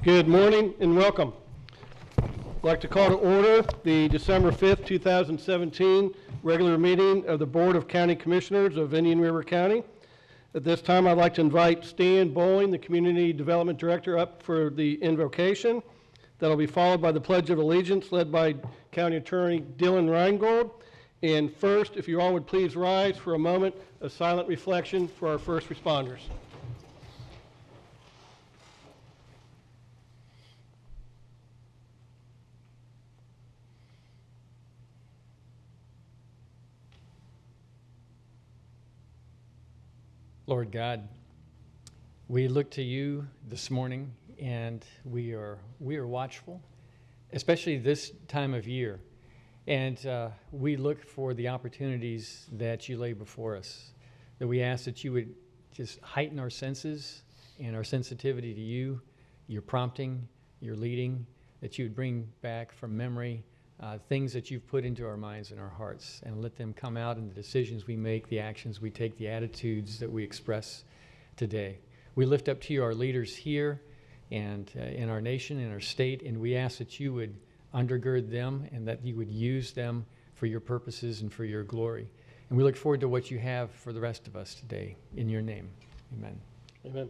Good morning and welcome. I'd like to call to order the December 5th, 2017 regular meeting of the Board of County Commissioners of Indian River County. At this time, I'd like to invite Stan Bowling, the Community Development Director, up for the invocation. That'll be followed by the Pledge of Allegiance led by County Attorney Dylan Reingold. And first, if you all would please rise for a moment of silent reflection for our first responders. Lord God, we look to you this morning, and we are watchful, especially this time of year. And we look for the opportunities that you lay before us, that we ask that you would just heighten our senses and our sensitivity to you, your prompting, your leading, that you would bring back from memory things that you've put into our minds and our hearts, and let them come out in the decisions we make, the actions we take, the attitudes that we express today. We lift up to you our leaders here and in our nation, in our state, and we ask that you would undergird them and that you would use them for your purposes and for your glory. And we look forward to what you have for the rest of us today. In your name, amen. Amen.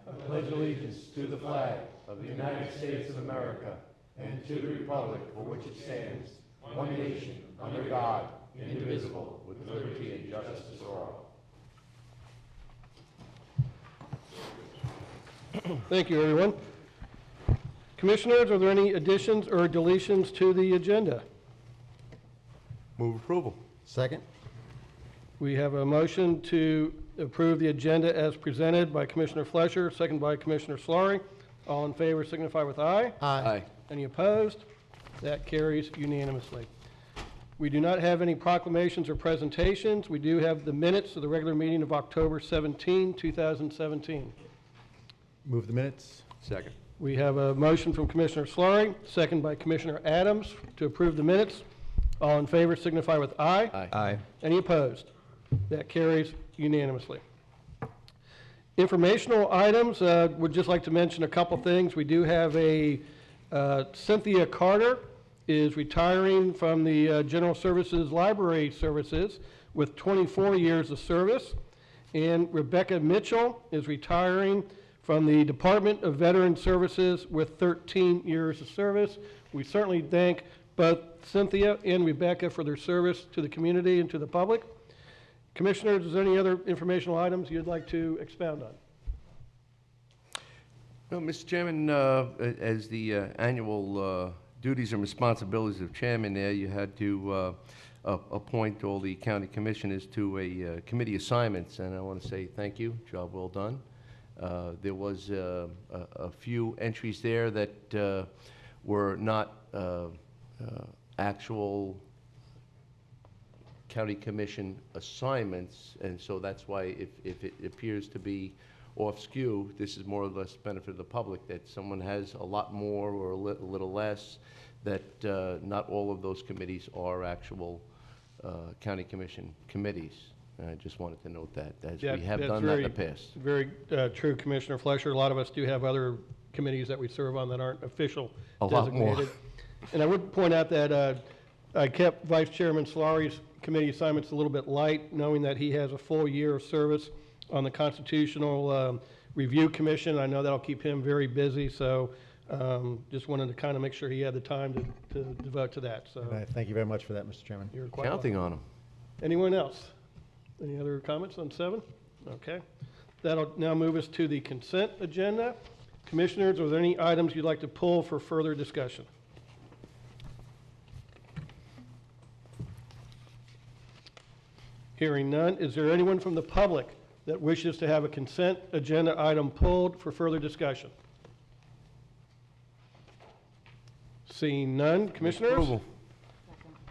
I pledge allegiance to the flag of the United States of America and to the republic for which it stands, one nation, under God, indivisible, with liberty and justice for all. Thank you, everyone. Commissioners, are there any additions or deletions to the agenda? Move approval. Second. We have a motion to approve the agenda as presented by Commissioner Fleischer, second by Commissioner Slaughter. All in favor signify with aye. Aye. Any opposed? That carries unanimously. We do not have any proclamations or presentations. We do have the minutes of the regular meeting of October 17, 2017. Move the minutes. Second. We have a motion from Commissioner Slaughter, second by Commissioner Adams, to approve the minutes. All in favor signify with aye. Aye. Aye. Any opposed? That carries unanimously. Informational items, would just like to mention a couple things. We do have a Cynthia Carter is retiring from the General Services Library Services with 24 years of service. And Rebecca Mitchell is retiring from the Department of Veteran Services with 13 years of service. We certainly thank both Cynthia and Rebecca for their service to the community and to the public. Commissioners, is there any other informational items you'd like to expound on? No, Mr. Chairman, as the annual duties and responsibilities of chairman there, you had to appoint all the county commissioners to a committee assignments, and I want to say thank you, job well done. There was a few entries there that were not actual county commission assignments, and so that's why if it appears to be off skew, this is more or less benefit of the public, that someone has a lot more or a little less, that not all of those committees are actual county commission committees. I just wanted to note that, as we have done that in the past. Very true, Commissioner Fleischer. A lot of us do have other committees that we serve on that aren't official A lot designated. more. And I would point out that I kept Vice Chairman Slaughter's committee assignments a little bit light, knowing that he has a full year of service on the Constitutional Review Commission. I know that'll keep him very busy, so just wanted to kind of make sure he had the time to devote to that. So Thank you very much for that, Mr. Chairman. you're quite Counting welcome. on them. Anyone else? Any other comments on 7? Okay. That'll now move us to the consent agenda. Commissioners, are there any items you'd like to pull for further discussion? Hearing none, is there anyone from the public that wishes to have a consent agenda item pulled for further discussion? Seeing none, Commissioners? Approval.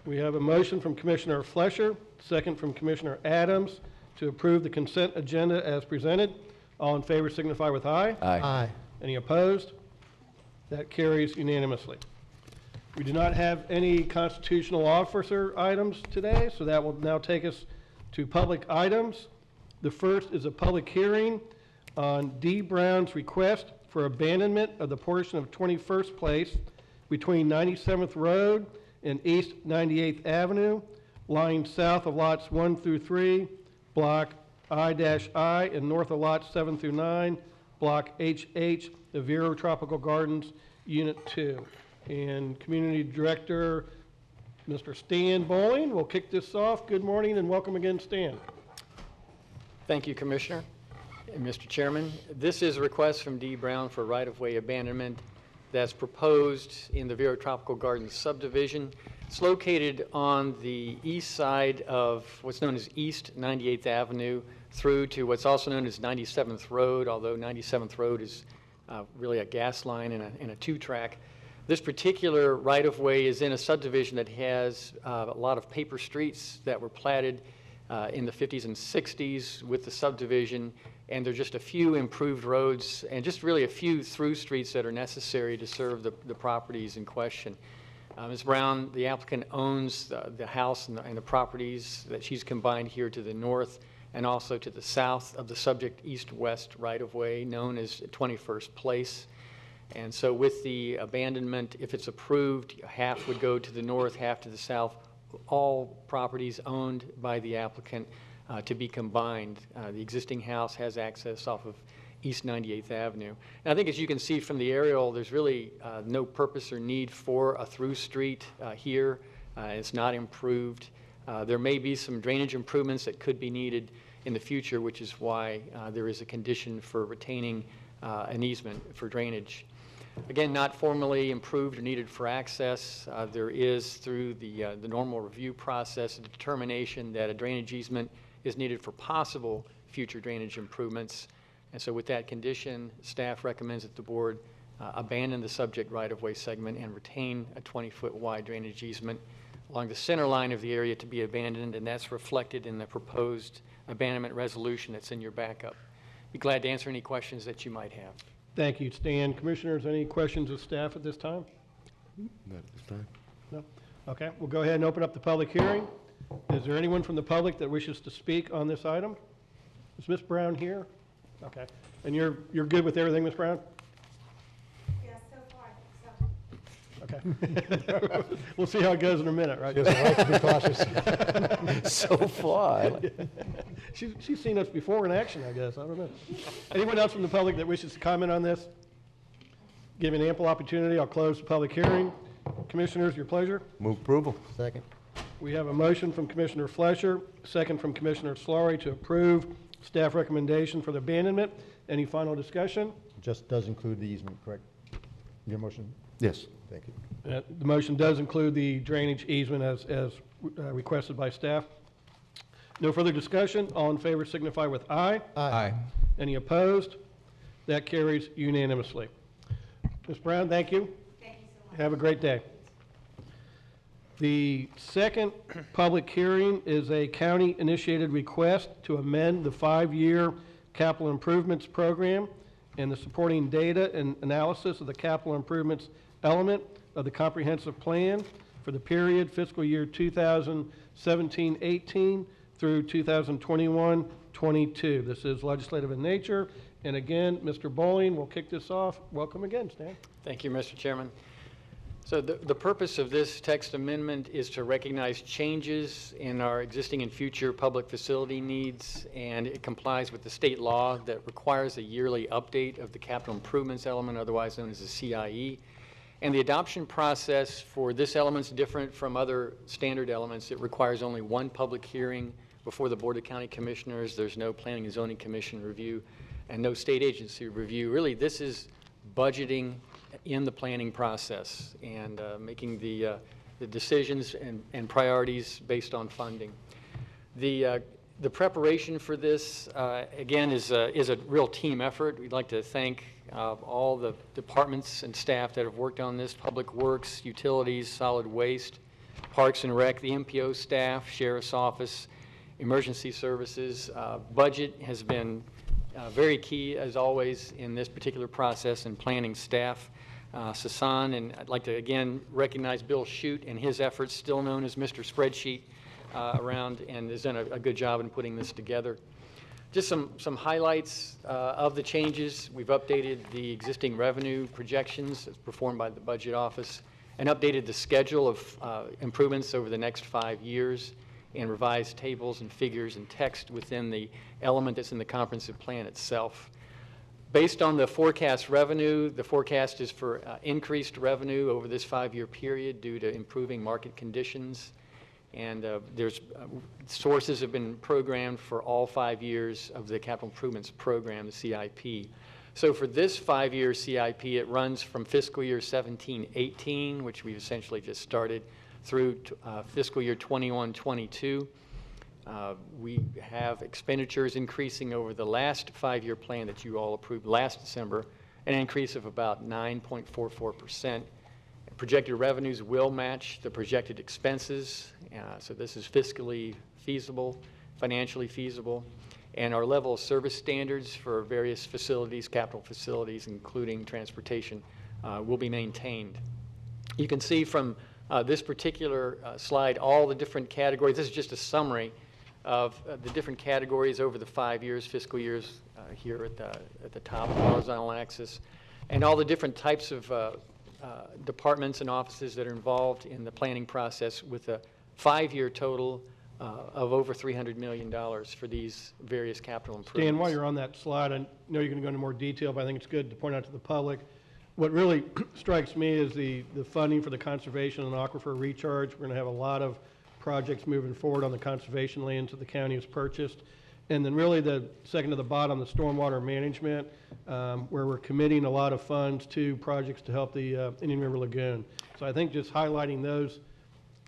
We have a motion from Commissioner Fleischer, second from Commissioner Adams, to approve the consent agenda as presented. All in favor signify with aye. Aye. Any opposed? That carries unanimously. We do not have any constitutional officer items today, so that will now take us to public items. The first is a public hearing on D. Brown's request for abandonment of the portion of 21st Place between 97th Road and East 98th Avenue, lying south of lots 1 through 3, block I-I, and north of lots 7 through 9, block HH, the Vero Tropical Gardens, Unit 2. And Community Director, Mr. Stan Bowling, will kick this off. Good morning and welcome again, Stan. Thank you, Commissioner and Mr. Chairman. This is a request from D. Brown for right-of-way abandonment that's proposed in the Vero Tropical Gardens subdivision. It's located on the east side of what's known as East 98th Avenue through to what's also known as 97th Road, although 97th Road is really a gas line and a two-track. This particular right-of-way is in a subdivision that has a lot of paper streets that were platted in the 50s and 60s with the subdivision, and there's just a few improved roads and just really a few through streets that are necessary to serve the properties in question. Ms. Brown, the applicant, owns the house and the properties that she's combined here to the north and also to the south of the subject east-west right-of-way known as 21st Place. And so with the abandonment, if it's approved, half would go to the north, half to the south, all properties owned by the applicant to be combined. The existing house has access off of East 98th Avenue. And I think as you can see from the aerial, there's really no purpose or need for a through street here. It's not improved. There may be some drainage improvements that could be needed in the future, which is why there is a condition for retaining an easement for drainage. Again, not formally improved or needed for access. There is, through the normal review process, a determination that a drainage easement is needed for possible future drainage improvements. And so with that condition, staff recommends that the board abandon the subject right-of-way segment and retain a 20-foot wide drainage easement along the center line of the area to be abandoned, and that's reflected in the proposed abandonment resolution that's in your backup. Be glad to answer any questions that you might have. Thank you, Stan. Commissioners, any questions of staff at this time? Not at this time. No? Okay, we'll go ahead and open up the public hearing. Is there anyone from the public that wishes to speak on this item? Is Ms. Brown here? Okay. And you're good with everything, Ms. Brown? Yes, so far, so. Okay. We'll see how it goes in a minute, right? Just like to be cautious. So far. She's seen us before in action, I guess. I don't know. Anyone else from the public that wishes to comment on this? Given ample opportunity, I'll close the public hearing. Commissioners, your pleasure. Move approval. Second. We have a motion from Commissioner Fleischer, second from Commissioner Slaughter to approve staff recommendation for the abandonment. Any final discussion? Just does include the easement, correct? Your motion? Yes. Thank you. The motion does include the drainage easement as requested by staff. No further discussion. All in favor signify with aye. Aye. Any opposed? That carries unanimously. Ms. Brown, thank you. Thank you so much. Have a great day. The second public hearing is a county-initiated request to amend the 5-year capital improvements program and the supporting data and analysis of the capital improvements element of the comprehensive plan for the period fiscal year 2017-18 through 2021-22. This is legislative in nature. And again, Mr. Bowling will kick this off. Welcome again, Stan. Thank you, Mr. Chairman. So the purpose of this text amendment is to recognize changes in our existing and future public facility needs, and it complies with the state law that requires a yearly update of the capital improvements element, otherwise known as the CIE. And the adoption process for this element is different from other standard elements. It requires only one public hearing before the Board of County Commissioners. There's no Planning and Zoning Commission review and no state agency review. Really, this is budgeting in the planning process and making the decisions and priorities based on funding. The preparation for this, again, is a real team effort. We'd like to thank all the departments and staff that have worked on this: Public Works, Utilities, Solid Waste, Parks and Rec, the MPO staff, Sheriff's Office, Emergency Services. Budget has been very key, as always, in this particular process, and planning staff. Sasan, and I'd like to again recognize Bill Shute and his efforts, still known as Mr. Spreadsheet, around, and has done a good job in putting this together. Just some highlights of the changes. We've updated the existing revenue projections as performed by the Budget Office and updated the schedule of improvements over the next 5 years and revised tables and figures and text within the element that's in the comprehensive plan itself. Based on the forecast revenue, the forecast is for increased revenue over this 5-year period due to improving market conditions. And sources have been programmed for all 5 years of the capital improvements program, the CIP. So for this 5-year CIP, it runs from fiscal year 17-18, which we've essentially just started, through fiscal year 21-22. We have expenditures increasing over the last 5-year plan that you all approved last December, an increase of about 9.44%. Projected revenues will match the projected expenses, so this is fiscally feasible, financially feasible, and our level of service standards for various facilities, capital facilities, including transportation, will be maintained. You can see from this particular slide all the different categories. This is just a summary of the different categories over the 5 years, fiscal years here at the top, horizontal axis, and all the different types of departments and offices that are involved in the planning process, with a 5-year total of over $300 million for these various capital improvements. Dan, while you're on that slide, I know you're going to go into more detail, but I think it's good to point out to the public. What really strikes me is the funding for the conservation and aquifer recharge. We're going to have a lot of projects moving forward on the conservation lands that the county has purchased. And then really the second to the bottom, the stormwater management, where we're committing a lot of funds to projects to help the Indian River Lagoon. So I think just highlighting those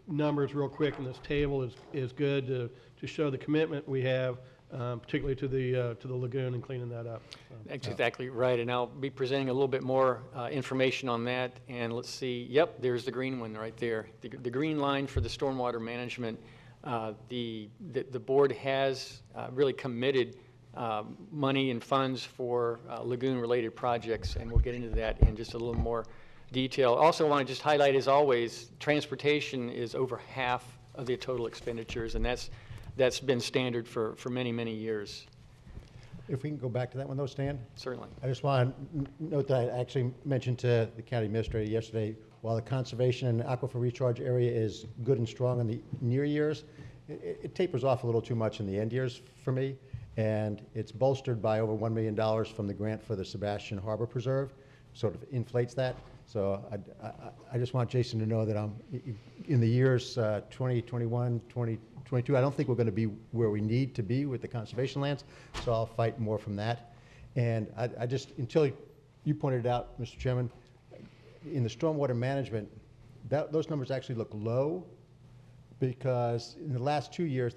numbers real quick in this table is good to show the commitment we have, particularly to the lagoon and cleaning that up. So. That's exactly right, and I'll be presenting a little bit more information on that. And let's see, yep, there's the green one right there. The green line for the stormwater management. The board has really committed money and funds for lagoon-related projects, and we'll get into that in just a little more detail. Also, I want to just highlight, as always, transportation is over half of the total expenditures, and that's been standard for many, many years. If we can go back to that one though, Stan? Certainly. I just want to note that I actually mentioned to the county administrator yesterday, while the conservation and aquifer recharge area is good and strong in the near years, it tapers off a little too much in the end years for me, and it's bolstered by over $1 million from the grant for the Sebastian Harbor Preserve, sort of inflates that. So I just want Jason to know that I'm in the years 2021, 2022, I don't think we're going to be where we need to be with the conservation lands, so I'll fight more from that. And I just, until you pointed out, Mr. Chairman, in the stormwater management, those numbers actually look low, because in the last 2 years,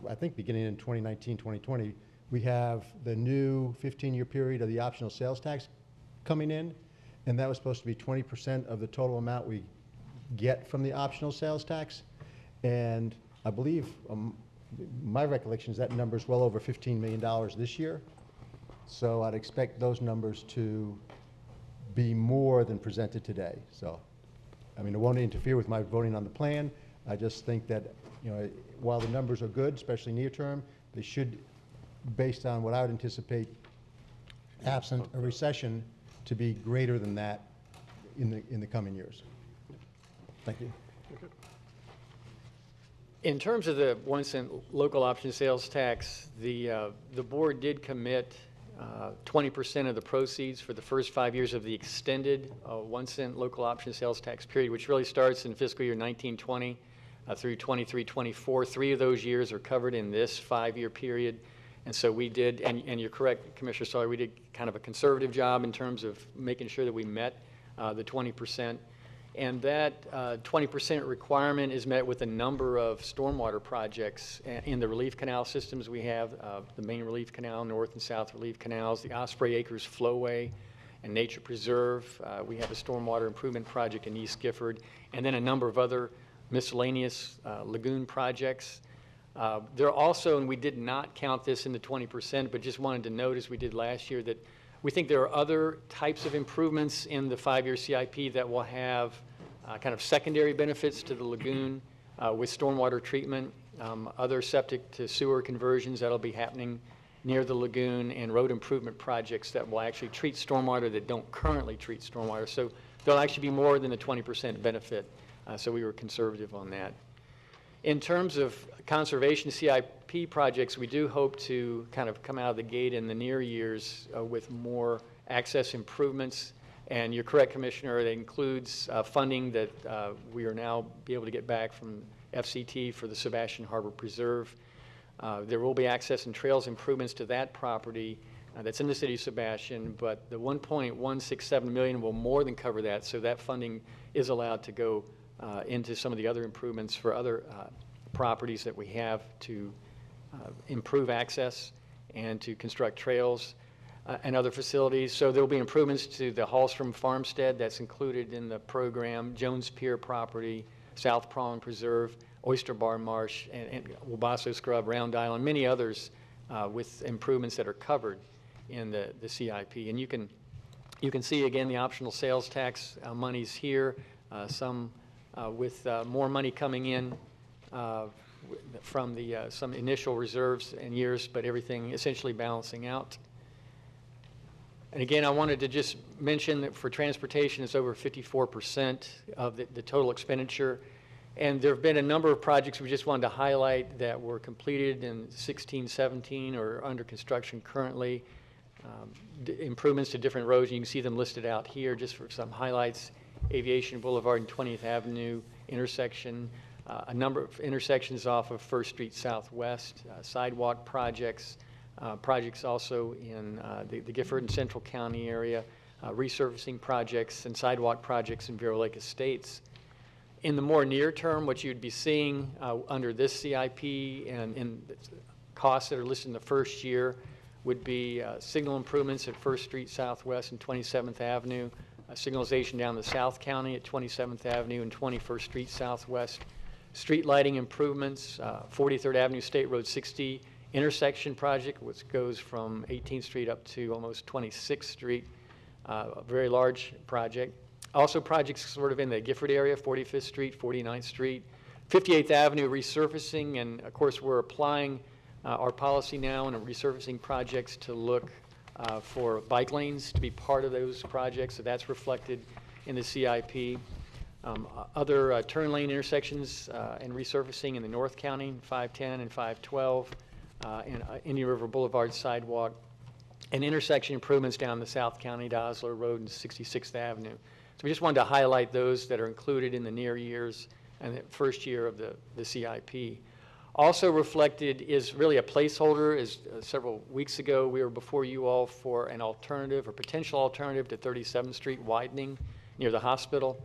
I think beginning in 2019, 2020, we have the new 15-year period of the optional sales tax coming in, and that was supposed to be 20% of the total amount we get from the optional sales tax. And I believe, my recollection is that number is well over $15 million this year. So I'd expect those numbers to be more than presented today. So, I mean, it won't interfere with my voting on the plan. I just think that, you know, while the numbers are good, especially near term, they should, based on what I would anticipate, absent a recession, to be greater than that in the coming years. Thank you. In terms of the 1-cent local option sales tax, the board did commit 20% of the proceeds for the first 5 years of the extended 1-cent local option sales tax period, which really starts in fiscal year 1920 through 23-24. 3 of those years are covered in this 5-year period. And so we did, and you're correct, Commissioner Sawyer, we did kind of a conservative job in terms of making sure that we met the 20%. And that 20% requirement is met with a number of stormwater projects in the relief canal systems we have, the main relief canal, north and south relief canals, the Osprey Acres Flowway and Nature Preserve. We have a stormwater improvement project in East Gifford, and then a number of other miscellaneous lagoon projects. There are also, and we did not count this in the 20%, but just wanted to note, as we did last year, that we think there are other types of improvements in the 5-year CIP that will have kind of secondary benefits to the lagoon with stormwater treatment, other septic to sewer conversions that'll be happening near the lagoon, and road improvement projects that will actually treat stormwater that don't currently treat stormwater. So there'll actually be more than the 20% benefit, so we were conservative on that. In terms of conservation CIP projects, we do hope to kind of come out of the gate in the near years with more access improvements. And you're correct, Commissioner, it includes funding that we are now be able to get back from FCT for the Sebastian Harbor Preserve. There will be access and trails improvements to that property that's in the city of Sebastian, but the $1.167 million will more than cover that, so that funding is allowed to go into some of the other improvements for other properties that we have to improve access and to construct trails and other facilities. So there will be improvements to the Hallstrom Farmstead that's included in the program, Jones Pier property, South Prong Preserve, Oyster Bar Marsh, and Wabasso Scrub, Round Island, many others with improvements that are covered in the CIP. And you can see again the optional sales tax monies here, some with more money coming in from the some initial reserves and years, but everything essentially balancing out. And again, I wanted to just mention that for transportation, it's over 54% of the total expenditure. And there have been a number of projects we just wanted to highlight that were completed in 16, 17, or under construction currently. Improvements to different roads, and you can see them listed out here just for some highlights. Aviation Boulevard and 20th Avenue intersection, a number of intersections off of 1st Street Southwest, sidewalk projects, projects also in the Gifford and Central County area, resurfacing projects and sidewalk projects in Vero Lake Estates. In the more near term, what you'd be seeing under this CIP and in costs that are listed in the first year would be signal improvements at 1st Street Southwest and 27th Avenue, signalization down the South County at 27th Avenue and 21st Street Southwest, street lighting improvements, 43rd Avenue State Road 60 intersection project, which goes from 18th Street up to almost 26th Street, a very large project. Also projects sort of in the Gifford area, 45th Street, 49th Street, 58th Avenue resurfacing, and of course we're applying our policy now in resurfacing projects to look for bike lanes to be part of those projects, so that's reflected in the CIP. Other turn lane intersections and resurfacing in the North County, 510 and 512, and Indian River Boulevard sidewalk, and intersection improvements down the South County, Dosler Road and 66th Avenue. So we just wanted to highlight those that are included in the near years and the first year of the CIP. Also reflected is really a placeholder. As several weeks ago, we were before you all for an alternative or potential alternative to 37th Street widening near the hospital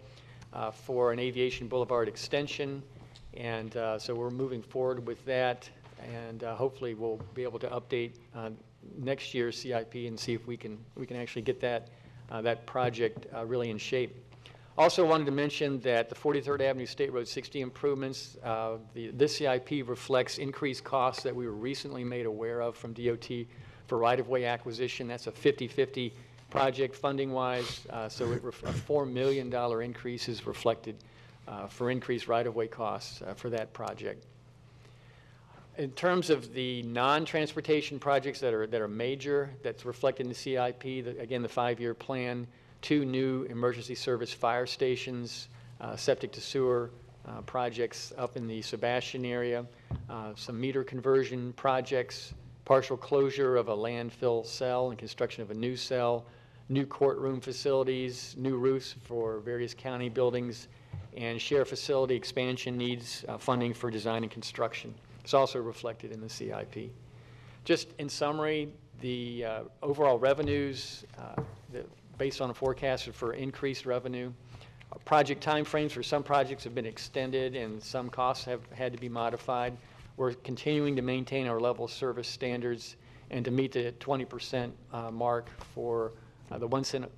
for an Aviation Boulevard extension. And so we're moving forward with that. And hopefully we'll be able to update next year's CIP and see if we can actually get that project really in shape. Also wanted to mention that the 43rd Avenue State Road 60 improvements, this CIP reflects increased costs that we were recently made aware of from DOT for right-of-way acquisition. That's a 50-50 project funding-wise, so a $4 million increase is reflected for increased right-of-way costs for that project. In terms of the non-transportation projects that are major, that's reflected in the CIP, again, the 5-year plan, 2 new emergency service fire stations, septic to sewer projects up in the Sebastian area, some meter conversion projects, partial closure of a landfill cell and construction of a new cell, new courtroom facilities, new roofs for various county buildings, and sheriff facility expansion needs funding for design and construction. It's also reflected in the CIP. Just in summary, the overall revenues based on a forecast for increased revenue. Project timeframes for some projects have been extended and some costs have had to be modified. We're continuing to maintain our level of service standards and to meet the 20% mark for the 1 cent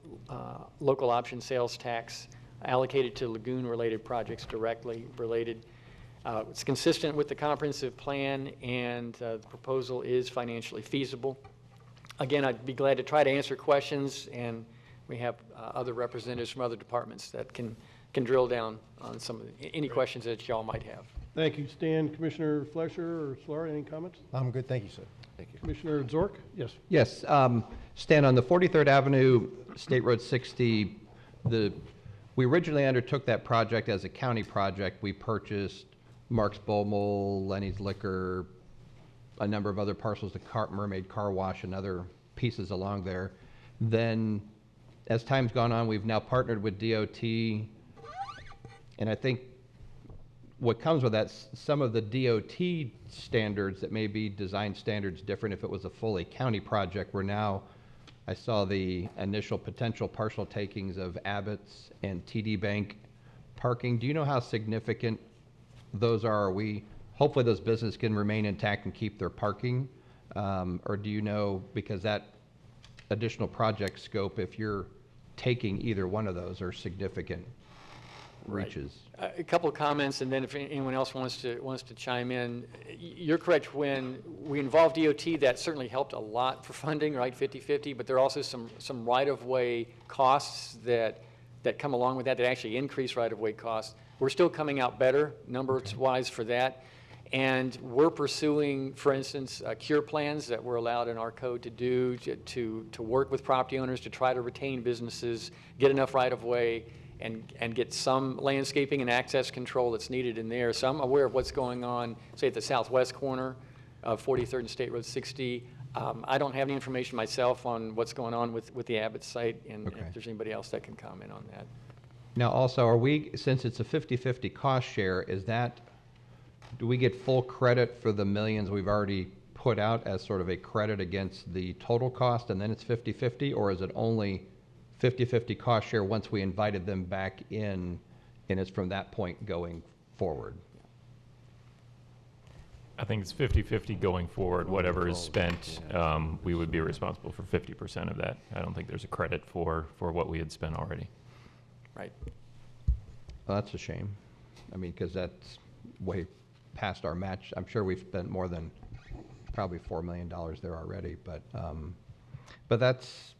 local option sales tax allocated to lagoon-related projects directly related. It's consistent with the comprehensive plan, and the proposal is financially feasible. Again, I'd be glad to try to answer questions, and we have other representatives from other departments that can drill down on any questions that y'all might have. Thank you, Stan. Commissioner Fleischer or Solari, any comments? I'm good, thank you, sir. Thank you. Commissioner Zork? Yes. Yes, Stan, on the 43rd Avenue, State Road 60, we originally undertook that project as a county project. We purchased Mark's Bomel, Lenny's Liquor, a number of other parcels, the Mermaid Car Wash, and other pieces along there. Then, as time's gone on, we've now partnered with DOT, and I think what comes with that, some of the DOT standards that may be design standards different if it was a fully county project, we're now, I saw the initial potential partial takings of Abbott's and TD Bank parking. Do you know how significant those are? Hopefully those businesses can remain intact and keep their parking? Or do you know, because that additional project scope, if you're taking either one of those, are significant reaches? A couple of comments, and then if anyone else wants to chime in. You're correct. When we involved DOT, that certainly helped a lot for funding, right, 50/50, but there are also some right-of-way costs that come along with that actually increase right-of-way costs. We're still coming out better, numbers-wise, for that. And we're pursuing, for instance, cure plans that we're allowed in our code to do, to work with property owners to try to retain businesses, get enough right-of-way, and get some landscaping and access control that's needed in there. So I'm aware of what's going on, say, at the southwest corner of 43rd and State Road 60. I don't have any information myself on what's going on with the Abbott site, and Okay. if there's anybody else that can comment on that. Now, also, since it's a 50/50 cost share, do we get full credit for the millions we've already put out as sort of a credit against the total cost, and then it's 50/50, or is it only 50/50 cost share once we invited them back in, and it's from that point going forward? I think it's 50/50 going forward. Whatever is spent, we would be responsible for 50% of that. I don't think there's a credit for what we had spent already. Right. Well, that's a shame. I mean, because that's way past our match. I'm sure we've spent more than probably $4 million there already, but that's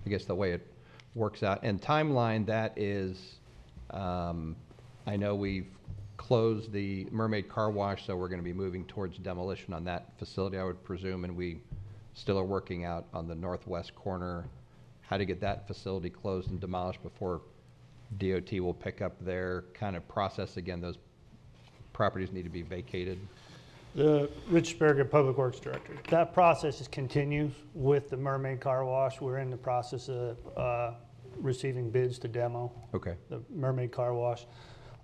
I guess the way it works out. And timeline, that is, I know we've closed the Mermaid Car Wash, so we're going to be moving towards demolition on that facility, I would presume, and we still are working out on the northwest corner how to get that facility closed and demolished before DOT will pick up their kind of process again. Those properties need to be vacated. Rich Sperger, Public Works Director. That process continues with the Mermaid Car Wash. We're in the process of receiving bids to demo Okay. the Mermaid Car Wash.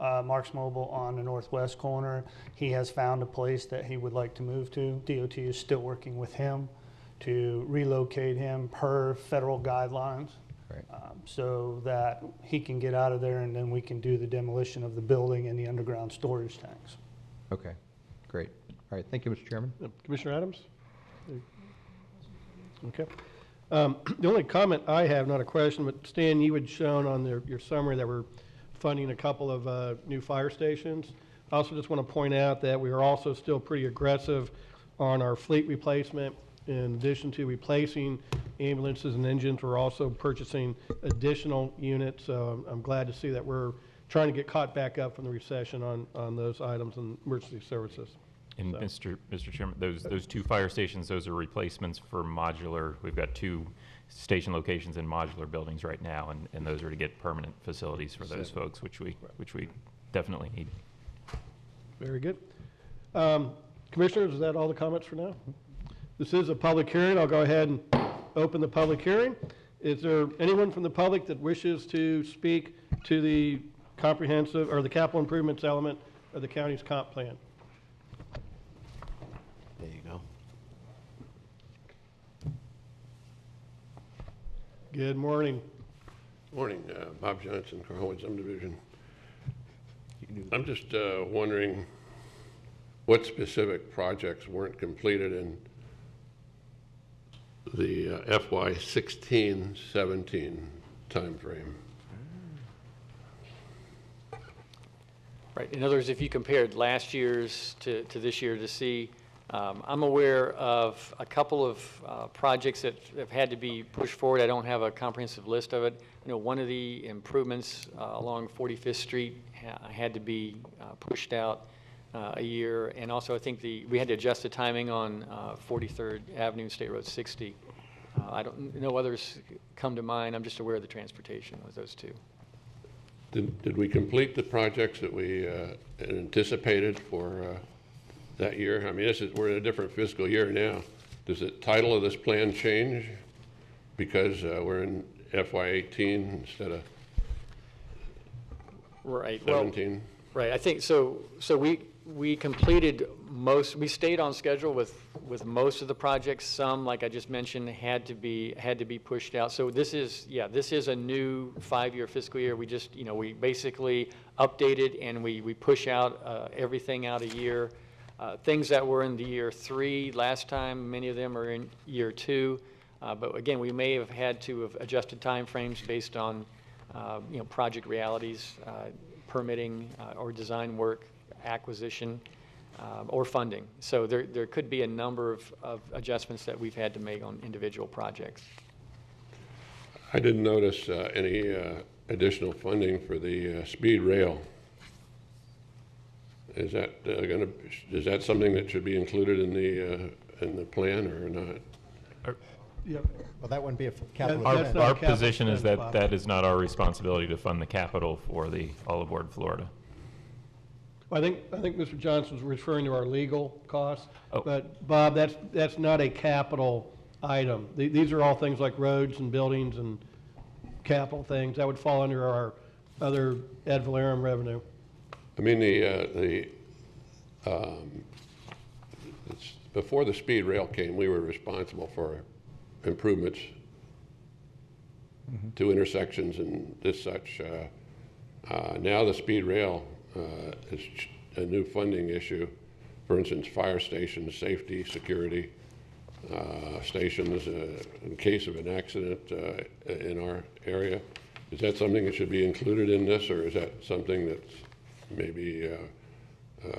Mark's Mobile on the northwest corner, he has found a place that he would like to move to. DOT is still working with him to relocate him per federal guidelines. Right. So that he can get out of there, and then we can do the demolition of the building and the underground storage tanks. Okay, great. All right, thank you, Mr. Chairman. Commissioner Adams? Okay. The only comment I have, not a question, but Stan, you had shown on your summary that we're funding a couple of new fire stations. I also just want to point out that we are also still pretty aggressive on our fleet replacement. In addition to replacing ambulances and engines, we're also purchasing additional units. So I'm glad to see that we're trying to get caught back up from the recession on those items and emergency services. And So- Mr. Chairman, those two fire stations, those are replacements for modular. We've got 2 station locations in modular buildings right now, and those are to get permanent facilities for those folks, which we definitely need. Very good. Commissioners, is that all the comments for now? This is a public hearing. I'll go ahead and open the public hearing. Is there anyone from the public that wishes to speak to the comprehensive or the capital improvements element of the county's comp plan? There you go. Good morning. Morning, Bob Johnson, Carlwood Subdivision. I'm just wondering what specific projects weren't completed in the FY 16-17 timeframe. Right. In other words, if you compared last year's to this year to see, I'm aware of a couple of projects that have had to be pushed forward. I don't have a comprehensive list of it. I know one of the improvements along 45th Street had to be pushed out a year. And also, I think we had to adjust the timing on 43rd Avenue, State Road 60. I don't know others come to mind. I'm just aware of the transportation with those two. Did we complete the projects that we anticipated for that year? I mean, we're in a different fiscal year now. Does the title of this plan change because we're in FY18 instead of Right. 17? Well, right. I think so. We completed most. We stayed on schedule with most of the projects. Some, like I just mentioned, had to be pushed out. So this is a new 5-year fiscal year. We just we basically updated and we push out everything out a year. Things that were in the year 3 last time, many of them are in year 2. But again, we may have had to have adjusted timeframes based on project realities, permitting or design work, acquisition, or funding. So there could be a number of adjustments that we've had to make on individual projects. I didn't notice any additional funding for the speed rail. Is that is that something that should be included in the plan or not? Yep. Well, that wouldn't be a capital That's event. not Our capital position is spend, that Bob. that is not our responsibility to fund the capital for the All Aboard Florida. I think Mr. Johnson was referring to our legal costs. Oh. But Bob, that's not a capital item. These are all things like roads and buildings and capital things. That would fall under our other ad valorem revenue. I mean, before the speed rail came, we were responsible for improvements to intersections and this such. Now the speed rail is a new funding issue. For instance, fire stations, safety, security stations in case of an accident in our area. Is that something that should be included in this, or is that something that's maybe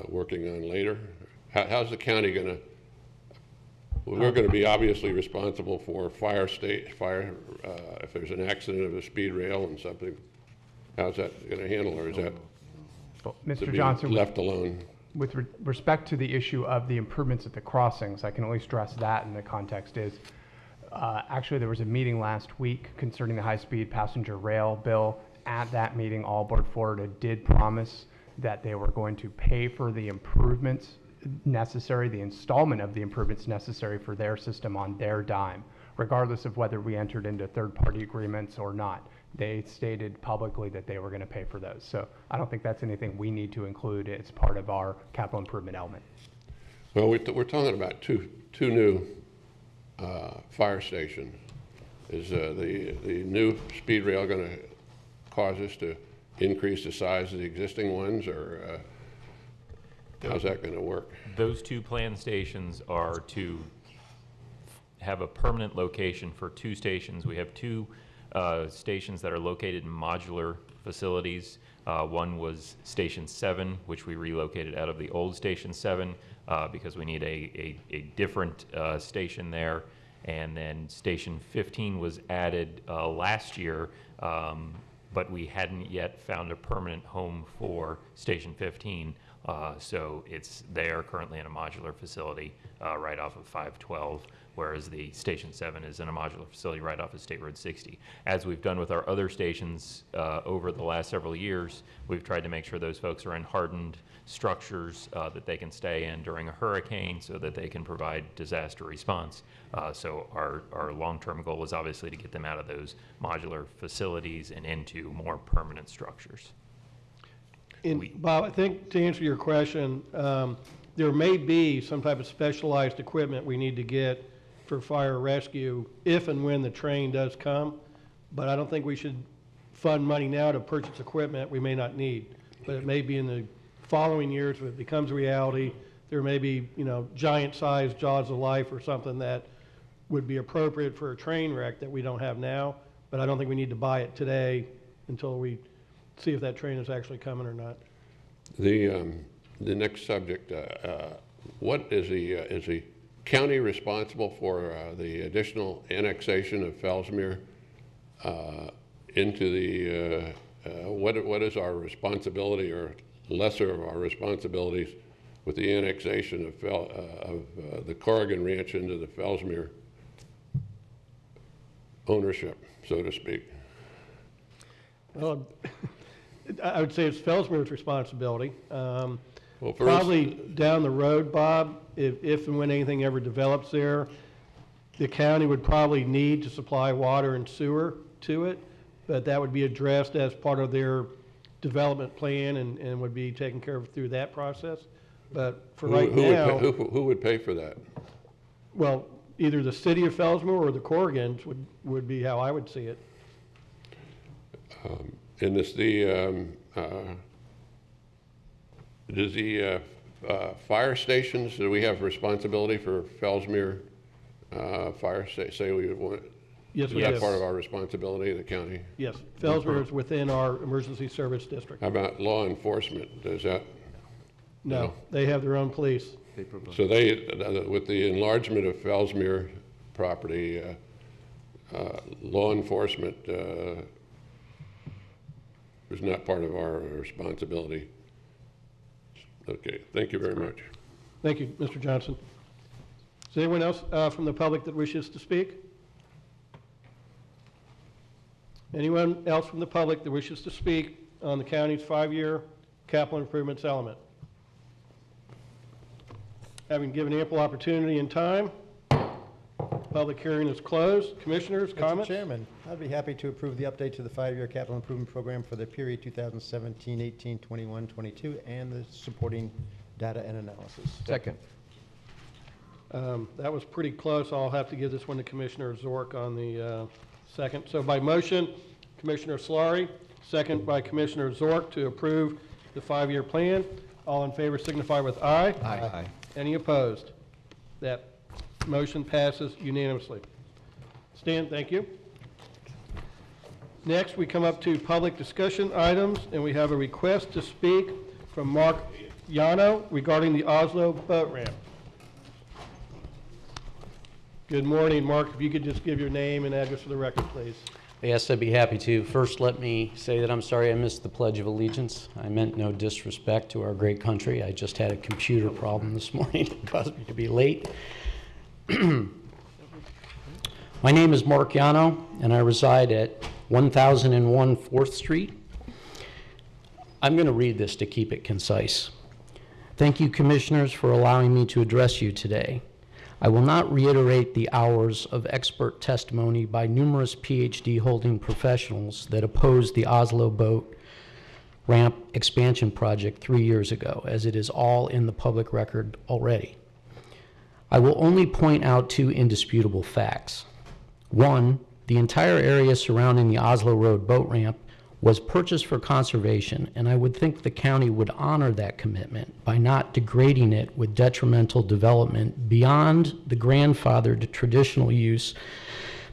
working on later? How's the county going to? We're going to be obviously responsible for fire. If there's an accident of a speed rail and something, how's that going to handle, or is that Well, to Mr. be Johnson, left alone? with respect to the issue of the improvements at the crossings, I can only stress that in the context is, actually there was a meeting last week concerning the high-speed passenger rail bill. At that meeting, All Aboard Florida did promise that they were going to pay for the improvements necessary, the installment of the improvements necessary for their system on their dime, regardless of whether we entered into third-party agreements or not. They stated publicly that they were going to pay for those. So I don't think that's anything we need to include as part of our capital improvement element. Well, we're talking about two new fire stations. Is the new speed rail going to cause us to increase the size of the existing ones, or how's that going to work? Those two planned stations are to have a permanent location for 2 stations. We have 2 stations that are located in modular facilities. One was Station 7, which we relocated out of the old Station 7 because we need a different station there. And then Station 15 was added last year, but we hadn't yet found a permanent home for Station 15. So they are currently in a modular facility right off of 512, whereas the Station 7 is in a modular facility right off of State Road 60. As we've done with our other stations over the last several years, we've tried to make sure those folks are in hardened structures that they can stay in during a hurricane so that they can provide disaster response. So our long-term goal is obviously to get them out of those modular facilities and into more permanent structures. Bob, I think to answer your question, there may be some type of specialized equipment we need to get for fire rescue if and when the train does come, but I don't think we should fund money now to purchase equipment we may not need. But it may be in the following years if it becomes a reality. There may be, giant-sized jaws of life or something that would be appropriate for a train wreck that we don't have now, but I don't think we need to buy it today until we see if that train is actually coming or not. The next subject, what is the county responsible for the additional annexation of Fellsmere into the what is our responsibility or lesser of our responsibilities with the annexation of the Corrigan Ranch into the Fellsmere ownership, so to speak? Well, I would say it's Fellsmere's responsibility. Well, for Probably down the road, Bob, if and when anything ever develops there, the county would probably need to supply water and sewer to it, but that would be addressed as part of their development plan and would be taken care of through that process. But for right now, who would pay for that? well, either the city of Fellsmere or the Corrigans would be how I would see it. And does the fire stations, do we have responsibility for Fellsmere fire, say we want? Yes, we Is that do. part of our responsibility of the county? Yes, Fellsmere is within our emergency service district. How about law enforcement? Does that, No, they have their own police. so they, with the enlargement of Fellsmere property, law enforcement is not part of our responsibility. Okay, thank you very much. Thank you, Mr. Johnson. Is there anyone else from the public that wishes to speak? Anyone else from the public that wishes to speak on the county's 5-year capital improvements element? Having given ample opportunity and time, public hearing is closed. Commissioners, Mr. comments? Chairman, I'd be happy to approve the update to the 5-year capital improvement program for the period 2017, 18, 21, 22, and the supporting data and analysis. Second. That was pretty close. I'll have to give this one to Commissioner Zork on the second. So by motion, Commissioner Solari, second by Commissioner Zork to approve the 5-year plan. All in favor signify with aye. Aye. Any opposed? That motion passes unanimously. Stan, thank you. Next, we come up to public discussion items, and we have a request to speak from Mark Yano regarding the Oslo boat ramp. Good morning, Mark. If you could just give your name and address for the record, please. Yes, I'd be happy to. First, let me say that I'm sorry I missed the Pledge of Allegiance. I meant no disrespect to our great country. I just had a computer problem this morning that caused me to be late. My name is Mark Yano, and I reside at 1001 4th Street. I'm going to read this to keep it concise. Thank you, Commissioners, for allowing me to address you today. I will not reiterate the hours of expert testimony by numerous PhD-holding professionals that opposed the Oslo boat ramp expansion project 3 years ago, as it is all in the public record already. I will only point out 2 indisputable facts. One, the entire area surrounding the Oslo Road boat ramp was purchased for conservation, and I would think the county would honor that commitment by not degrading it with detrimental development beyond the grandfathered traditional use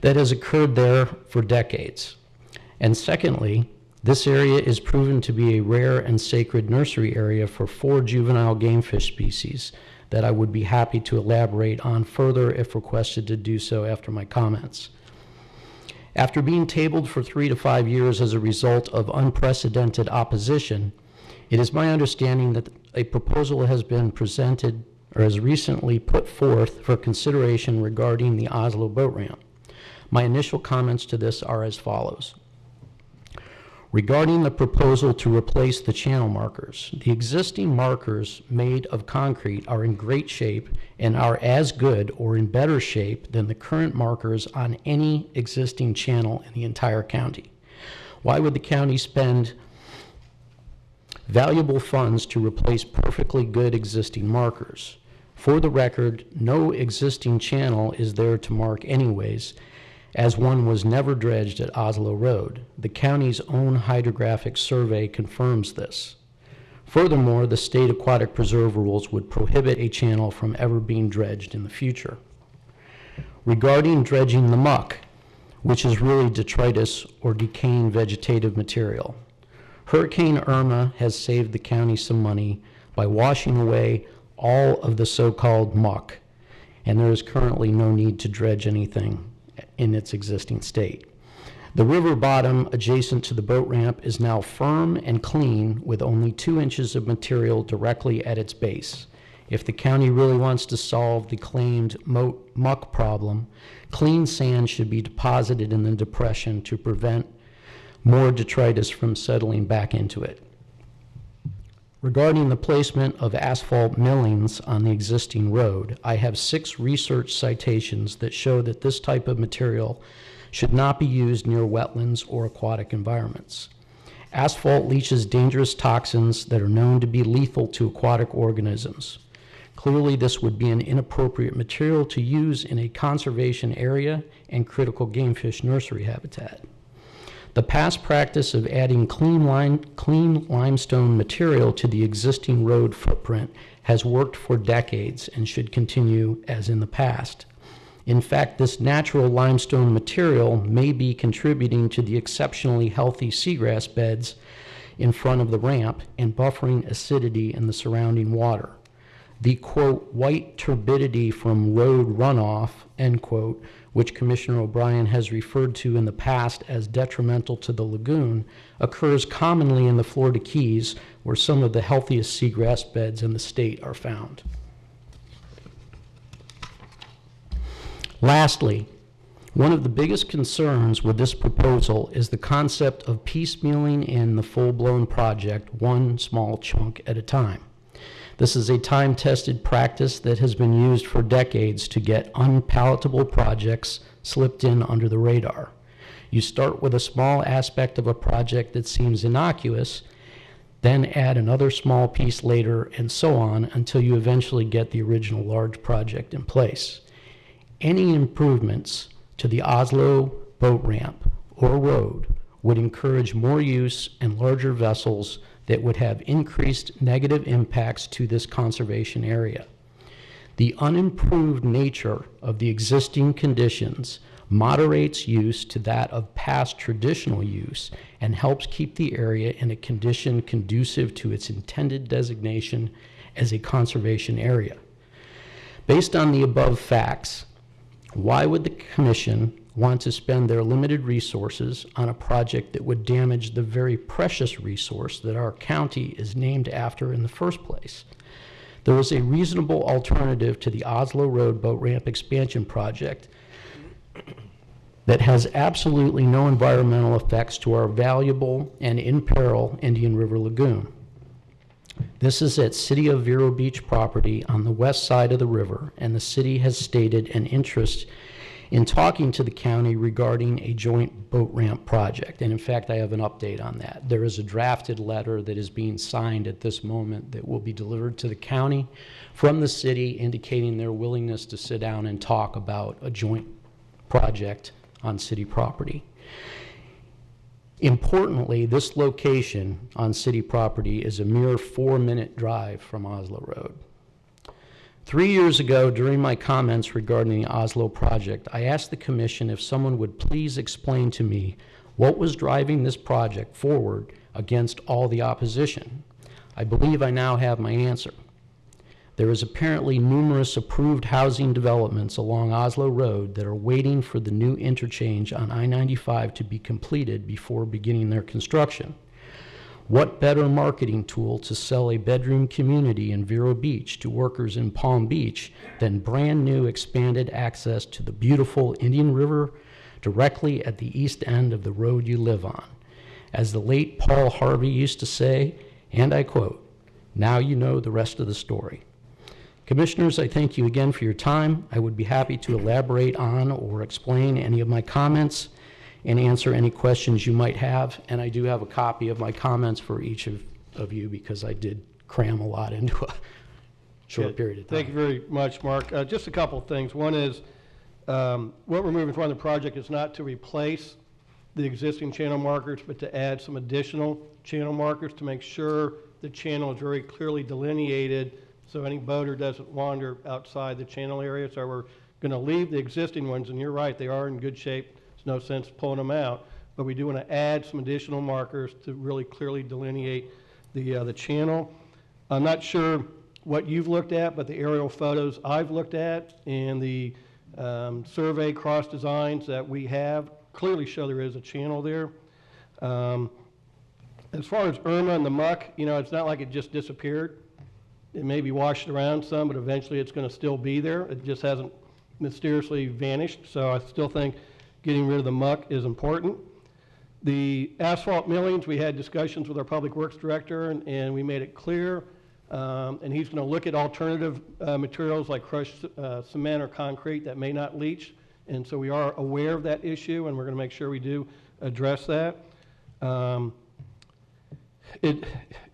that has occurred there for decades. And secondly, this area is proven to be a rare and sacred nursery area for 4 juvenile game fish species that I would be happy to elaborate on further if requested to do so after my comments. After being tabled for 3 to 5 years as a result of unprecedented opposition, it is my understanding that a proposal has been presented or has recently put forth for consideration regarding the Oslo boat ramp. My initial comments to this are as follows. Regarding the proposal to replace the channel markers, the existing markers made of concrete are in great shape and are as good or in better shape than the current markers on any existing channel in the entire county. Why would the county spend valuable funds to replace perfectly good existing markers? For the record, no existing channel is there to mark anyways, as one was never dredged at Oslo Road. The county's own hydrographic survey confirms this. Furthermore, the state aquatic preserve rules would prohibit a channel from ever being dredged in the future. Regarding dredging the muck, which is really detritus or decaying vegetative material, Hurricane Irma has saved the county some money by washing away all of the so-called muck, and there is currently no need to dredge anything in its existing state. The river bottom adjacent to the boat ramp is now firm and clean with only 2 inches of material directly at its base. If the county really wants to solve the claimed muck problem, clean sand should be deposited in the depression to prevent more detritus from settling back into it. Regarding the placement of asphalt millings on the existing road, I have 6 research citations that show that this type of material should not be used near wetlands or aquatic environments. Asphalt leaches dangerous toxins that are known to be lethal to aquatic organisms. Clearly, this would be an inappropriate material to use in a conservation area and critical game fish nursery habitat. The past practice of adding clean limestone material to the existing road footprint has worked for decades and should continue as in the past. In fact, this natural limestone material may be contributing to the exceptionally healthy seagrass beds in front of the ramp and buffering acidity in the surrounding water. The, quote, white turbidity from road runoff, end quote, which Commissioner O'Brien has referred to in the past as detrimental to the lagoon, occurs commonly in the Florida Keys, where some of the healthiest seagrass beds in the state are found. Lastly, one of the biggest concerns with this proposal is the concept of piecemealing in the full-blown project, one small chunk at a time. This is a time-tested practice that has been used for decades to get unpalatable projects slipped in under the radar. You start with a small aspect of a project that seems innocuous, then add another small piece later, and so on until you eventually get the original large project in place. Any improvements to the Oslo boat ramp or road would encourage more use and larger vessels that would have increased negative impacts to this conservation area. The unimproved nature of the existing conditions moderates use to that of past traditional use and helps keep the area in a condition conducive to its intended designation as a conservation area. Based on the above facts, why would the Commission want to spend their limited resources on a project that would damage the very precious resource that our county is named after in the first place? There is a reasonable alternative to the Oslo Road boat ramp expansion project that has absolutely no environmental effects to our valuable and in peril Indian River Lagoon. This is at City of Vero Beach property on the west side of the river, and the city has stated an interest in talking to the county regarding a joint boat ramp project. And in fact, I have an update on that. There is a drafted letter that is being signed at this moment that will be delivered to the county from the city indicating their willingness to sit down and talk about a joint project on city property. Importantly, this location on city property is a mere 4-minute drive from Oslo Road. 3 years ago, during my comments regarding the Oslo project, I asked the Commission if someone would please explain to me what was driving this project forward against all the opposition. I believe I now have my answer. There is apparently numerous approved housing developments along Oslo Road that are waiting for the new interchange on I-95 to be completed before beginning their construction. What better marketing tool to sell a bedroom community in Vero Beach to workers in Palm Beach than brand new expanded access to the beautiful Indian River directly at the east end of the road you live on? As the late Paul Harvey used to say, and I quote, "Now you know the rest of the story." Commissioners, I thank you again for your time. I would be happy to elaborate on or explain any of my comments and answer any questions you might have. And I do have a copy of my comments for each of you because I did cram a lot into a short period of time. Thank you very much, Mark. Just a couple of things. One is what we're moving from the project is not to replace the existing channel markers, but to add some additional channel markers to make sure the channel is very clearly delineated so any boater doesn't wander outside the channel area. So we're going to leave the existing ones, and you're right, they are in good shape. There's no sense pulling them out. But we do want to add some additional markers to really clearly delineate the channel. I'm not sure what you've looked at, but the aerial photos I've looked at and the survey cross designs that we have clearly show there is a channel there. As far as Irma and the muck, it's not like it just disappeared. It may be washed around some, but eventually it's going to still be there. It just hasn't mysteriously vanished. So I still think getting rid of the muck is important. The asphalt millings, we had discussions with our Public Works Director, and we made it clear, and he's going to look at alternative materials like crushed cement or concrete that may not leach. And so we are aware of that issue, and we're going to make sure we do address that.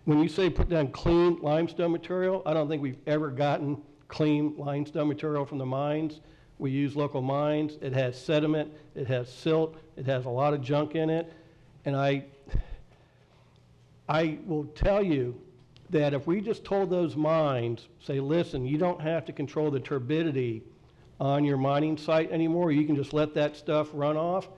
When you say put down clean limestone material, I don't think we've ever gotten clean limestone material from the mines. We use local mines. It has sediment, it has silt, it has a lot of junk in it. And I will tell you that if we just told those mines, say, listen, you don't have to control the turbidity on your mining site anymore, you can just let that stuff run off,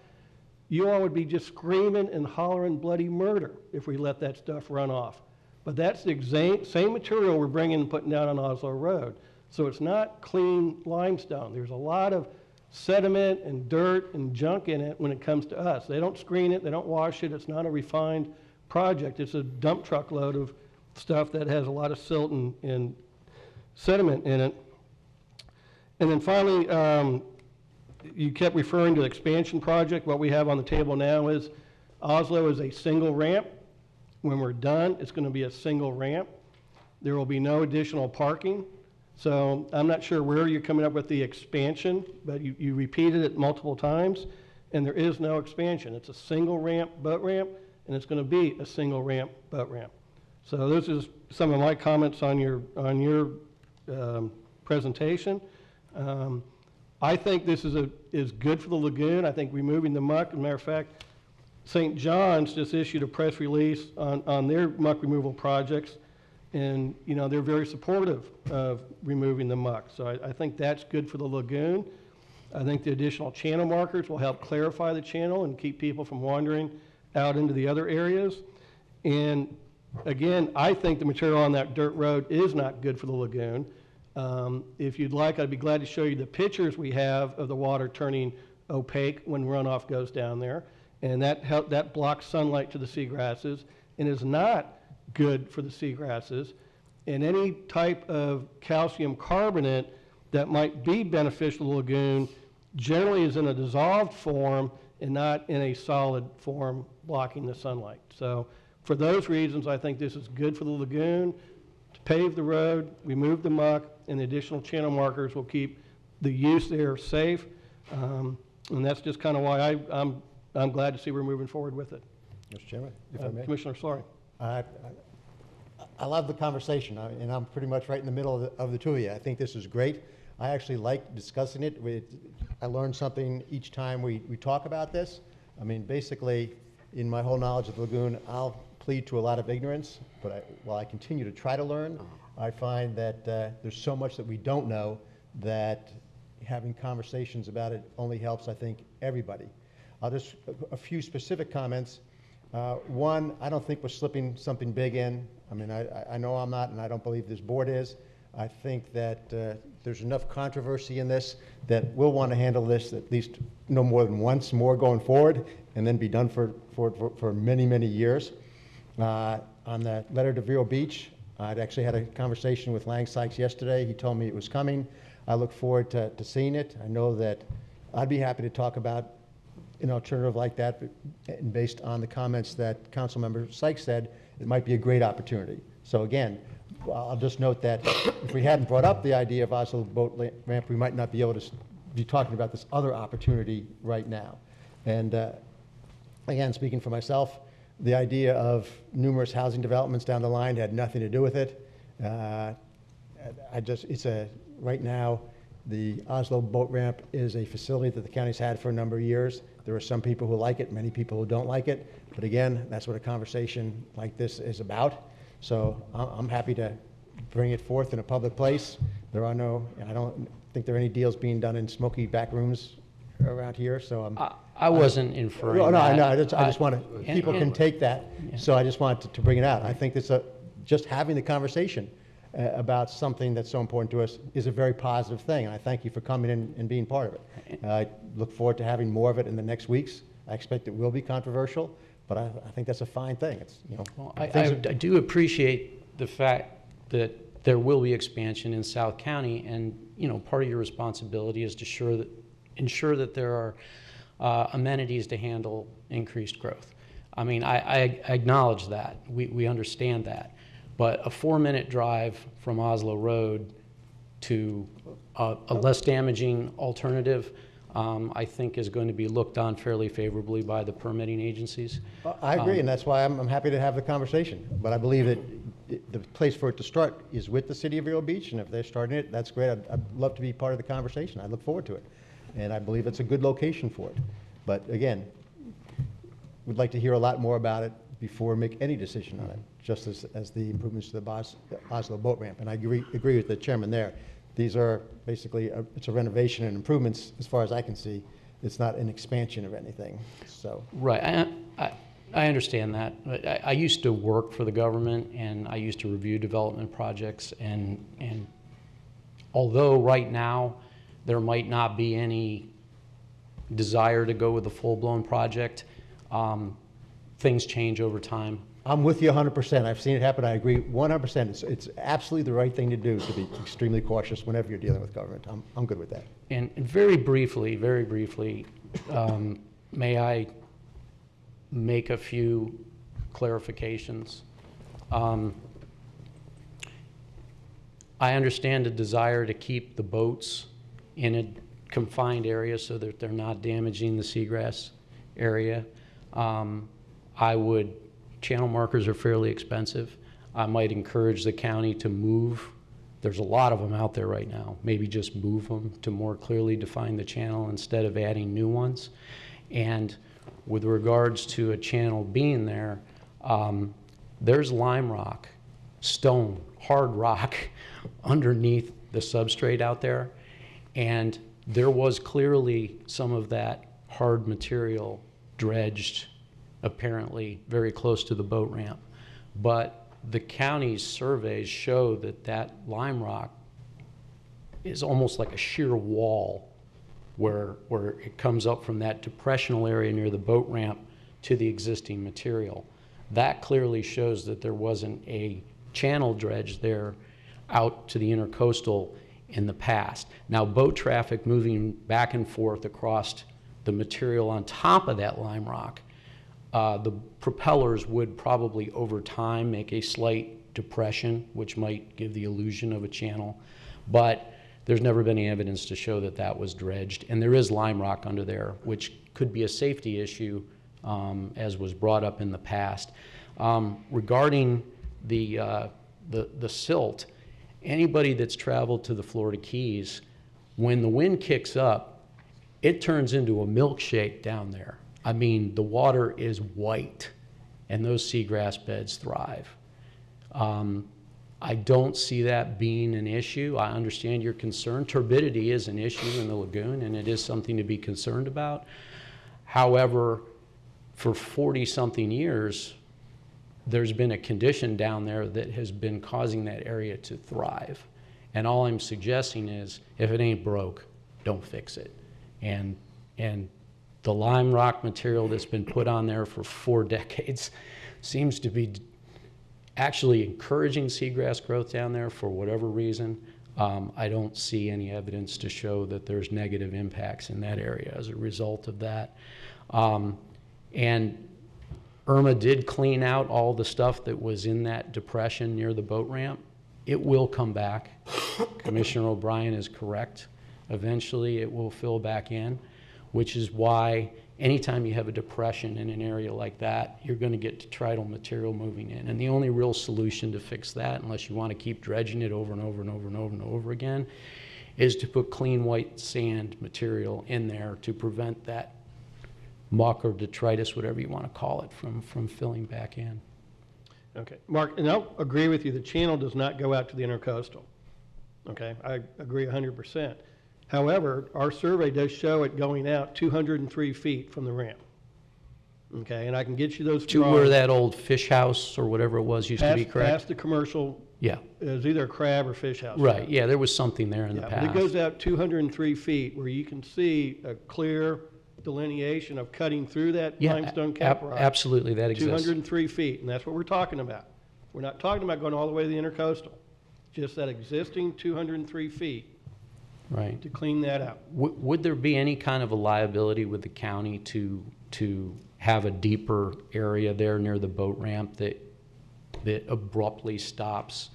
you all would be just screaming and hollering bloody murder if we let that stuff run off. But that's the same material we're bringing and putting down on Oslo Road. So it's not clean limestone. There's a lot of sediment and dirt and junk in it when it comes to us. They don't screen it, they don't wash it, it's not a refined project. It's a dump truck load of stuff that has a lot of silt and sediment in it. And then finally, you kept referring to the expansion project. What we have on the table now is Oslo is a single ramp. When we're done, it's going to be a single ramp. There will be no additional parking. So I'm not sure where you're coming up with the expansion, but you repeated it multiple times, and there is no expansion. It's a single ramp, boat ramp, and it's going to be a single ramp, boat ramp. So those are some of my comments on your presentation. I think this is good for the lagoon. I think removing the muck, as a matter of fact, St. John's just issued a press release on their muck removal projects, and they're very supportive of removing the muck. So I think that's good for the lagoon. I think the additional channel markers will help clarify the channel and keep people from wandering out into the other areas. And again, I think the material on that dirt road is not good for the lagoon. If you'd like, I'd be glad to show you the pictures we have of the water turning opaque when runoff goes down there. And that blocks sunlight to the seagrasses and is not good for the seagrasses. And any type of calcium carbonate that might be beneficial to the lagoon generally is in a dissolved form and not in a solid form blocking the sunlight. So for those reasons, I think this is good for the lagoon. To pave the road, remove the muck, and the additional channel markers will keep the use there safe. And that's just kind of why I'm glad to see we're moving forward with it. Mr. Chairman, if I may. Commissioner, sorry. I love the conversation, and I'm pretty much right in the middle of the two of you. I think this is great. I actually like discussing it. I learn something each time we talk about this. I mean, basically, in my whole knowledge of the lagoon, I'll plead to a lot of ignorance, but while I continue to try to learn, I find that there's so much that we don't know that having conversations about it only helps, I think, everybody. A few specific comments. One, I don't think we're slipping something big in. I mean, I know I'm not, and I don't believe this board is. I think that there's enough controversy in this that we'll want to handle this at least no more than once more going forward, and then be done for many, many years. On the letter to Vero Beach, I'd actually had a conversation with Lang Sykes yesterday. He told me it was coming. I look forward to seeing it. I know that I'd be happy to talk about an alternative like that, but based on the comments that Councilmember Sykes said, it might be a great opportunity. So again, I'll just note that if we hadn't brought up the idea of Oslo boat ramp, we might not be able to be talking about this other opportunity right now. And again, speaking for myself, the idea of numerous housing developments down the line had nothing to do with it. Right now, the Oslo boat ramp is a facility that the county's had for a number of years. There are some people who like it, many people who don't like it. But again, that's what a conversation like this is about. So I'm happy to bring it forth in a public place. I don't think there are any deals being done in smoky back rooms around here, so I wasn't inferring no, that. I just want to, people can take that, so I just wanted to bring it out. I think this, just having the conversation about something that's so important to us is a very positive thing, and I thank you for coming in and being part of it. I look forward to having more of it in the next weeks, I expect it will be controversial, but I think that's a fine thing. It's, Well, things I do appreciate the fact that there will be expansion in South County, and, part of your responsibility is to ensure that there are amenities to handle increased growth. I mean, I acknowledge that. We understand that. But a 4-minute drive from Oslo Road to a less damaging alternative, I think is going to be looked on fairly favorably by the permitting agencies. I agree, and that's why I'm happy to have the conversation. But I believe that the place for it to start is with the city of Vero Beach, and if they're starting it, that's great. I'd love to be part of the conversation. I look forward to it. And I believe it's a good location for it. But again, we'd like to hear a lot more about it before we make any decision on it, just as the improvements to the Oslo boat ramp. And I agree with the chairman there. These are basically, it's a renovation and improvements as far as I can see. It's not an expansion of anything, so. Right, I understand that. But I used to work for the government, and I used to review development projects, and although right now there might not be any desire to go with a full-blown project, things change over time. I'm with you 100%. I've seen it happen. I agree 100%. It's absolutely the right thing to do, to be extremely cautious whenever you're dealing with government. I'm good with that. And very briefly, may I make a few clarifications? I understand the desire to keep the boats in a confined area so that they're not damaging the seagrass area. Channel markers are fairly expensive. I might encourage the county to move. There's a lot of them out there right now. Maybe just move them to more clearly define the channel instead of adding new ones. And with regards to a channel being there, there's lime rock, stone, hard rock underneath the substrate out there. And there was clearly some of that hard material dredged apparently very close to the boat ramp. But the county's surveys show that that lime rock is almost like a sheer wall where it comes up from that depressional area near the boat ramp to the existing material. That clearly shows that there wasn't a channel dredge there out to the intercoastal in the past. Now, boat traffic moving back and forth across the material on top of that lime rock, the propellers would probably over time make a slight depression, which might give the illusion of a channel, but there's never been any evidence to show that that was dredged. And there is lime rock under there, which could be a safety issue, as was brought up in the past. Regarding the silt, anybody that's traveled to the Florida Keys, when the wind kicks up, it turns into a milkshake down there. I mean, the water is white, and those seagrass beds thrive. I don't see that being an issue. I understand your concern. Turbidity is an issue in the lagoon, and it is something to be concerned about. However, for 40-something years, there's been a condition down there that has been causing that area to thrive. And all I'm suggesting is, if it ain't broke, don't fix it. And the lime rock material that's been put on there for 4 decades seems to be actually encouraging seagrass growth down there for whatever reason. I don't see any evidence to show that there's negative impacts in that area as a result of that. And Irma did clean out all the stuff that was in that depression near the boat ramp. It will come back. Commissioner O'Brien is correct. Eventually it will fill back in, which is why anytime you have a depression in an area like that, you're going to get detrital material moving in. And the only real solution to fix that, unless you want to keep dredging it over and over and over and over and over again, is to put clean white sand material in there to prevent that muck or detritus, whatever you want to call it, from filling back in. Okay, Mark, and I'll agree with you, the channel does not go out to the intercoastal. Okay, I agree 100%. However, our survey does show it going out 203 feet from the ramp. Okay, and I can get you those To where that old fish house or whatever it was used to be, correct? Past the commercial. Yeah. It was either a crab or fish house. Right, yeah, there was something there in the But past. it goes out 203 feet where you can see a clear delineation of cutting through that Yeah, limestone cap rock. absolutely, that exists. 203 feet, and that's what we're talking about. We're not talking about going all the way to the intercoastal, just that existing 203 feet Right. to clean that out. Would there be any kind of a liability with the county to have a deeper area there near the boat ramp that abruptly stops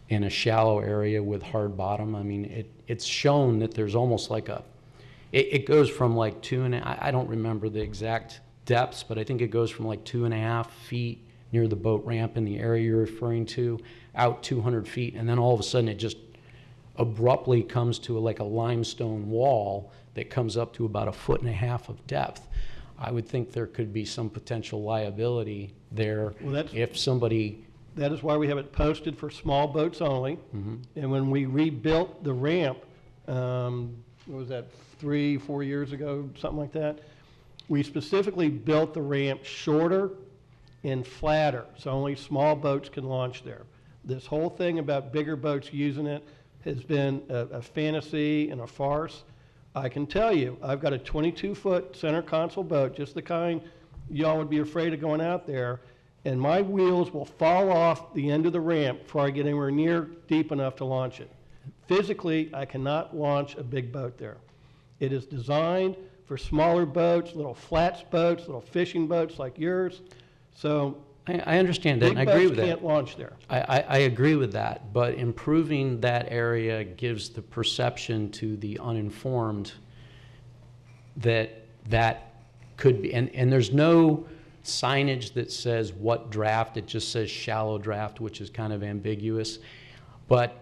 in a shallow area with hard bottom? I mean, it's shown that there's almost like it goes from like I don't remember the exact depths, but I think it goes from like 2.5 feet near the boat ramp in the area you're referring to, out 200 feet, and then all of a sudden it just abruptly comes to like a limestone wall that comes up to about 1.5 feet of depth. I would think there could be some potential liability there if somebody... That is why we have it posted for small boats only. And when we rebuilt the ramp, what was that, 3-4 years ago, something like that, we specifically built the ramp shorter and flatter, so only small boats can launch there. This whole thing about bigger boats using it has been a fantasy and a farce. I can tell you, I've got a 22-foot center console boat, just the kind y'all would be afraid of going out there, and my wheels will fall off the end of the ramp before I get anywhere near deep enough to launch it. Physically, I cannot launch a big boat there. It is designed for smaller boats, little flats boats, little fishing boats like yours. So I understand that, and I agree with that. Big boats can't launch there. I agree with that, but improving that area gives the perception to the uninformed that that could be, and there's no signage that says what draft, it just says shallow draft, which is kind of ambiguous. But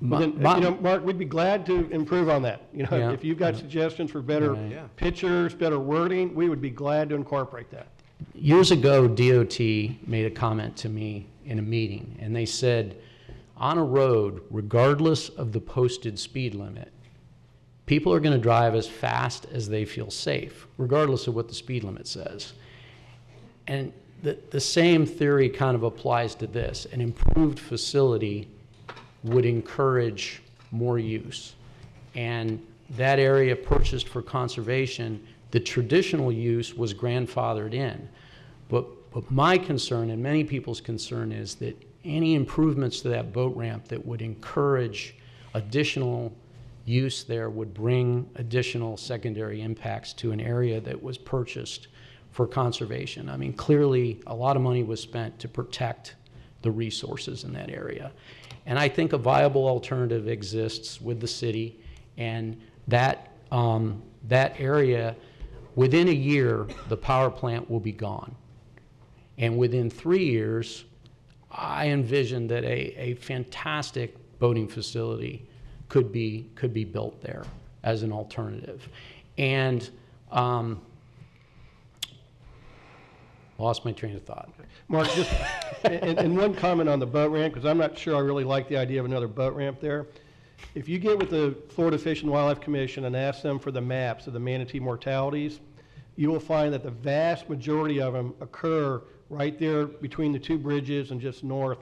Mark, we'd be glad to improve on that. Yeah. If you've got suggestions for better pictures, better wording, we would be glad to incorporate that. Years ago, DOT made a comment to me in a meeting, and they said, on a road, regardless of the posted speed limit, people are going to drive as fast as they feel safe, regardless of what the speed limit says. And the same theory kind of applies to this. An improved facility would encourage more use. And that area purchased for conservation, the traditional use was grandfathered in. But my concern, and many people's concern, is that any improvements to that boat ramp that would encourage additional use there would bring additional secondary impacts to an area that was purchased for conservation. I mean, clearly a lot of money was spent to protect the resources in that area. And I think a viable alternative exists with the city, and that area, within a year, the power plant will be gone. And within 3 years, I envision that a fantastic boating facility could be built there as an alternative. And lost my train of thought. Mark, just and one comment on the boat ramp, because I'm not sure I really like the idea of another boat ramp there. If you get with the Florida Fish and Wildlife Commission and ask them for the maps of the manatee mortalities, you will find that the vast majority of them occur right there between the two bridges and just north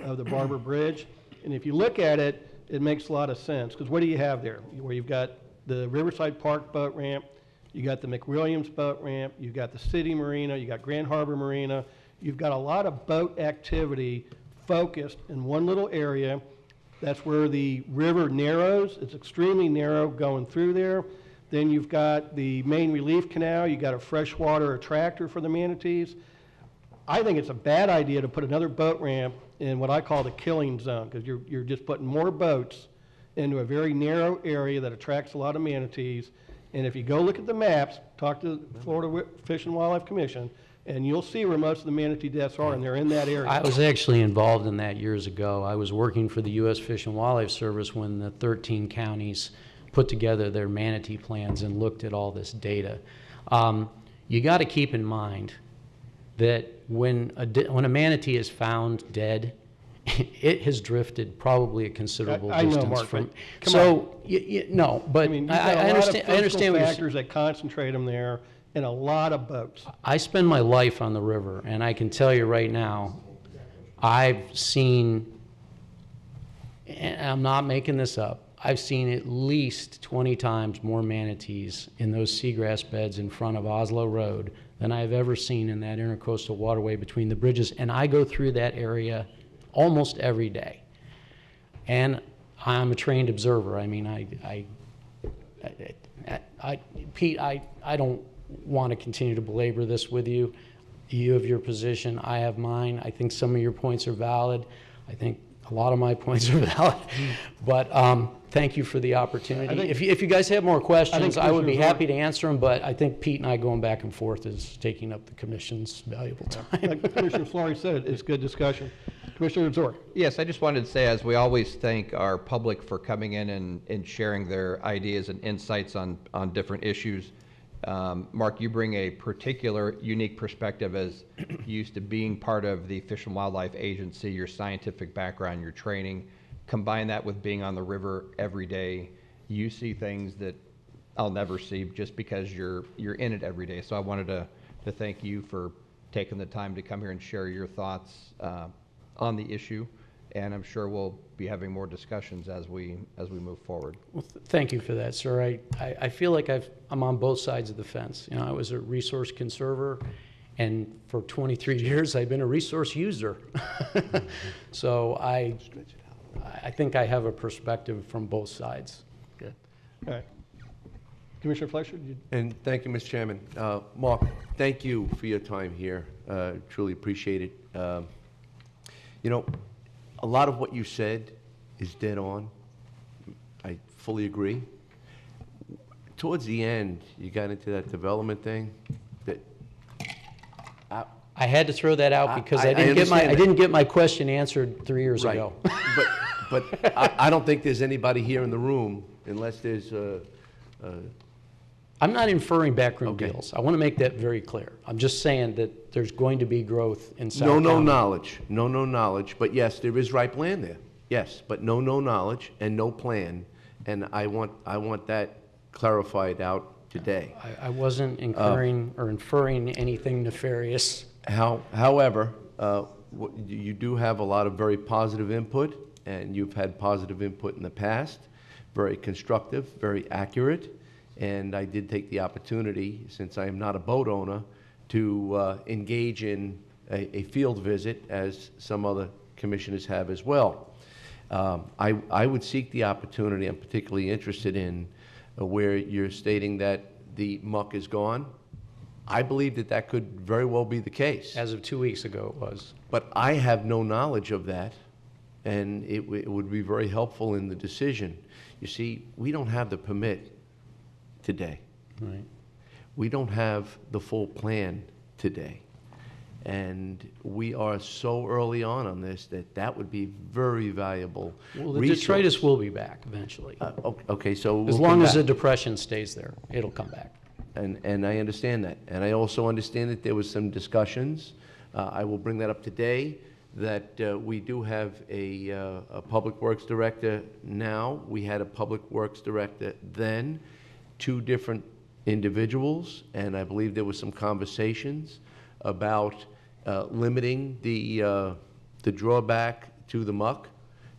of the Barber Bridge. And if you look at it, it makes a lot of sense, because what do you have there? Where you've got the Riverside Park boat ramp, you got the McWilliams boat ramp, you've got the City Marina, you got Grand Harbor Marina. You've got a lot of boat activity focused in one little area. That's where the river narrows. It's extremely narrow going through there. Then you've got the main relief canal. You've got a freshwater attractor for the manatees. I think it's a bad idea to put another boat ramp in what I call the killing zone, because you're just putting more boats into a very narrow area that attracts a lot of manatees. And if you go look at the maps, talk to the Florida Fish and Wildlife Commission, and you'll see where most of the manatee deaths are, and they're in that area. I was actually involved in that years ago. I was working for the U.S. Fish and Wildlife Service when the 13 counties put together their manatee plans and looked at all this data. You got to keep in mind that when a manatee is found dead, it has drifted probably a considerable distance know, Mark, from. Come so no, but I mean, I understand. I understand what you're factors that concentrate them there, and a lot of boats. I spend my life on the river, and I can tell you right now, I've seen, and I'm not making this up, I've seen at least 20 times more manatees in those seagrass beds in front of Oslo Road than I've ever seen in that intercoastal waterway between the bridges. And I go through that area almost every day. And I'm a trained observer. I mean, Pete, I don't want to continue to belabor this with you. You have your position, I have mine. I think some of your points are valid. I think a lot of my points are valid. But thank you for the opportunity. If you guys have more questions, I would be happy to answer them, but I think Pete and I going back and forth is taking up the commission's valuable time. Like Commissioner Flory said, it's good discussion. Commissioner Zor. Yes, I just wanted to say, as we always thank our public for coming in and sharing their ideas and insights on different issues. Mark, you bring a particular unique perspective as used to being part of the Fish and Wildlife Agency, your scientific background, your training. Combine that with being on the river every day. You see things that I'll never see just because you're in it every day. So I wanted to thank you for taking the time to come here and share your thoughts on the issue, and I'm sure we'll be having more discussions as we move forward. Well, thank you for that, sir. I feel like I'm on both sides of the fence. You know, I was a resource conserver, and for 23 years I've been a resource user. So I think I have a perspective from both sides. Okay. All right. Commissioner Fleischer? And thank you, Mr. Chairman. Mark, thank you for your time here. Truly appreciate it. You know, a lot of what you said is dead on. I fully agree. Towards the end, you got into that development thing. I had to throw that out because I didn't get my question answered 3 years ago. But I don't think there's anybody here in the room, unless there's I'm not inferring backroom deals. I want to make that very clear. I'm just saying that there's going to be growth in South County. No knowledge, but yes, there is ripe land there. Yes, but no knowledge and no plan, and I want that clarified out today. I wasn't incurring or inferring anything nefarious. However, you do have a lot of very positive input, and you've had positive input in the past, very constructive, very accurate. And I did take the opportunity, since I am not a boat owner, to engage in a field visit, as some other commissioners have as well. I would seek the opportunity. I'm particularly interested in where you're stating that the muck is gone. I believe that could very well be the case. As of 2 weeks ago, it was. But I have no knowledge of that, and it would be very helpful in the decision. You see, we don't have the permit today. Right. We don't have the full plan today. And we are so early on this that would be very valuable. Well, the detritus will be back eventually. Okay, so as long as the depression stays there, it'll come back. And I understand that. And I also understand that there was some discussions. I will bring that up today, that we do have a Public Works Director now. We had a Public Works Director then. 2 different individuals, and I believe there was some conversations about limiting the drawback to the muck,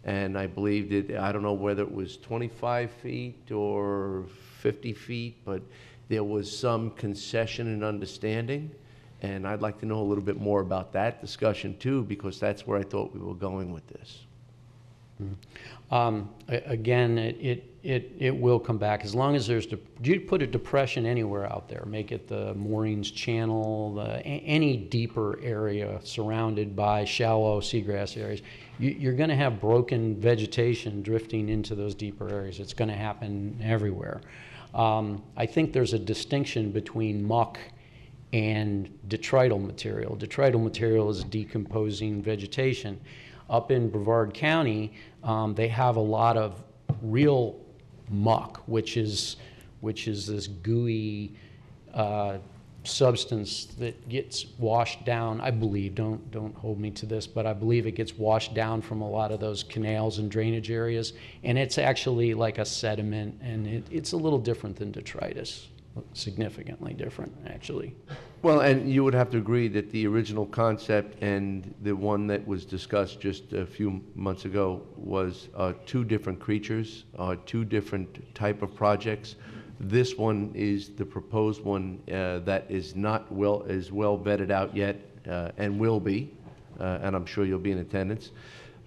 and I believe that, I don't know whether it was 25 feet or 50 feet, but there was some concession and understanding, and I'd like to know a little bit more about that discussion too, because that's where I thought we were going with this. Again, it will come back as long as there's. You put a depression anywhere out there, make it the Maureen's Channel, any deeper area surrounded by shallow seagrass areas. You're going to have broken vegetation drifting into those deeper areas. It's going to happen everywhere. I think there's a distinction between muck and detrital material. Detrital material is decomposing vegetation. Up in Brevard County, they have a lot of real muck, which is this gooey substance that gets washed down. I believe, don't hold me to this, but I believe it gets washed down from a lot of those canals and drainage areas, and it's actually like a sediment, and it's a little different than detritus. significantly different, actually. Well, and you would have to agree that the original concept and the one that was discussed just a few months ago was two different creatures, two different type of projects. This one is the proposed one that is not well vetted out yet, and will be, and I'm sure you'll be in attendance.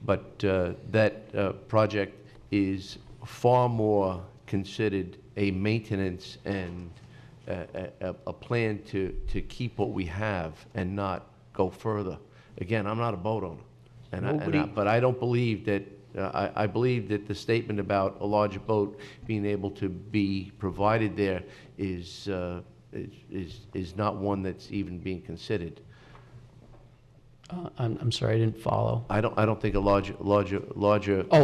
But that project is far more considered a maintenance and a plan to keep what we have and not go further. Again, I'm not a boat owner, but I don't believe that. I believe that the statement about a larger boat being able to be provided there is not one that's even being considered. I'm sorry, I didn't follow. I don't think a larger. Oh,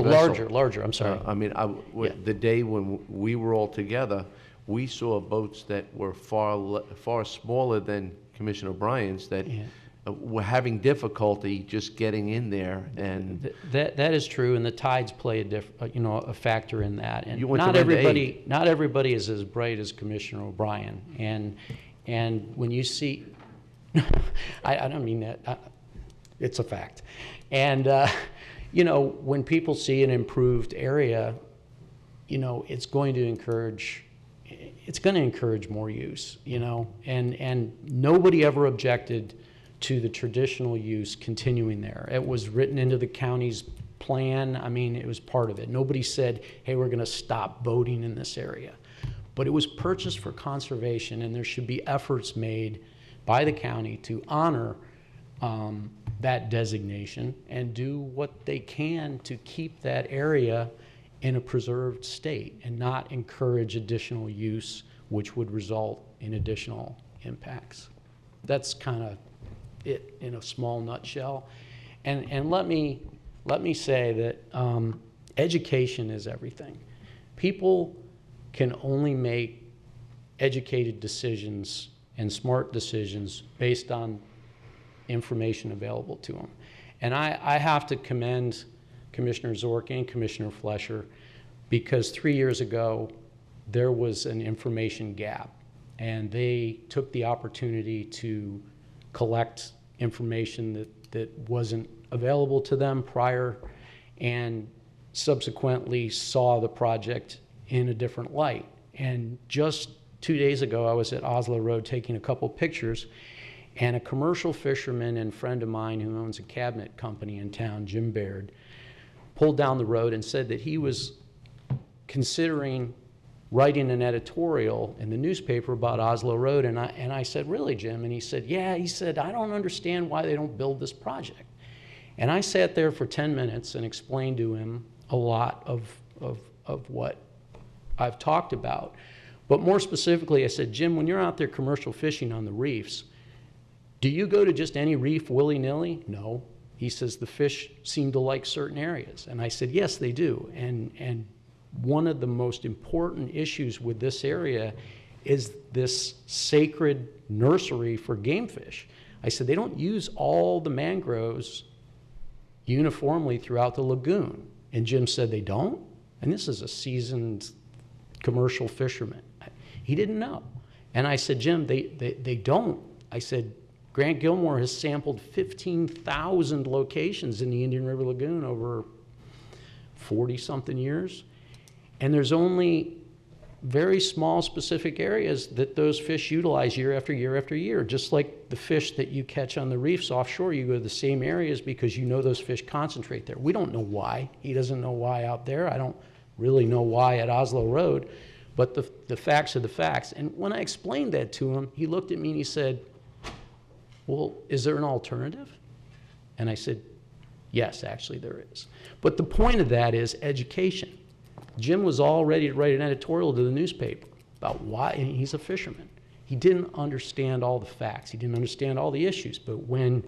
vessel. larger, I'm sorry. I mean, Yeah. the day when we were all together, we saw boats that were far smaller than Commissioner O'Brien's that Yeah. were having difficulty just getting in there, and That is true, and the tides play a factor in that. And You went to not Red everybody, not everybody is as bright as Commissioner O'Brien. And when you see, I don't mean that. It's a fact. And when people see an improved area, it's going to encourage more use. And nobody ever objected to the traditional use continuing there. It was written into the county's plan. I mean, it was part of it. Nobody said, hey, we're going to stop boating in this area. But it was purchased for conservation, and there should be efforts made by the county to honor that designation and do what they can to keep that area in a preserved state and not encourage additional use, which would result in additional impacts. That's kind of it in a small nutshell. And let me say that education is everything. People can only make educated decisions and smart decisions based on information available to them. And I have to commend Commissioner Zork and Commissioner Flesher, because 3 years ago there was an information gap, and they took the opportunity to collect information that wasn't available to them prior, and subsequently saw the project in a different light. And just 2 days ago, I was at Oslo Road taking a couple pictures, and a commercial fisherman and friend of mine who owns a cabinet company in town, Jim Baird, pulled down the road and said that he was considering writing an editorial in the newspaper about Oslo Road. And I said, really, Jim? And he said, yeah. He said, I don't understand why they don't build this project. And I sat there for 10 minutes and explained to him a lot of what I've talked about. But more specifically, I said, Jim, when you're out there commercial fishing on the reefs, do you go to just any reef willy-nilly? No. He says the fish seem to like certain areas. And I said, yes, they do. And one of the most important issues with this area is this sacred nursery for game fish. I said, they don't use all the mangroves uniformly throughout the lagoon. And Jim said, they don't? And this is a seasoned commercial fisherman. He didn't know. And I said, Jim, they don't. I said, Grant Gilmore has sampled 15,000 locations in the Indian River Lagoon over 40-something years. And there's only very small specific areas that those fish utilize year after year after year. Just like the fish that you catch on the reefs offshore, you go to the same areas because you know those fish concentrate there. We don't know why. He doesn't know why out there. I don't really know why at Oslo Road. But the facts are the facts. And when I explained that to him, he looked at me and he said, well, is there an alternative? And I said, yes, actually there is. But the point of that is education. Jim was all ready to write an editorial to the newspaper about why, and he's a fisherman. He didn't understand all the facts. He didn't understand all the issues. But when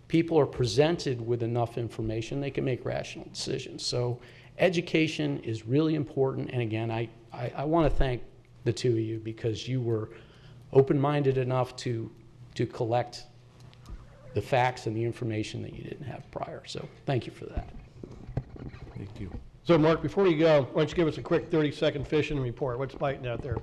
people are presented with enough information, they can make rational decisions. So education is really important. And again, I want to thank the two of you because you were open-minded enough to collect the facts and the information that you didn't have prior. So thank you for that. Thank you. So Mark, before you go, why don't you give us a quick 30-second fishing report? What's biting out there?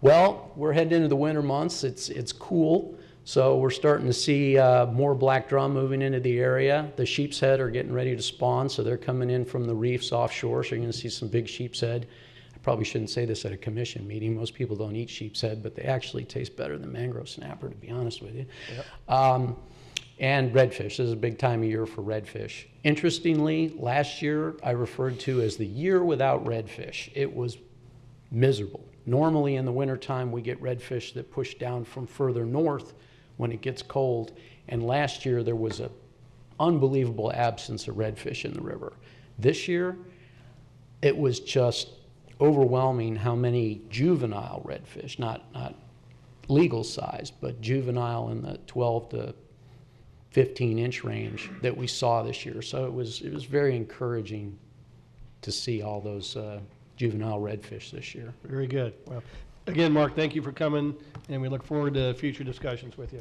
Well, we're heading into the winter months. It's cool, so we're starting to see more black drum moving into the area. The sheep's head are getting ready to spawn, so they're coming in from the reefs offshore, so you're going to see some big sheep's head. I probably shouldn't say this at a commission meeting. Most people don't eat sheep's head, but they actually taste better than mangrove snapper, to be honest with you. Yep. And redfish. This is a big time of year for redfish. Interestingly, last year I referred to as the year without redfish. It was miserable. Normally in the wintertime we get redfish that push down from further north when it gets cold, and last year there was an unbelievable absence of redfish in the river. This year it was just overwhelming how many juvenile redfish, not legal size, but juvenile in the 12 to 15-inch range that we saw this year. So it was very encouraging to see all those juvenile redfish this year. Very good. Well, again, Mark, thank you for coming, and we look forward to future discussions with you.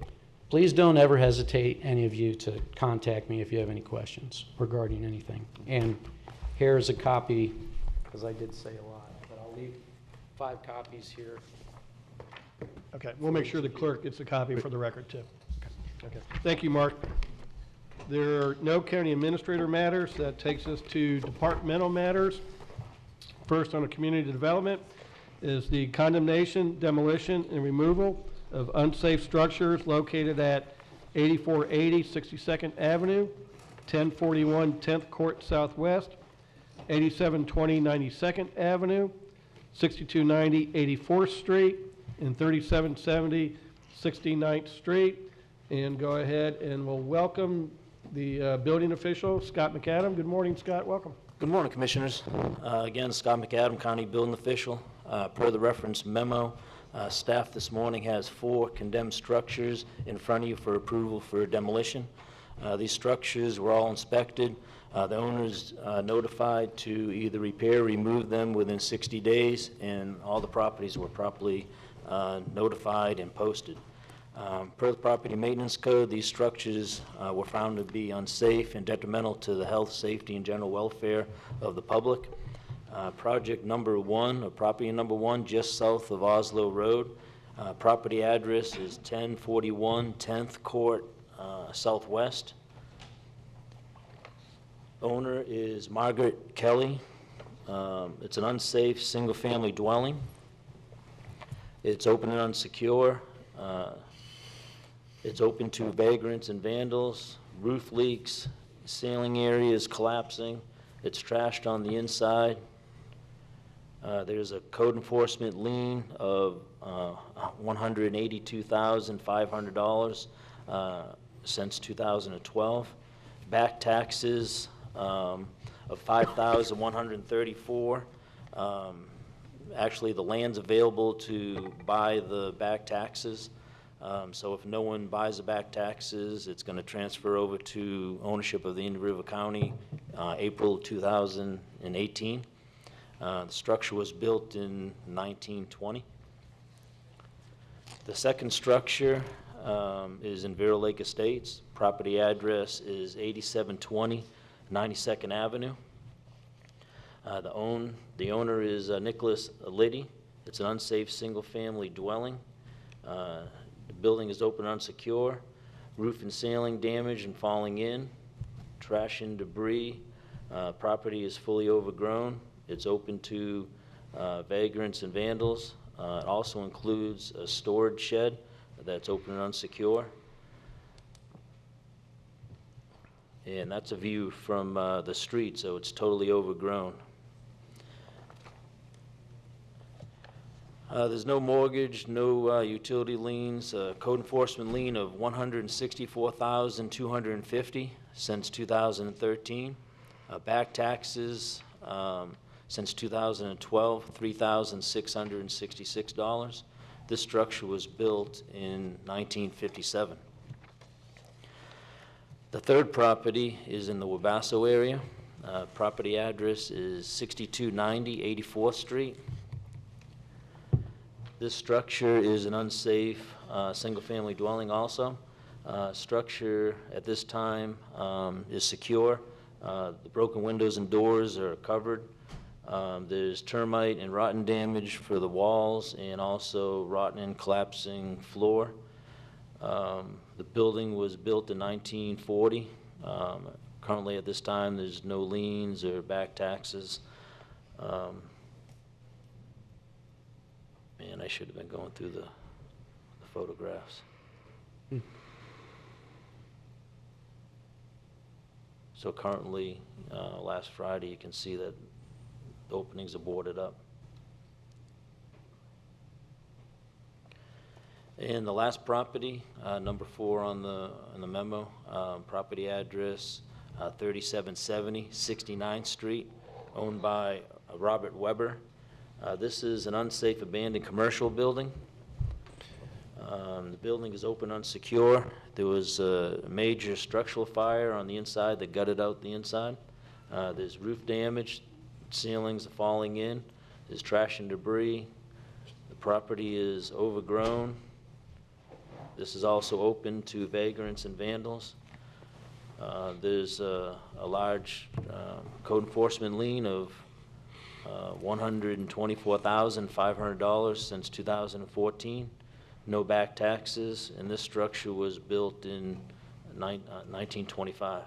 Please don't ever hesitate, any of you, to contact me if you have any questions regarding anything. And here's a copy, because I did say a lot, but I'll leave 5 copies here. Okay, we'll make sure the clerk gets a copy for the record, too. Okay. Thank you, Mark. There are no county administrator matters. That takes us to departmental matters. First on the community development is the condemnation, demolition, and removal of unsafe structures located at 8480 62nd Avenue, 1041 10th Court Southwest, 8720 92nd Avenue, 6290 84th Street, and 3770 69th Street. And go ahead and we'll welcome the building official, Scott McAdam. Good morning, Scott. Welcome. Good morning, Commissioners. Again, Scott McAdam, County Building Official. Per the reference memo, staff this morning has 4 condemned structures in front of you for approval for demolition. These structures were all inspected. The owners notified to either repair or remove them within 60 days, and all the properties were properly notified and posted. Per the Property Maintenance Code, these structures were found to be unsafe and detrimental to the health, safety, and general welfare of the public. Project number 1, or property number 1, just south of Oslo Road. Property address is 1041 10th Court Southwest. Owner is Margaret Kelly. It's an unsafe single-family dwelling. It's open and unsecure. It's open to vagrants and vandals, roof leaks, ceiling areas collapsing. It's trashed on the inside. There's a code enforcement lien of $182,500 since 2012. Back taxes of $5,134. Actually, the land's available to buy the back taxes. So if no one buys the back taxes, it's going to transfer over to ownership of the Indian River County April 2018. The structure was built in 1920. The second structure is in Vero Lake Estates. Property address is 8720 92nd Avenue. The owner is Nicholas Liddy. It's an unsafe single-family dwelling. The building is open and unsecure. Roof and ceiling damage and falling in. Trash and debris. Property is fully overgrown. It's open to vagrants and vandals. It also includes a storage shed that's open and unsecure. And that's a view from the street, so it's totally overgrown. There's no mortgage, no utility liens, code enforcement lien of $164,250 since 2013. Back taxes since 2012, $3,666. This structure was built in 1957. The third property is in the Wabasso area. Property address is 6290 84th Street. This structure is an unsafe single-family dwelling also. Structure at this time is secure. The broken windows and doors are covered. There's termite and rotten damage for the walls and also rotten and collapsing floor. The building was built in 1940. Currently at this time, there's no liens or back taxes. Man, I should have been going through the photographs. So currently, last Friday, you can see that the openings are boarded up. And the last property, number 4 on the memo, property address 3770 69th Street, owned by Robert Weber. This is an unsafe abandoned commercial building. The building is open unsecure. There was a major structural fire on the inside that gutted out the inside. There's roof damage, ceilings are falling in, there's trash and debris. The property is overgrown. This is also open to vagrants and vandals. There's a large code enforcement lien of $124,500 since 2014. No back taxes, and this structure was built in 1925.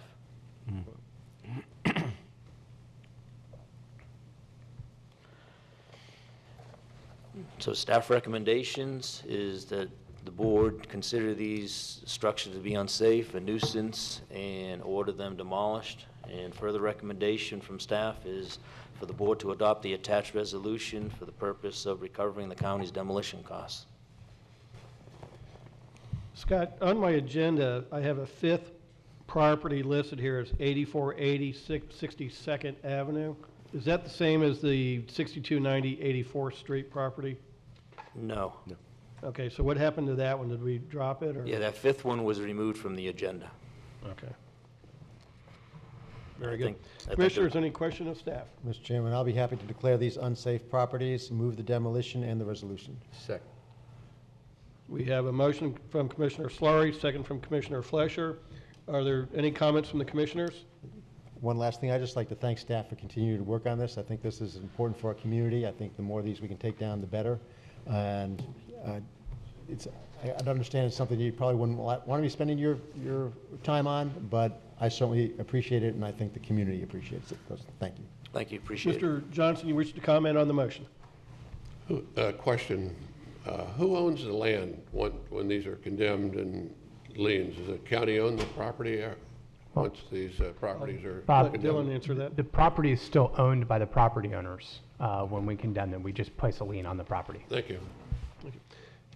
So staff recommendations is that the board consider these structures to be unsafe, a nuisance, and order them demolished. And further recommendation from staff is for the board to adopt the attached resolution for the purpose of recovering the county's demolition costs. Scott, on my agenda, I have a 5th property listed here as 8480 62nd Avenue. Is that the same as the 6290 84th Street property? No. Okay, so what happened to that one? Did we drop it? Or? Yeah, that 5th one was removed from the agenda. Okay. Very I good. think Commissioners, any question of staff? Mr. Chairman, I'll be happy to declare these unsafe properties, move the demolition and the resolution. Second. We have a motion from Commissioner Slurry, second from Commissioner Flesher. Are there any comments from the commissioners? One last thing, I'd just like to thank staff for continuing to work on this. I think this is important for our community. I think the more of these we can take down, the better. And I'd understand it's something you probably wouldn't want to be spending your time on, but I certainly appreciate it, and I think the community appreciates it. Thank you. Thank you, appreciate it. Mr. Johnson, you wish to comment on the motion? Question, who owns the land when these are condemned and liens? Does the county own the property once these properties are Bob, condemned? Dylan, answer that. The property is still owned by the property owners. When we condemn them, we just place a lien on the property. Thank you.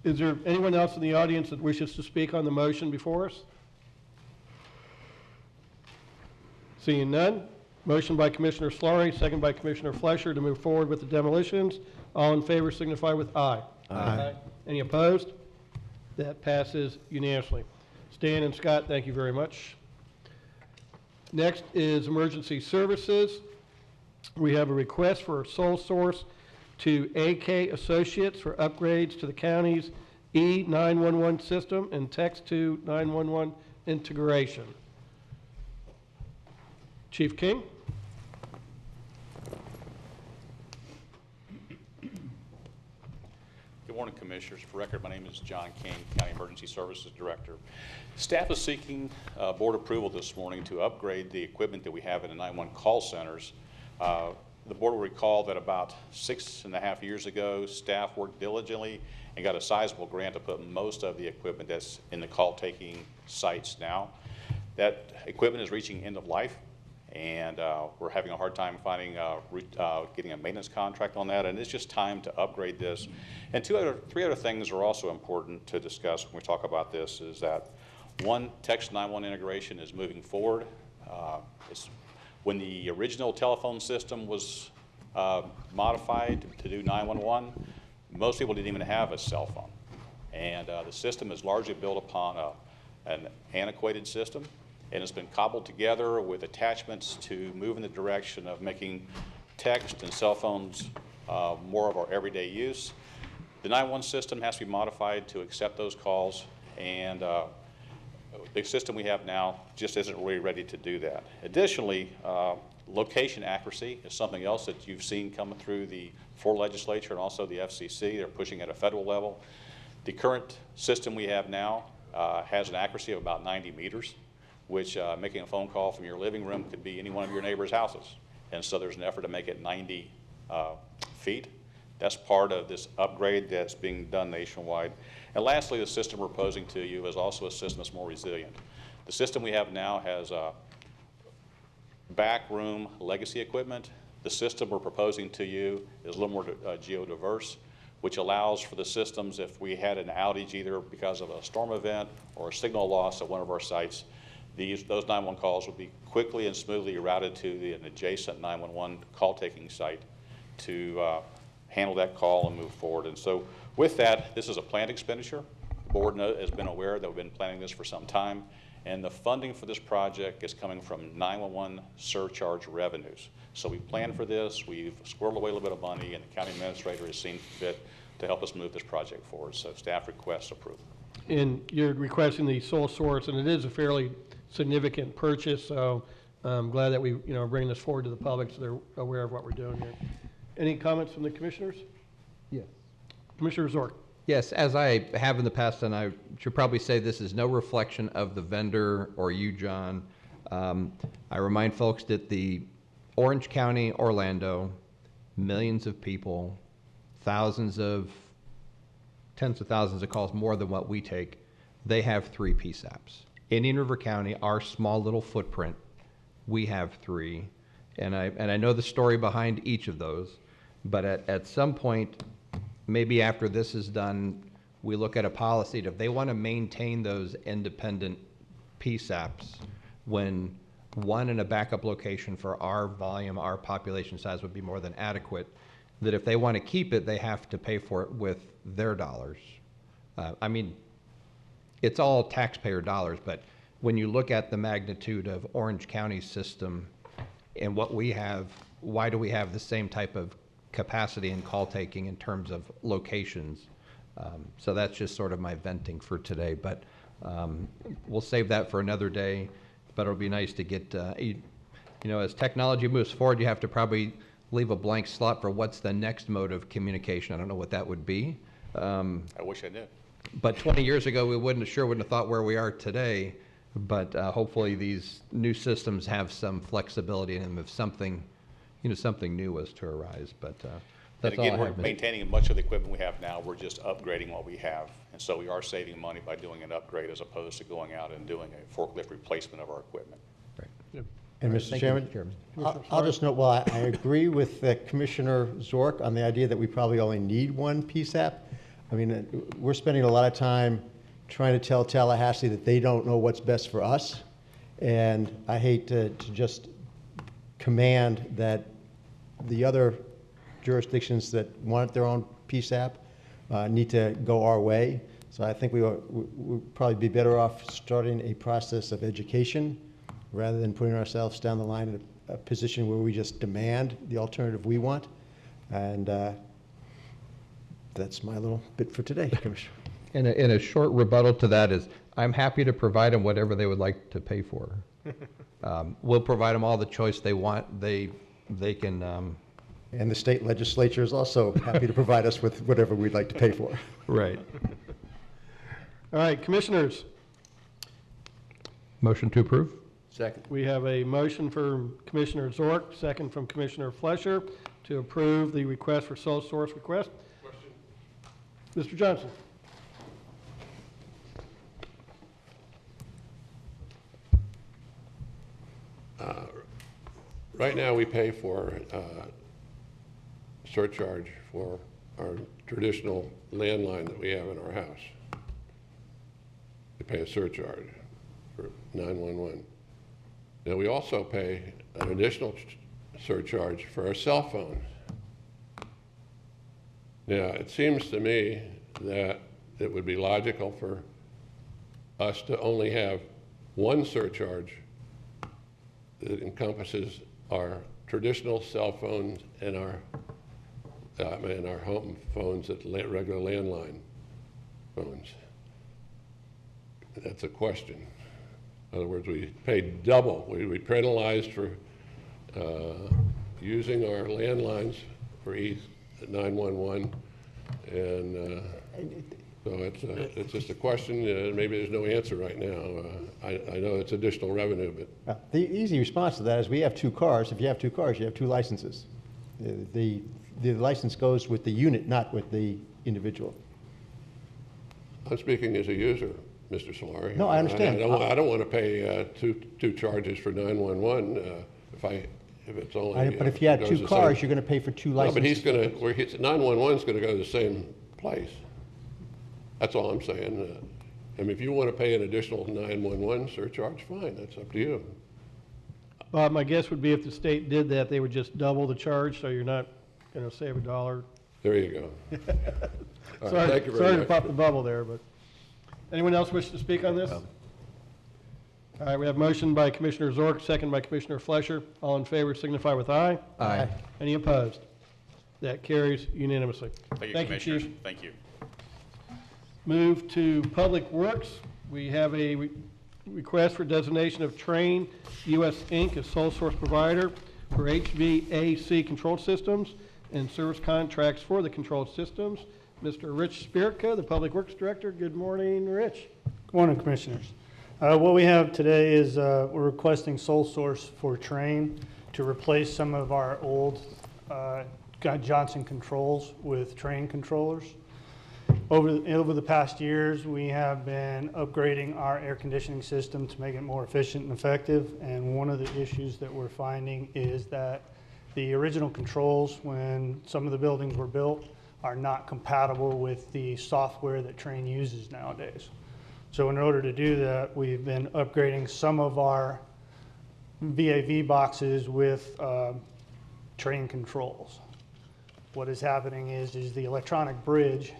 Is there anyone else in the audience that wishes to speak on the motion before us? Seeing none, motion by Commissioner Slurry, second by Commissioner Flesher to move forward with the demolitions. All in favor signify with aye. Aye. Any opposed? That passes unanimously. Stan and Scott, thank you very much. Next is emergency services. We have a request for a sole source to AK Associates for upgrades to the county's E911 system and text-to 911 integration. Chief King? Good morning, Commissioners. For record, my name is John King, County Emergency Services Director. Staff is seeking board approval this morning to upgrade the equipment that we have in the 911 call centers. The board will recall that about 6.5 years ago, staff worked diligently and got a sizable grant to put most of the equipment that's in the call-taking sites now. That equipment is reaching end of life, and we're having a hard time finding getting a maintenance contract on that, and it's just time to upgrade this. And three other things are also important to discuss when we talk about this, is that one, text 911 integration is moving forward. When the original telephone system was modified to do 911, most people didn't even have a cell phone. And the system is largely built upon an antiquated system, and it's been cobbled together with attachments to move in the direction of making text and cell phones more of our everyday use. The 911 system has to be modified to accept those calls, and the system we have now just isn't really ready to do that. Additionally, Location accuracy is something else that you've seen coming through the floor legislature and also the FCC. They're pushing at a federal level. The current system we have now has an accuracy of about 90 meters, which making a phone call from your living room could be any one of your neighbor's houses. And so there's an effort to make it 90 feet. That's part of this upgrade that's being done nationwide. And lastly, the system we're proposing to you is also a system that's more resilient. The system we have now has backroom legacy equipment. The system we're proposing to you is a little more geodiverse, which allows for the systems, if we had an outage either because of a storm event or a signal loss at one of our sites, those 911 calls would be quickly and smoothly routed to an adjacent 911 call taking site to handle that call and move forward. And so with that, this is a planned expenditure. The board has been aware that we've been planning this for some time, and the funding for this project is coming from 911 surcharge revenues. So we planned for this, we've squirreled away a little bit of money, and the county administrator has seen fit to help us move this project forward. So staff requests approval. And you're requesting the sole source, and it is a fairly significant purchase, so I'm glad that we, bring this forward to the public so they're aware of what we're doing here. Any comments from the commissioners? Yes. Commissioner Zork. Yes, as I have in the past, and I should probably say this is no reflection of the vendor or you, John. I remind folks that the Orange County, Orlando, millions of people, tens of thousands of calls, more than what we take, they have 3 PSAPs. Indian River County, our small little footprint, we have 3. And I know the story behind each of those, but at some point, maybe after this is done, we look at a policy that if they want to maintain those independent PSAPs, when one in a backup location for our volume, our population size would be more than adequate, that if they want to keep it, they have to pay for it with their dollars. I mean, it's all taxpayer dollars, but when you look at the magnitude of Orange County's system and what we have, why do we have the same type of capacity and call taking in terms of locations? So that's just sort of my venting for today, but we'll save that for another day. But it'll be nice to get, as technology moves forward, you have to probably leave a blank slot for what's the next mode of communication. I don't know what that would be. I wish I did. But 20 years ago, we wouldn't have thought where we are today. But hopefully these new systems have some flexibility in them if something new was to arise. But that's and again, all I we're have. maintaining much of the equipment we have now. We're just upgrading what we have. And so we are saving money by doing an upgrade as opposed to going out and doing a forklift replacement of our equipment. Right. And Mr. Thank Chairman, you, Mr. Chairman. I'll just note, well, I agree with Commissioner Zork on the idea that we probably only need 1 PSAP. I mean, we're spending a lot of time trying to tell Tallahassee that they don't know what's best for us. And I hate to just command that the other jurisdictions that want their own PSAP need to go our way. So I think we'd probably be better off starting a process of education rather than putting ourselves down the line in a position where we just demand the alternative we want. And that's my little bit for today, Commissioner. And a short rebuttal to that is, I'm happy to provide them whatever they would like to pay for. We'll provide them all the choice they want. They can. And the state legislature is also happy to provide us with whatever we'd like to pay for. Right. All right, commissioners. Motion to approve? Second. We have a motion from Commissioner Zork, second from Commissioner Flesher to approve the request for sole source request. Question. Mr. Johnson. Right now, we pay for surcharge for our traditional landline that we have in our house. We pay a surcharge for 911. Now, we also pay an additional surcharge for our cell phones. Now, it seems to me that it would be logical for us to only have 1 surcharge that encompasses our traditional cell phones and our home phones, regular landline phones. That's a question. In other words, we pay double. We penalized for using our landlines for 911, and so it's just a question. Maybe there's no answer right now. I know it's additional revenue, but The easy response to that is we have 2 cars. If you have 2 cars, you have 2 licenses. The license goes with the unit, not with the individual. I'm speaking as a user, Mr. Solari. No, I understand. I don't want to pay two charges for 911 if it's only. But if you had goes 2 the cars, same. you're going to pay for 2 No, licenses. but he's going to, 911's going to go to the same place. That's all I'm saying. I mean, if you want to pay an additional 911 surcharge, fine, that's up to you. Bob, my guess would be if the state did that, they would just double the charge, so you're not going to save $1. There you go. All right, Sorry, thank you very sorry to much. pop the bubble there, but anyone else wish to speak on this? All right, we have motion by Commissioner Zork, second by Commissioner Flesher. All in favor signify with aye. Aye. Any opposed? That carries unanimously. Thank you, Chief. Commissioners. Thank you. Move to Public Works. We have a request for designation of Train US Inc. as sole source provider for HVAC control systems and service contracts for the controlled systems. Mr. Rich Spiritka, the Public Works Director. Good morning, Rich. Good morning, Commissioners. What we have today is we're requesting sole source for Train to replace some of our old Johnson controls with Train controllers. Over the past years, we have been upgrading our air conditioning system to make it more efficient and effective, and one of the issues that we're finding is that the original controls, when some of the buildings were built, are not compatible with the software that Train uses nowadays. So in order to do that, we've been upgrading some of our VAV boxes with Train controls. What is happening is the electronic bridge,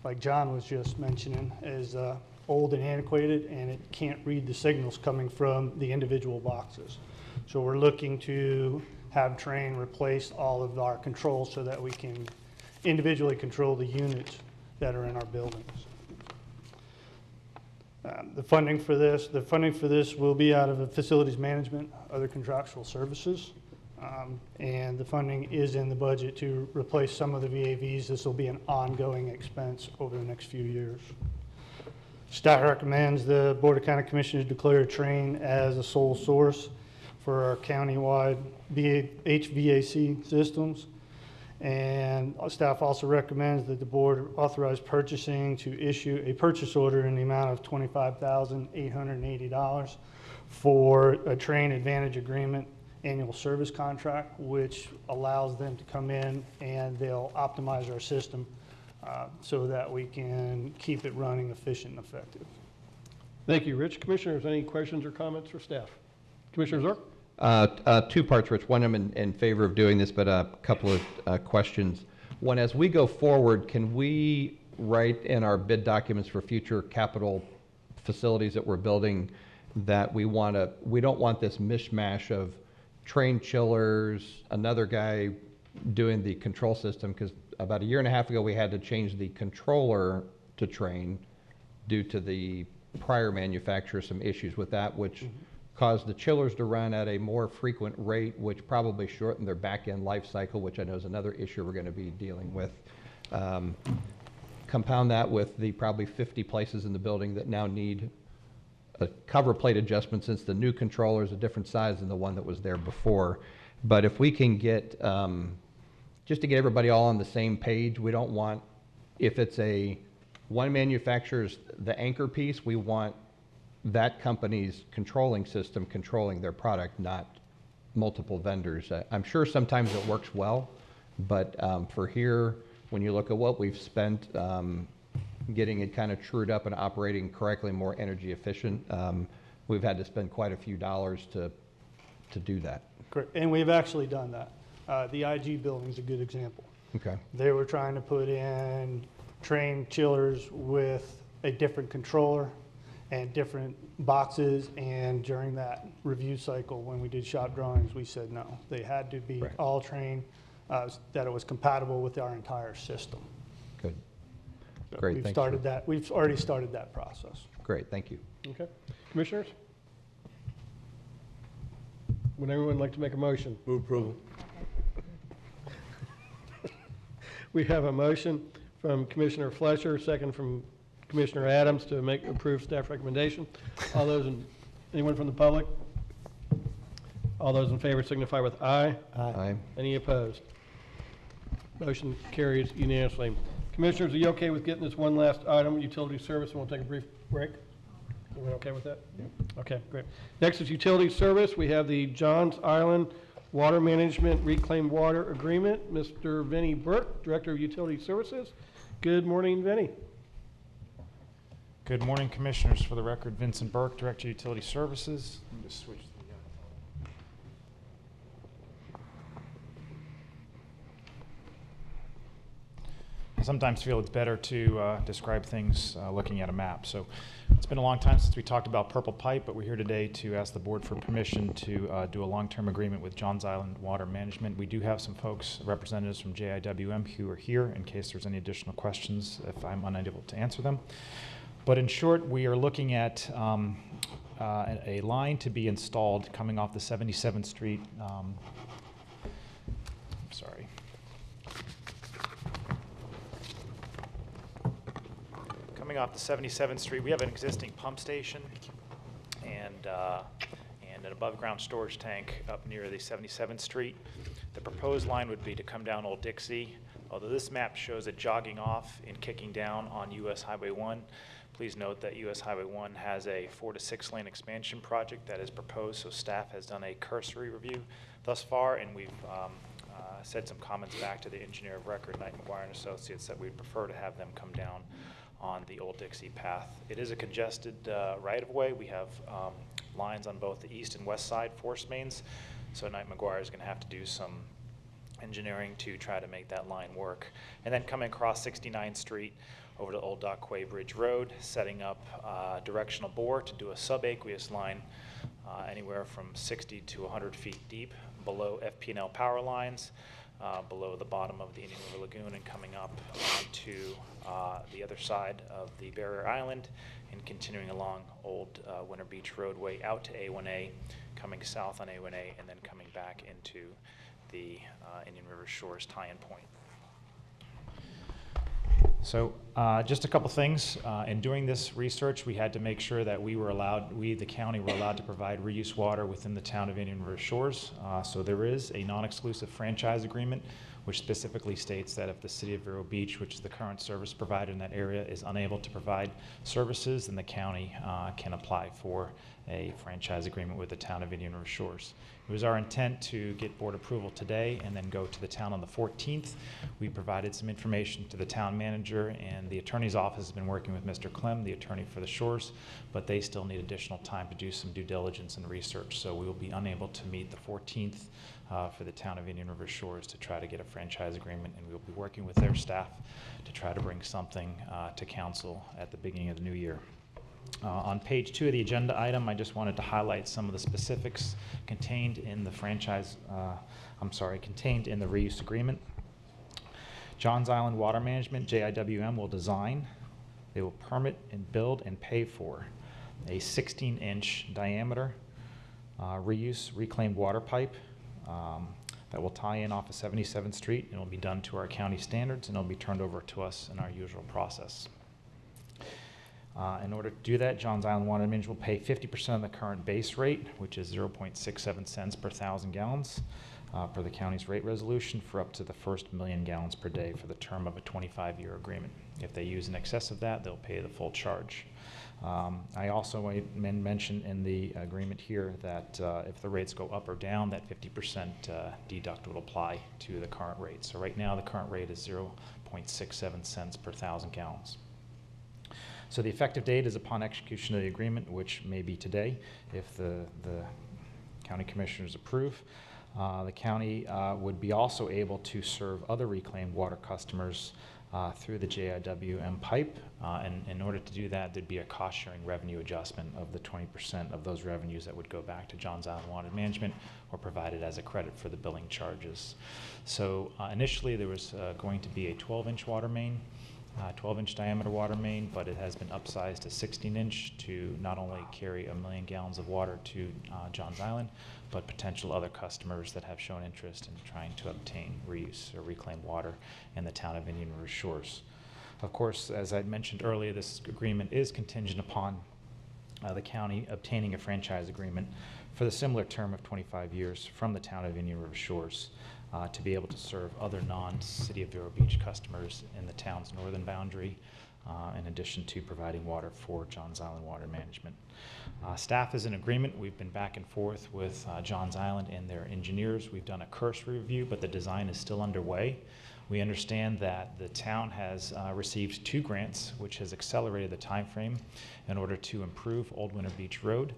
like John was just mentioning, is old and antiquated, and it can't read the signals coming from the individual boxes. So we're looking to have Train replace all of our controls so that we can individually control the units that are in our buildings. The funding for this will be out of the facilities management, other contractual services, and the funding is in the budget to replace some of the VAVs. This will be an ongoing expense over the next few years. Staff recommends the Board of County Commissioners declare Train as a sole source for our countywide HVAC systems. And staff also recommends that the board authorize purchasing to issue a purchase order in the amount of $25,880 for a Train Advantage Agreement annual service contract, which allows them to come in and they'll optimize our system so that we can keep it running efficient and effective. Thank you, Rich. Commissioners, any questions or comments for staff? Commissioner Zork? 2 parts, Rich. One, I'm in favor of doing this, but a couple of questions. One, as we go forward, can we write in our bid documents for future capital facilities that we're building that we don't want this mishmash of Train chillers, another guy doing the control system, because about 1.5 years ago we had to change the controller to Train due to the prior manufacturer, some issues with that, which caused the chillers to run at a more frequent rate, which probably shortened their back-end life cycle, which I know is another issue we're going to be dealing with. Compound that with the probably 50 places in the building that now need a cover plate adjustment, since the new controller is a different size than the one that was there before. But if we can get, just to get everybody all on the same page, we don't want, if it's one manufacturer's the anchor piece, we want that company's controlling system controlling their product, not multiple vendors. I'm sure sometimes it works well, but for here, when you look at what we've spent getting it kind of trued up and operating correctly, more energy efficient, we've had to spend quite a few dollars to do that. Correct, and we've actually done that. The IG building is a good example. Okay. They were trying to put in Train chillers with a different controller and different boxes, and during that review cycle, when we did shop drawings, we said no. They had to be all Train, that it was compatible with our entire system. Good. So Great, thank you. We've already started that process. Great, thank you. Okay. Commissioners? Would anyone like to make a motion? Move approval. We have a motion from Commissioner Fletcher, second from Commissioner Adams to approve staff recommendation. Anyone from the public? All those in favor signify with aye. Aye. Any opposed? Motion carries unanimously. Commissioners, are you okay with getting this one last item, utility service, and we'll take a brief break? Everyone okay with that? Okay, great. Next is utility service. We have the Johns Island Water Management Reclaimed Water Agreement. Mr. Vinnie Burke, Director of Utility Services. Good morning, Vinnie. Good morning, Commissioners. For the record, Vincent Burke, Director of Utility Services. Let me just switch I sometimes feel it's better to describe things looking at a map. So it's been a long time since we talked about Purple Pipe, but we're here today to ask the board for permission to do a long-term agreement with Johns Island Water Management. We do have some folks, representatives from JIWM, who are here in case there's any additional questions if I'm unable to answer them. But in short, we are looking at a line to be installed coming off the 77th Street. Sorry. Coming off the 77th Street, we have an existing pump station and an above-ground storage tank up near the 77th Street. The proposed line would be to come down Old Dixie, although this map shows it jogging off and kicking down on US Highway 1. Please note that US Highway 1 has a 4 to 6 lane expansion project that is proposed, so staff has done a cursory review thus far, and we've said some comments back to the engineer of record, Knight McGuire and Associates, that we'd prefer to have them come down on the Old Dixie path. It is a congested right-of-way. We have lines on both the east and west side force mains, so Knight McGuire is going to have to do some engineering to try to make that line work. And then coming across 69th Street over to Old Dock Quay Bridge Road, setting up directional bore to do a subaqueous line anywhere from 60 to 100 feet deep below FP&L power lines, below the bottom of the Indian River Lagoon, and coming up to the other side of the barrier island and continuing along Old Winter Beach Roadway out to A1A, coming south on A1A, and then coming back into the Indian River Shores tie-in point. So just a couple things. In doing this research, we had to make sure that we, the county, were allowed to provide reuse water within the town of Indian River Shores. So there is a non-exclusive franchise agreement, which specifically states that if the city of Vero Beach, which is the current service provider in that area, is unable to provide services, then the county can apply for a franchise agreement with the town of Indian River Shores. It was our intent to get board approval today and then go to the town on the 14th. We provided some information to the town manager, and the attorney's office has been working with Mr. Clem, the attorney for the Shores, but they still need additional time to do some due diligence and research. So we will be unable to meet the 14th for the town of Indian River Shores to try to get a franchise agreement, and we'll be working with their staff to try to bring something to council at the beginning of the new year. On page 2 of the agenda item, I just wanted to highlight some of the specifics contained in the contained in the reuse agreement. Johns Island Water Management, JIWM, will design, they will permit and build and pay for a 16-inch diameter reuse reclaimed water pipe that will tie in off of 77th Street, and will be done to our county standards, and it'll be turned over to us in our usual process. In order to do that, Johns Island Water Management will pay 50% of the current base rate, which is 0.67 cents per 1,000 gallons per the county's rate resolution, for up to the first 1,000,000 gallons per day for the term of a 25-year agreement. If they use in excess of that, they'll pay the full charge. I also mentioned in the agreement here that if the rates go up or down, that 50% deduct will apply to the current rate. So right now, the current rate is 0.67 cents per 1,000 gallons. So the effective date is upon execution of the agreement, which may be today if the county commissioners approve. The county would be also able to serve other reclaimed water customers through the JIWM pipe. And in order to do that, there'd be a cost-sharing revenue adjustment of the 20% of those revenues that would go back to Johns Island Water Management or provided as a credit for the billing charges. So initially there was going to be a 12-inch water main. 12-inch diameter water main, but it has been upsized to 16-inch to not only carry 1 million gallons of water to Johns Island, but potential other customers that have shown interest in trying to obtain reuse or reclaimed water in the town of Indian River Shores. Of course, as I mentioned earlier, this agreement is contingent upon the county obtaining a franchise agreement for the similar term of 25 years from the town of Indian River Shores to be able to serve other non-City of Vero Beach customers in the town's northern boundary, in addition to providing water for Johns Island Water Management. Staff is in agreement. We've been back and forth with Johns Island and their engineers. We've done a cursory review, but the design is still underway. We understand that the town has received 2 grants, which has accelerated the time frame in order to improve Old Winter Beach Road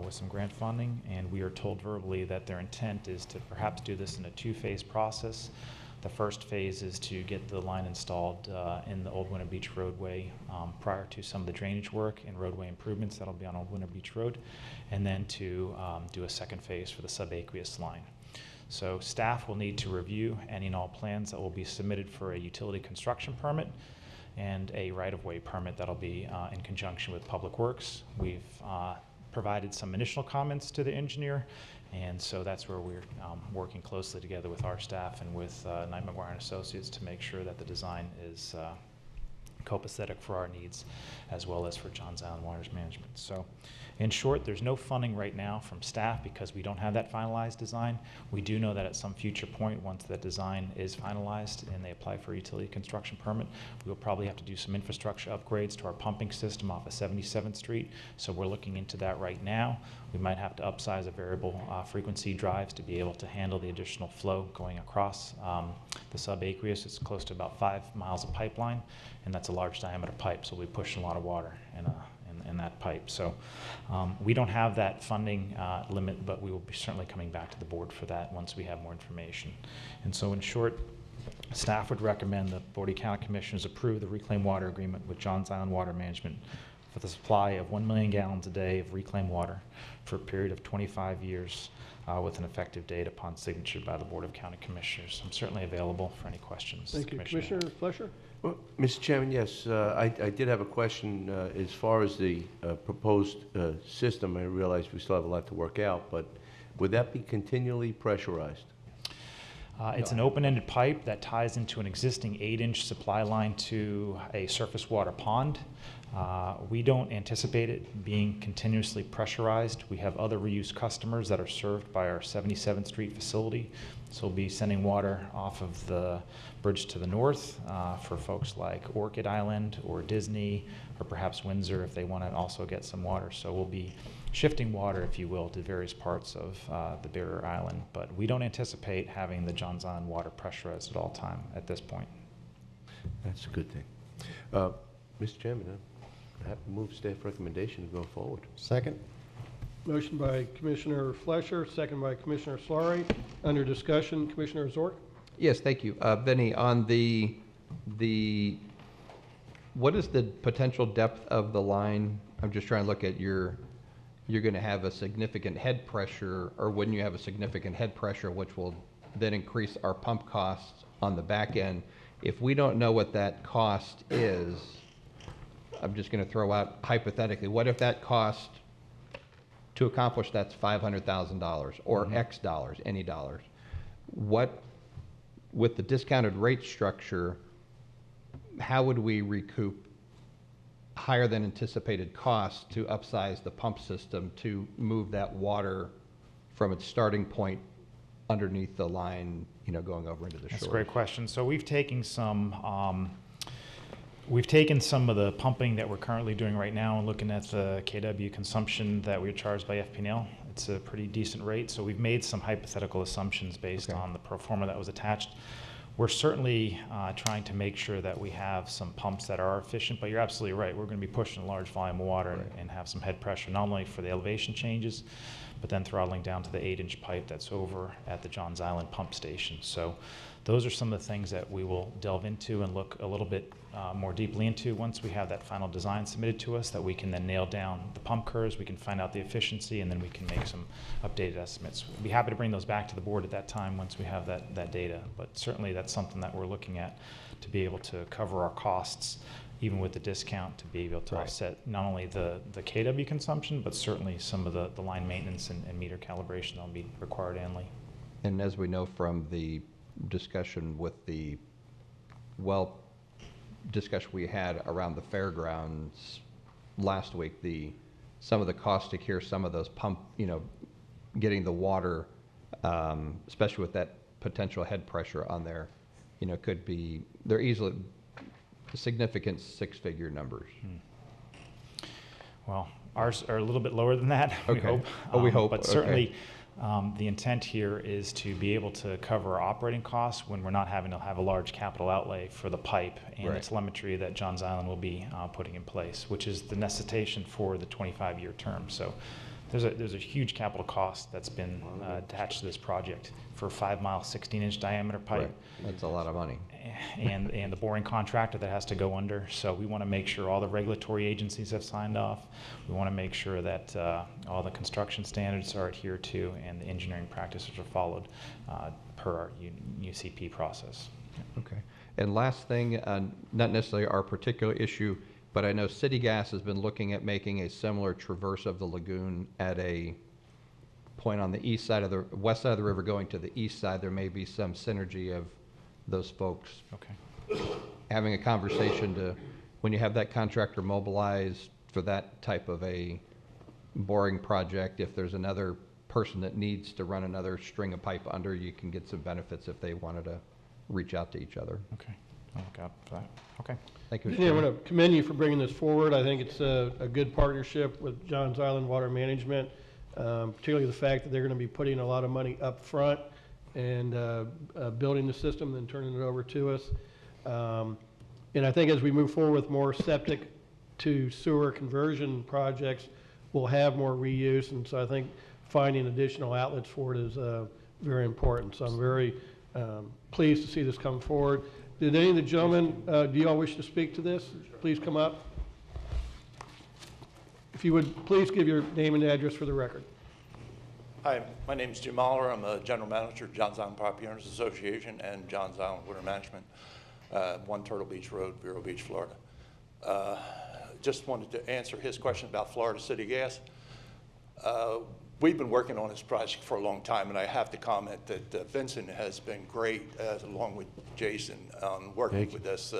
with some grant funding, and we are told verbally that their intent is to perhaps do this in a 2-phase process. The first phase is to get the line installed in the Old Winter Beach roadway prior to some of the drainage work and roadway improvements that'll be on Old Winter Beach Road, and then to do a second phase for the subaqueous line. So staff will need to review any and all plans that will be submitted for a utility construction permit and a right-of-way permit that'll be in conjunction with Public Works. We've provided some initial comments to the engineer, and so that's where we're working closely together with our staff and with Knight McGuire and Associates to make sure that the design is copacetic for our needs as well as for Johns Island Water Management. So in short, there's no funding right now from staff because we don't have that finalized design. We do know that at some future point, once that design is finalized and they apply for a utility construction permit, we will probably have to do some infrastructure upgrades to our pumping system off of 77th Street. So we're looking into that right now. We might have to upsize a variable frequency drives to be able to handle the additional flow going across the subaqueous. It's close to about 5 miles of pipeline, and that's a large diameter pipe, so we push a lot of water in that pipe. So we don't have that funding limit, but we will be certainly coming back to the board for that once we have more information. And so in short, staff would recommend the Board of County Commissioners approve the reclaimed water agreement with Johns Island Water Management for the supply of 1 million gallons a day of reclaimed water for a period of 25 years with an effective date upon signature by the Board of County Commissioners. I'm certainly available for any questions. Thank you. Commissioner Fleischer? Well, Mr. Chairman, yes, I did have a question as far as the proposed system. I realize we still have a lot to work out, but would that be continually pressurized? It's an open-ended pipe that ties into an existing 8-inch supply line to a surface water pond. We don't anticipate it being continuously pressurized. We have other reuse customers that are served by our 77th Street facility. So we'll be sending water off of the bridge to the north for folks like Orchid Island or Disney or perhaps Windsor if they want to also get some water. So we'll be shifting water, if you will, to various parts of the barrier island. But we don't anticipate having the Johns Island water pressurized at all time at this point. That's a good thing. Mr. Chairman, I have to move staff recommendation to go forward. Second? Motion by Commissioner Fleischer, second by Commissioner Solari. Under discussion, Commissioner Zork? Yes, thank you. Benny, on the what is the potential depth of the line? I'm just trying to look at you're going to have a significant head pressure, or wouldn't you have a significant head pressure, which will then increase our pump costs on the back end? If we don't know what that cost is, I'm just going to throw out hypothetically, what if that cost to accomplish that's $500,000 or X dollars, any dollars? What, with the discounted rate structure, how would we recoup higher than anticipated costs to upsize the pump system to move that water from its starting point underneath the line, going over into the shore? That's a great question. So we've taken some of the pumping that we're currently doing right now and looking at the KW consumption that we're charged by FPNL. It's a pretty decent rate. So we've made some hypothetical assumptions based on the pro forma that was attached. We're certainly trying to make sure that we have some pumps that are efficient, but you're absolutely right. We're going to be pushing a large volume of water and have some head pressure, not only for the elevation changes, but then throttling down to the 8-inch pipe that's over at the Johns Island pump station. So those are some of the things that we will delve into and look a little bit more deeply into once we have that final design submitted to us, that we can then nail down the pump curves, we can find out the efficiency, and then we can make some updated estimates. We'll be happy to bring those back to the board at that time once we have that data, but certainly that's something that we're looking at to be able to cover our costs, even with the discount, to be able to offset not only the KW consumption, but certainly some of the line maintenance and meter calibration that'll be required annually. And as we know from the discussion with the discussion we had around the fairgrounds last week, some of the caustic here, some of those getting the water, especially with that potential head pressure on there, they're easily significant six-figure numbers. Well, ours are a little bit lower than that, we hope. We hope. But certainly, the intent here is to be able to cover our operating costs when we're not having to have a large capital outlay for the pipe and the telemetry that Johns Island will be putting in place, which is the necessitation for the 25-year term. So there's a huge capital cost that's been attached to this project for a 5-mile, 16-inch diameter pipe. Right. That's a lot of money. And the boring contractor that has to go under. So we want to make sure all the regulatory agencies have signed off. We want to make sure that all the construction standards are adhered to and the engineering practices are followed per our UCP process. Okay. And last thing, not necessarily our particular issue, but I know City Gas has been looking at making a similar traverse of the lagoon at a point on the west side of the river going to the east side. There may be some synergy of those folks having a conversation when you have that contractor mobilized for that type of a boring project, if there's another person that needs to run another string of pipe under, you can get some benefits if they wanted to reach out to each other. Okay. I'll look out for that. Okay. Thank you. Yeah, I want to commend you for bringing this forward. I think it's a good partnership with Johns Island Water Management, particularly the fact that they're going to be putting a lot of money up front and building the system, then turning it over to us. And I think as we move forward with more septic to sewer conversion projects, we'll have more reuse. And so I think finding additional outlets for it is very important. So I'm very pleased to see this come forward. Did any of the gentlemen, do you all wish to speak to this? Please come up. If you would please give your name and address for the record. Hi, my name is Jim Mahler. I'm a general manager of Johns Island Property Owners Association and Johns Island Water Management, 1 Turtle Beach Road, Vero Beach, Florida. Just wanted to answer his question about Florida City Gas. We've been working on this project for a long time, and I have to comment that Vincent has been great, along with Jason, on working with us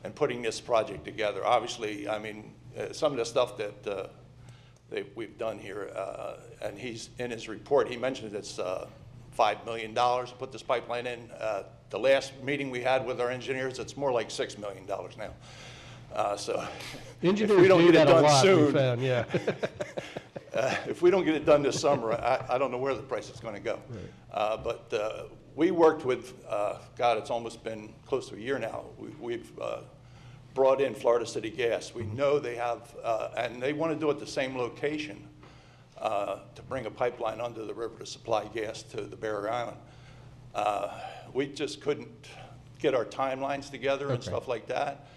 and putting this project together. Obviously, I mean, some of the stuff that we've done here, and he's in his report, he mentioned it's $5 million to put this pipeline in. The last meeting we had with our engineers, it's more like $6 million now. So engineers if we don't do get it that a done lot, soon, we found, yeah. if we don't get it done this summer, I don't know where the price is going to go. Right. But we worked with, God, it's almost been close to a year now. We've brought in Florida City Gas. We know they have, and they want to do it at the same location to bring a pipeline under the river to supply gas to the Barrier Island. We just couldn't get our timelines together and stuff like that.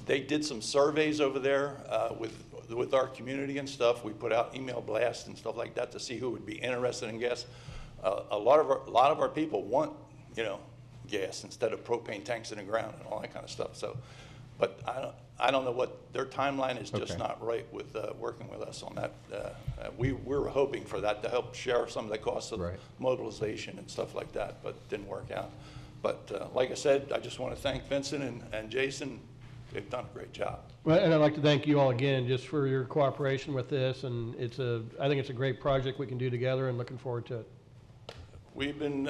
They did some surveys over there with our community and stuff. We put out email blasts and stuff like that to see who would be interested in gas. A lot of our people want, gas instead of propane tanks in the ground and all that kind of stuff. So, but I don't know what their timeline is. Just not right with working with us on that. We were hoping for that to help share some of the costs of mobilization and stuff like that, but didn't work out. But like I said, I just want to thank Vincent and Jason. They've done a great job. Well, and I'd like to thank you all again just for your cooperation with this. And I think it's a great project we can do together, and looking forward to it. We've been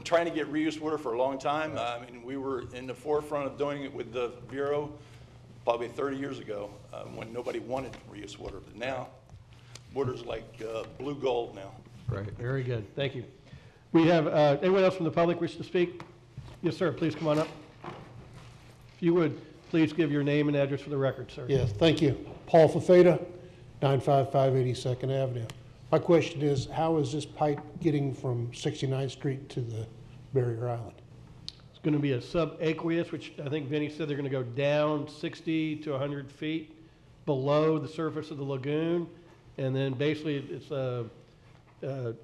trying to get reuse water for a long time. I mean, we were in the forefront of doing it with the Bureau probably 30 years ago when nobody wanted reuse water. But now, water's like blue gold now. Right. Very good. Thank you. We have anyone else from the public wish to speak? Yes, sir. Please come on up. If you would, please give your name and address for the record, sir. Yes, thank you. Paul Fafeda, 955 82nd Avenue. My question is, how is this pipe getting from 69th Street to the barrier island? It's going to be a subaqueous, which I think Vinny said they're going to go down 60 to 100 feet below the surface of the lagoon. And then basically it's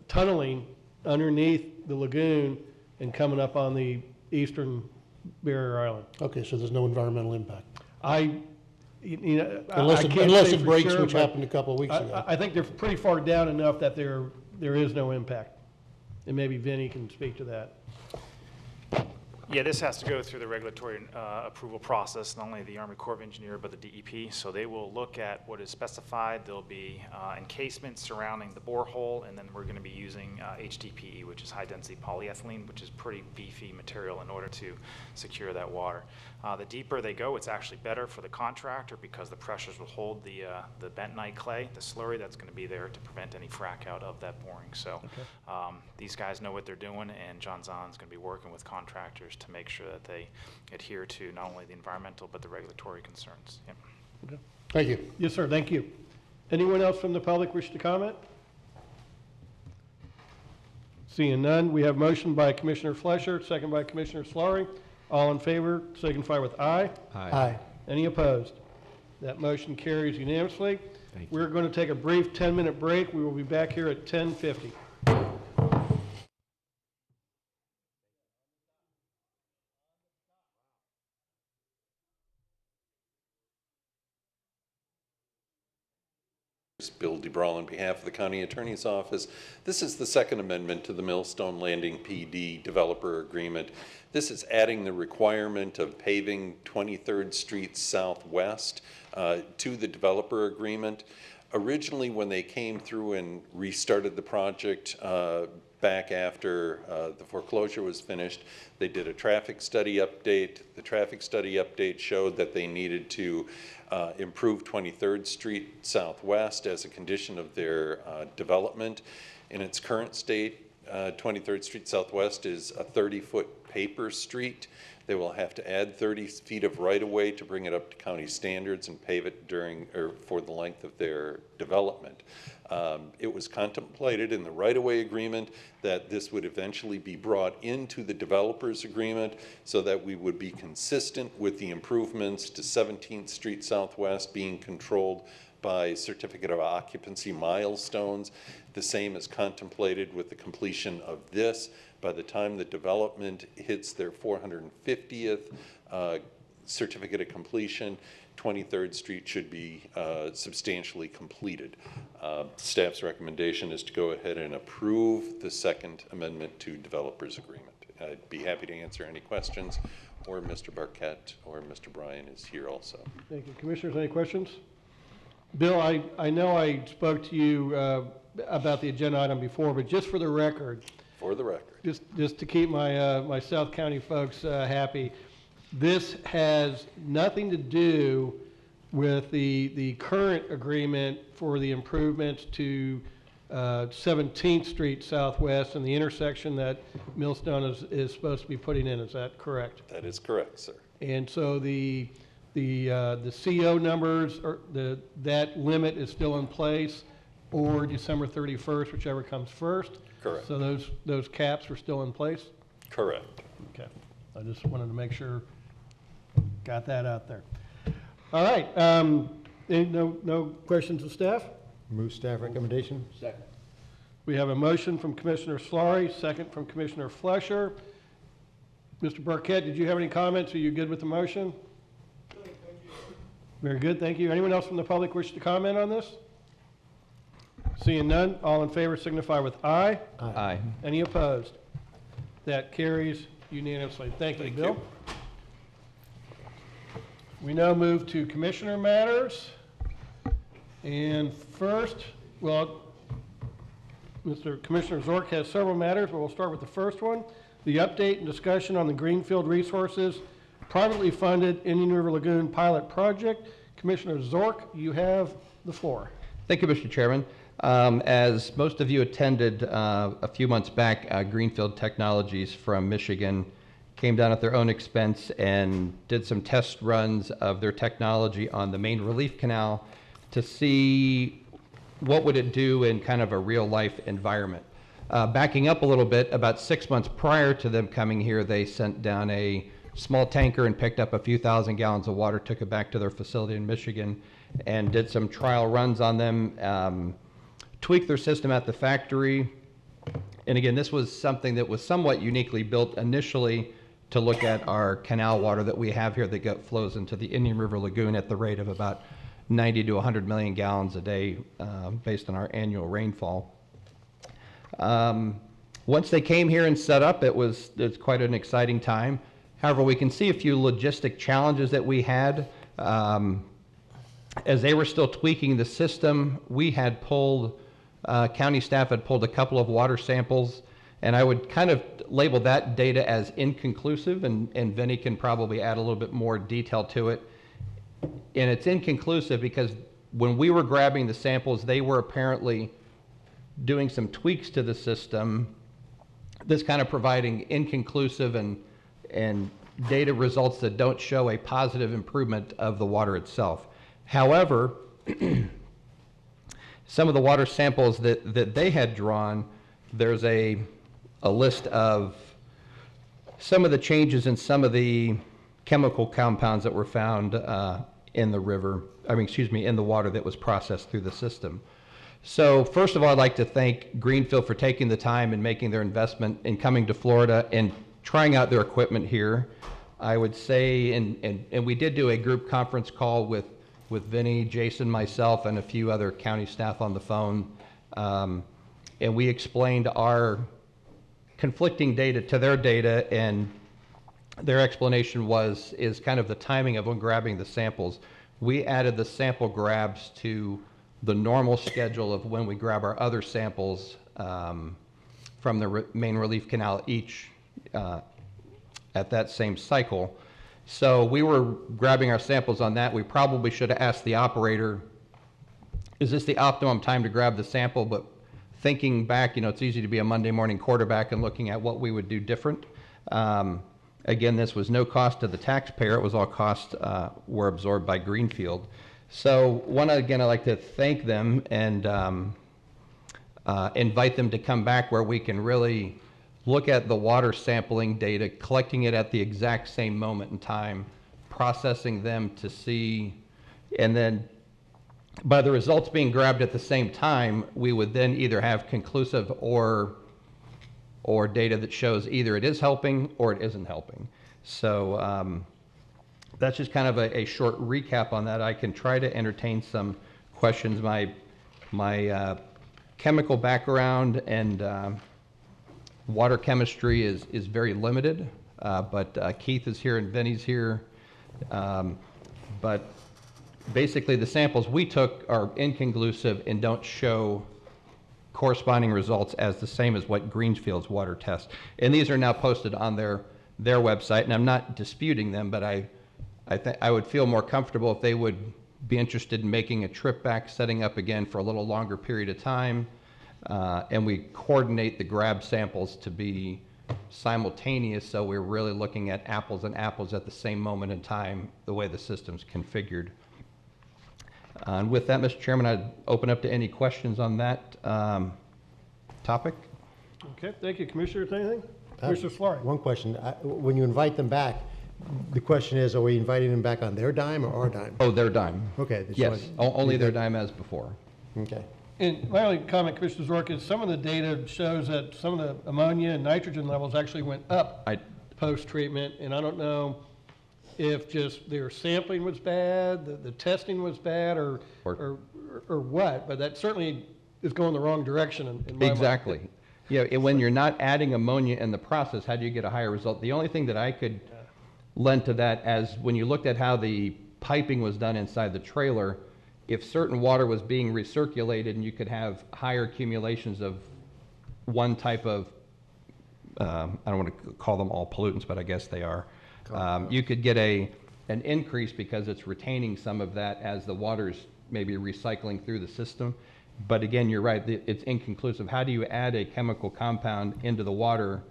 tunneling underneath the lagoon and coming up on the eastern barrier island. Okay, so there's no environmental impact? Unless it breaks, which happened a couple of weeks ago. I think they're pretty far down enough that there is no impact. And maybe Vinny can speak to that. Yeah, this has to go through the regulatory approval process, not only the Army Corps of Engineers, but the DEP. So they will look at what is specified. There'll be encasement surrounding the borehole, and then we're going to be using HDPE, which is high-density polyethylene, which is pretty beefy material in order to secure that water. The deeper they go, it's actually better for the contractor because the pressures will hold the bentonite clay, the slurry that's going to be there to prevent any frack out of that boring. So these guys know what they're doing, and John Zahn's going to be working with contractors to make sure that they adhere to not only the environmental but the regulatory concerns. Yep. Okay. Thank you. Yes, sir. Thank you. Anyone else from the public wish to comment? Seeing none, we have motion by Commissioner Fleischer, second by Commissioner Slaughter. All in favor, signify with aye. Aye. Any opposed? That motion carries unanimously. We're going to take a brief 10-minute break. We will be back here at 10:50. Bill DeBrawl on behalf of the County Attorney's Office. This is the second amendment to the Millstone Landing PD developer agreement. This is adding the requirement of paving 23rd Street Southwest to the developer agreement. Originally, when they came through and restarted the project back after the foreclosure was finished, they did a traffic study update. The traffic study update showed that they needed to improve 23rd Street Southwest as a condition of their development. In its current state, 23rd Street Southwest is a 30-foot paper street. They will have to add 30 feet of right-of-way to bring it up to county standards and pave it for the length of their development. It was contemplated in the right-of-way agreement that this would eventually be brought into the developer's agreement so that we would be consistent with the improvements to 17th Street Southwest being controlled by certificate of occupancy milestones. The same is contemplated with the completion of this. By the time the development hits their 450th certificate of completion, 23rd Street should be substantially completed. Staff's recommendation is to go ahead and approve the second amendment to developer's agreement. I'd be happy to answer any questions, or Mr. Barquette or Mr. Bryan is here also. Thank you. Commissioners, any questions? Bill, I know I spoke to you about the agenda item before, but just for the record. For the record. Just to keep my, my South County folks happy, this has nothing to do with the current agreement for the improvements to 17th Street Southwest and the intersection that Millstone is supposed to be putting in. Is that correct? That is correct, sir. And so the CO numbers, or that limit is still in place, or December 31st, whichever comes first? Correct. So those caps are still in place? Correct. Okay. I just wanted to make sure, got that out there. All right. No questions of staff? Move staff recommendation. Second. We have a motion from Commissioner Slaughter, second from Commissioner Fleischer. Mr. Barquette, did you have any comments? Are you good with the motion? Very good, thank you. Anyone else from the public wish to comment on this? Seeing none, all in favor signify with aye. Aye. Any opposed? That carries unanimously. Thank you, Bill. We now move to Commissioner Matters. And first, well, Commissioner Zork has several matters, but we'll start with the first one. The update and discussion on the Greenfield Resources privately funded Indian River Lagoon pilot project. Commissioner Zork, you have the floor. Thank you, Mr. Chairman. As most of you attended a few months back, Greenfield Technologies from Michigan came down at their own expense and did some test runs of their technology on the main relief canal to see what would it do in kind of a real-life environment. Backing up a little bit, about 6 months prior to them coming here, they sent down a small tanker and picked up a few thousand gallons of water, took it back to their facility in Michigan, and did some trial runs on them, tweaked their system at the factory. And again, this was something that was somewhat uniquely built initially to look at our canal water that we have here that flows into the Indian River Lagoon at the rate of about 90 to 100 million gallons a day based on our annual rainfall. Once they came here and set up, it's quite an exciting time. However, we can see a few logistic challenges that we had. As they were still tweaking the system, we had pulled, county staff had pulled a couple of water samples, and I would kind of label that data as inconclusive, and Vinny can probably add a little bit more detail to it. And it's inconclusive because when we were grabbing the samples, they were apparently doing some tweaks to the system, this kind of providing inconclusive and data results that don't show a positive improvement of the water itself. However, some of the water samples that they had drawn, there's a list of some of the changes in some of the chemical compounds that were found in the river, in the water that was processed through the system. So first of all, I'd like to thank Greenfield for taking the time and making their investment in coming to Florida and trying out their equipment here. I would say, and we did do a group conference call with Vinny, Jason, myself, and a few other county staff on the phone. And we explained our conflicting data to their data, and their explanation is kind of the timing of when grabbing the samples. We added the sample grabs to the normal schedule of when we grab our other samples from the main relief canal each at that same cycle. So we were grabbing our samples on that. We probably should have asked the operator, is this the optimum time to grab the sample? But thinking back, it's easy to be a Monday morning quarterback and looking at what we would do different. Again, this was no cost to the taxpayer. It was all costs were absorbed by Greenfield. So again, I'd like to thank them and invite them to come back where we can really look at the water sampling data, collecting it at the exact same moment in time, processing them to see, and then by the results being grabbed at the same time, we would then either have conclusive or data that shows either it is helping or it isn't helping. So that's just kind of a short recap on that. I can try to entertain some questions. My chemical background and water chemistry is very limited, but Keith is here and Vinny's here. But basically the samples we took are inconclusive and don't show corresponding results as the same as what Greenfield's water test. And these are now posted on their website, and I'm not disputing them, but I would feel more comfortable if they would be interested in making a trip back, setting up again for a little longer period of time, and we coordinate the grab samples to be simultaneous, so we're really looking at apples and apples at the same moment in time, the way the system's configured. And with that, Mr. Chairman, I'd open up to any questions on that topic. Okay, thank you. Commissioners, anything? Commissioner Flores. One question. When you invite them back, the question is, are we inviting them back on their dime or our dime? Oh, their dime. Okay. Yes, only their dime as before. Okay. And my only comment, Commissioner Zork, is some of the data shows that some of the ammonia and nitrogen levels actually went up post-treatment, and I don't know if just their sampling was bad, the testing was bad, or what, but that certainly is going the wrong direction in my Exactly. mind. Yeah, and when you're not adding ammonia in the process, how do you get a higher result? The only thing that I could lend to that, as when you looked at how the piping was done inside the trailer, if certain water was being recirculated and you could have higher accumulations of one type of, I don't want to call them all pollutants, but I guess they are, you could get an increase because it's retaining some of that as the water's maybe recycling through the system. But again, you're right, it's inconclusive. How do you add a chemical compound into the water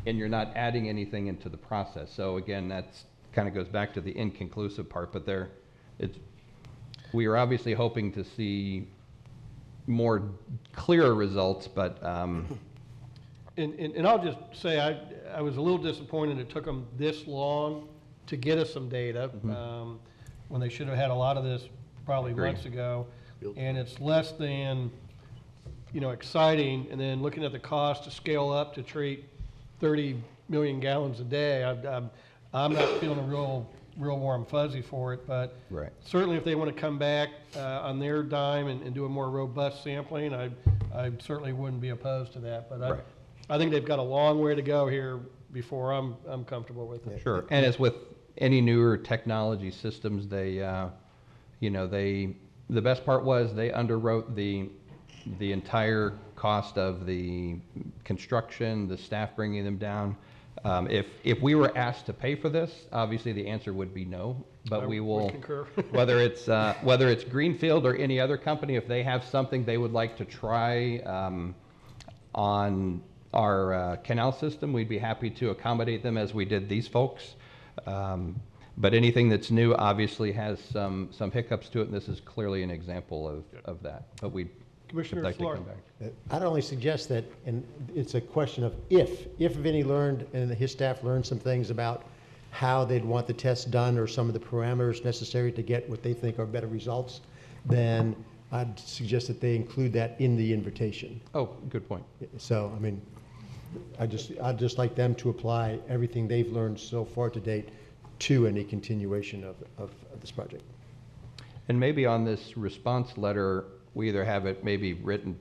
and you're not adding anything into the process? So again, that's kind of goes back to the inconclusive part, but we are obviously hoping to see more clearer results, but And I'll just say, I was a little disappointed it took them this long to get us some data, when they should have had a lot of this probably Agreed. months ago. And it's less than, exciting, and then looking at the cost to scale up to treat 30 million gallons a day, I'm not feeling a real warm fuzzy for it, but Right. certainly if they want to come back on their dime and do a more robust sampling, I certainly wouldn't be opposed to that. But Right. I think they've got a long way to go here before I'm comfortable with it. Sure, and as with any newer technology systems, the best part was they underwrote the entire cost of the construction, the staff bringing them down. If we were asked to pay for this, obviously the answer would be no, but we will, concur. whether it's Greenfield or any other company, if they have something they would like to try on our canal system, we'd be happy to accommodate them as we did these folks. But anything that's new obviously has some hiccups to it, and this is clearly an example of that. But we Commissioner would like to Flora. come back. I'd only suggest that, and it's a question of if Vinnie learned and his staff learned some things about how they'd want the tests done or some of the parameters necessary to get what they think are better results, then I'd suggest that they include that in the invitation. Oh, good point. So, I mean, I'd just like them to apply everything they've learned so far to date to any continuation of this project. And maybe on this response letter, we either have it maybe written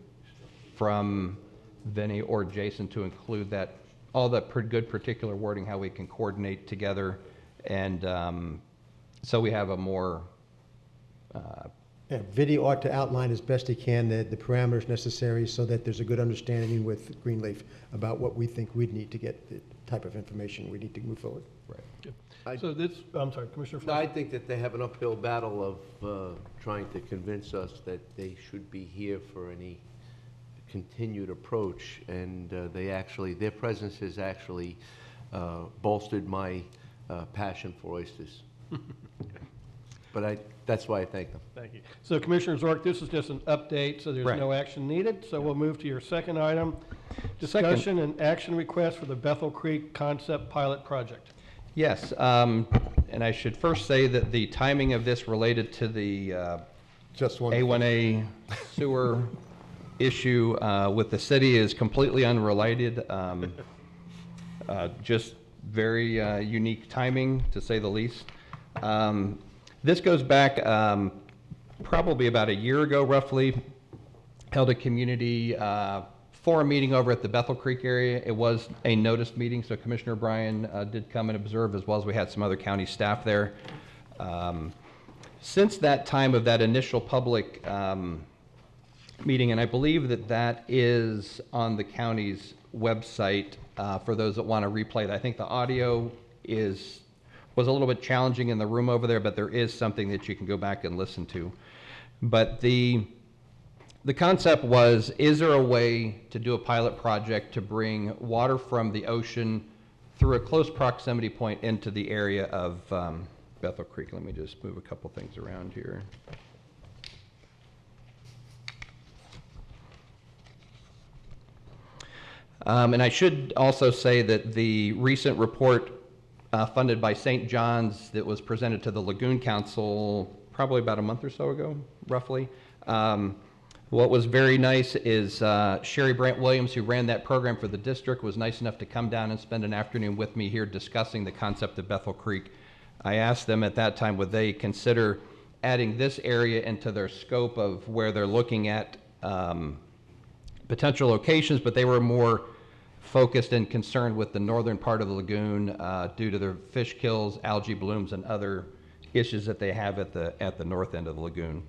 from Vinnie or Jason to include that, all that good particular wording, how we can coordinate together, and so we have a more Yeah, Vinnie ought to outline as best he can the parameters necessary so that there's a good understanding with Greenleaf about what we think we'd need to get the type of information we need to move forward. Right. So this, I'm sorry, Commissioner No, Flora. I think that they have an uphill battle of trying to convince us that they should be here for any continued approach, and their presence has actually bolstered my passion for oysters. But that's why I thank them. Thank you. So Commissioner Zork, this is just an update, so there's Right. no action needed. So we'll move to your second item, discussion and action request for the Bethel Creek Concept Pilot Project. Yes, and I should first say that the timing of this related to the A1A sewer issue with the city is completely unrelated. Just very unique timing, to say the least. This goes back probably about a year ago, roughly. Held a community forum meeting over at the Bethel Creek area. It was a noticed meeting, so Commissioner Bryan did come and observe, as well as we had some other county staff there. Since that time of that initial public meeting, and I believe that is on the county's website for those that want to replay that. I think the audio was a little bit challenging in the room over there, but there is something that you can go back and listen to. But the concept was, is there a way to do a pilot project to bring water from the ocean through a close proximity point into the area of Bethel Creek? Let me just move a couple things around here. And I should also say that the recent report funded by St. John's that was presented to the Lagoon Council probably about a month or so ago, roughly. What was very nice is Sherry Brant Williams, who ran that program for the district, was nice enough to come down and spend an afternoon with me here discussing the concept of Bethel Creek. I asked them at that time, would they consider adding this area into their scope of where they're looking at potential locations, but they were more focused and concerned with the northern part of the lagoon due to their fish kills, algae blooms, and other issues that they have at the north end of the lagoon.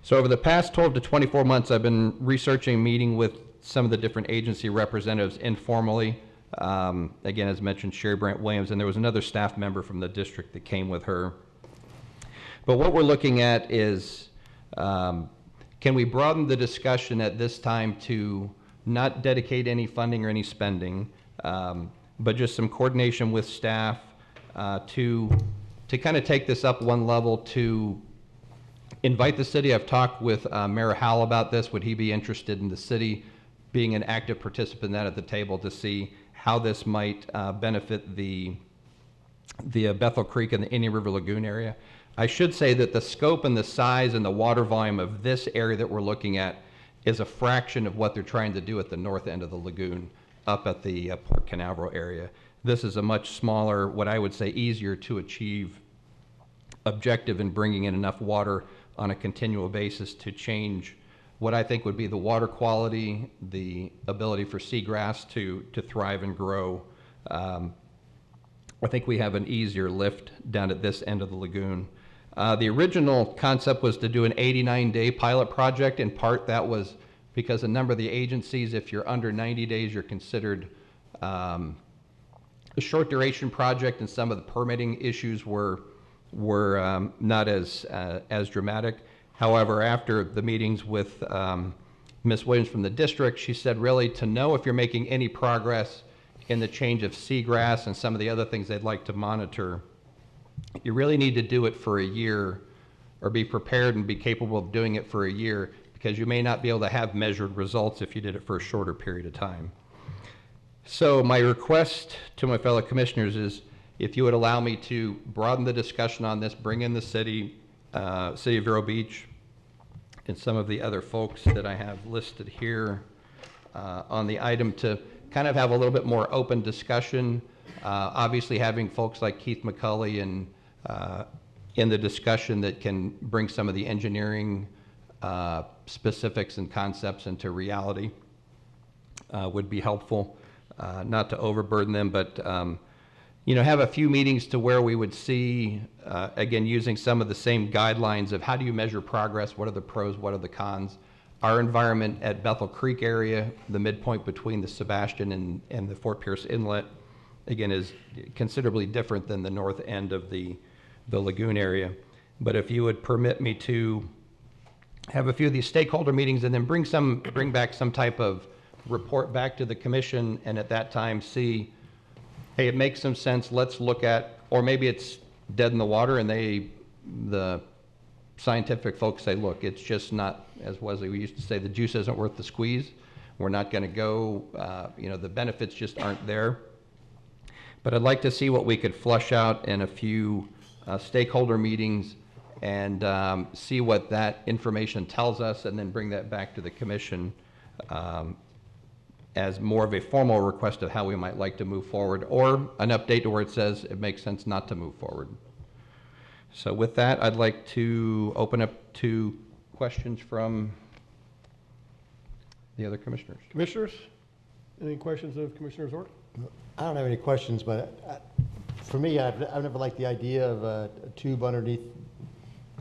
So over the past 12 to 24 months, I've been researching, meeting with some of the different agency representatives informally. Again, as mentioned, Sherry Brant Williams, and there was another staff member from the district that came with her. But what we're looking at is, can we broaden the discussion at this time to not dedicate any funding or any spending, but just some coordination with staff to kind of take this up one level to invite the city. I've talked with Mayor Howell about this. Would he be interested in the city being an active participant in that at the table to see how this might benefit the Bethel Creek and the Indian River Lagoon area? I should say that the scope and the size and the water volume of this area that we're looking at is a fraction of what they're trying to do at the north end of the lagoon up at the Port Canaveral area. This is a much smaller, what I would say easier to achieve objective in bringing in enough water on a continual basis to change what I think would be the water quality, the ability for seagrass to thrive and grow. I think we have an easier lift down at this end of the lagoon. The original concept was to do an 89-day pilot project. In part, that was because a number of the agencies, if you're under 90 days, you're considered a short duration project, and some of the permitting issues were not as dramatic. However, after the meetings with Ms. Williams from the district, she said really to know if you're making any progress in the change of seagrass and some of the other things they'd like to monitor, you really need to do it for a year, or be prepared and be capable of doing it for a year, because you may not be able to have measured results if you did it for a shorter period of time. So my request to my fellow commissioners is if you would allow me to broaden the discussion on this, bring in the city of Vero Beach and some of the other folks that I have listed here on the item to kind of have a little bit more open discussion. Obviously having folks like Keith McCulley and in the discussion that can bring some of the engineering specifics and concepts into reality would be helpful. Not to overburden them, but have a few meetings to where we would see, again, using some of the same guidelines of how do you measure progress, what are the pros, what are the cons. Our environment at Bethel Creek area, the midpoint between the Sebastian and the Fort Pierce Inlet, again, is considerably different than the north end of the lagoon area. But if you would permit me to have a few of these stakeholder meetings and then bring back some type of report back to the commission, and at that time see, hey, it makes some sense, let's look at, or maybe it's dead in the water and the scientific folks say, look, it's just not, as Wesley we used to say, the juice isn't worth the squeeze. We're not going to go, the benefits just aren't there. But I'd like to see what we could flush out in a few stakeholder meetings and see what that information tells us, and then bring that back to the commission as more of a formal request of how we might like to move forward, or an update to where it says it makes sense not to move forward. So with that, I'd like to open up to questions from the other commissioners. Commissioners, any questions of Commissioner Zork? I don't have any questions, but for me, I've never liked the idea of a tube underneath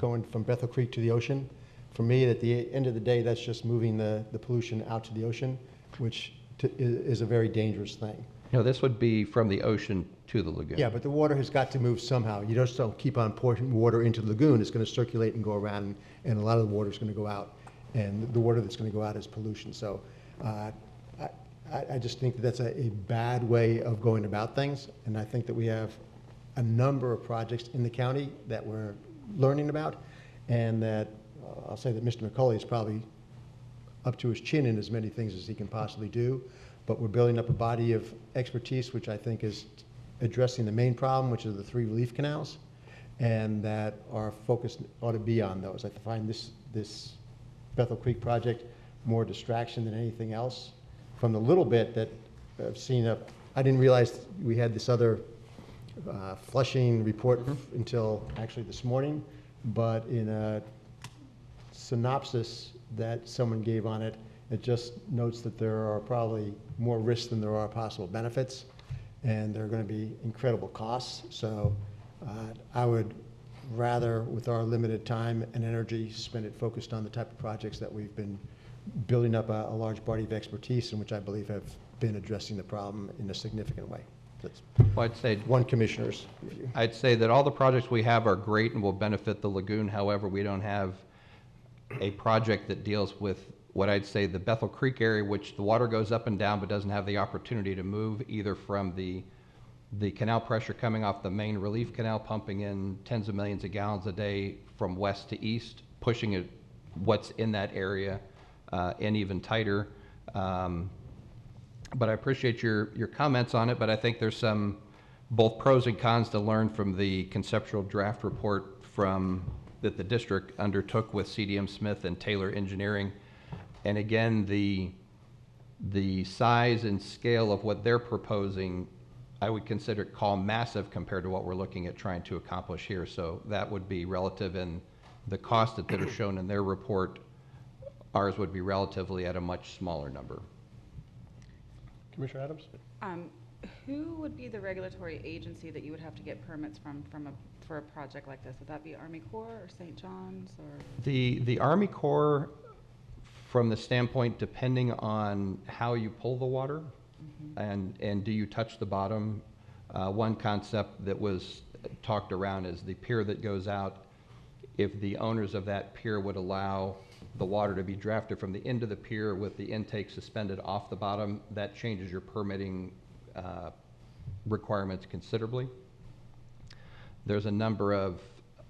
going from Bethel Creek to the ocean. For me, at the end of the day, that's just moving the pollution out to the ocean, which is a very dangerous thing. This would be from the ocean to the lagoon. Yeah, but the water has got to move somehow. You just don't keep on pouring water into the lagoon. It's going to circulate and go around, and a lot of the water is going to go out, and the water that's going to go out is pollution. So I just think that that's a bad way of going about things, and I think that we have a number of projects in the county that we're learning about, and that I'll say that Mr. McCulley is probably up to his chin in as many things as he can possibly do, but we're building up a body of expertise which I think is addressing the main problem, which is the 3 relief canals, and that our focus ought to be on those. I find this Bethel Creek project more distraction than anything else. From the little bit that I've seen, I didn't realize we had this other flushing report until actually this morning, but in a synopsis that someone gave on it, it just notes that there are probably more risks than there are possible benefits, and there are going to be incredible costs. So I would rather, with our limited time and energy, spend it focused on the type of projects that we've been building up a large body of expertise in, which I believe have been addressing the problem in a significant way. That's I'd say one commissioner's review. I'd say that all the projects we have are great and will benefit the lagoon. However, we don't have a project that deals with what I'd say the Bethel Creek area, which the water goes up and down but doesn't have the opportunity to move either from the canal pressure coming off the main relief canal pumping in tens of millions of gallons a day from west to east pushing it, what's in that area and even tighter. But I appreciate your comments on it, but I think there's some both pros and cons to learn from the conceptual draft report that the district undertook with CDM Smith and Taylor Engineering. And again, the size and scale of what they're proposing, I would consider call massive compared to what we're looking at trying to accomplish here. So that would be relative, and the cost that are shown in their report, ours would be relatively at a much smaller number. Commissioner Adams? Who would be the regulatory agency that you would have to get permits from for a project like this? Would that be Army Corps or St. John's or? The Army Corps, from the standpoint, depending on how you pull the water, and do you touch the bottom, one concept that was talked around is the pier that goes out. If the owners of that pier would allow the water to be drafted from the end of the pier with the intake suspended off the bottom, that changes your permitting requirements considerably. There's a number of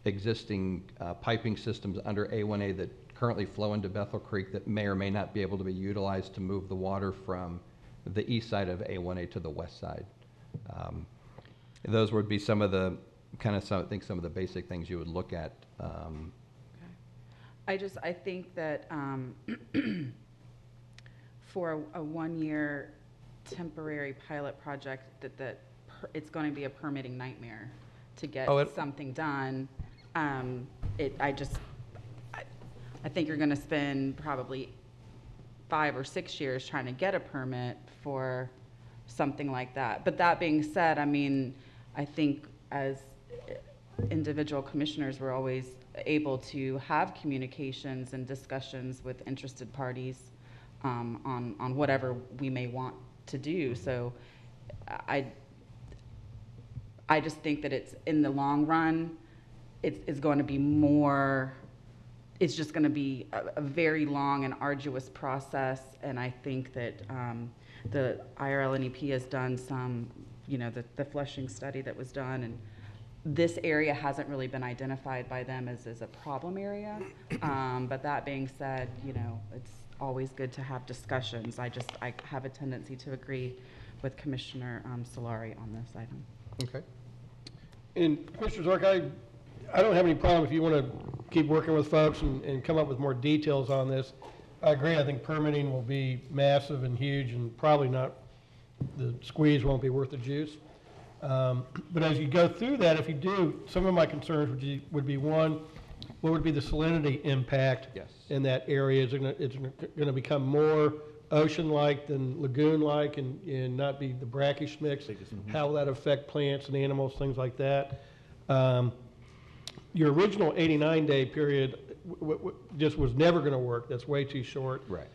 existing piping systems under A1A that currently flow into Bethel Creek that may or may not be able to be utilized to move the water from the east side of A1A to the west side. Those would be some of the some of the basic things you would look at. I think that for a 1-year temporary pilot project, that it's going to be a permitting nightmare to get something done. I think you're going to spend probably 5 or 6 years trying to get a permit for something like that. But that being said, I mean, I think as individual commissioners, we're always able to have communications and discussions with interested parties on whatever we may want to do. So I just think that it's, in the long run, it's going to be more, it's just going to be a very long and arduous process. And I think that the IRLNEP has done some, the flushing study that was done, and this area hasn't really been identified by them as a problem area. But that being said, it's always good to have discussions. I have a tendency to agree with Commissioner Solari on this item. Okay. And Commissioner Zork, I don't have any problem if you want to keep working with folks and come up with more details on this. I agree. I think permitting will be massive and huge, and probably not, the squeeze won't be worth the juice. But as you go through that, if you do, some of my concerns would be one, what would be the salinity impact in that area? Is it going to become more ocean-like than lagoon-like and not be the brackish mix? How will that affect plants and animals, things like that? Your original 89-day period just was never going to work. That's way too short. Right.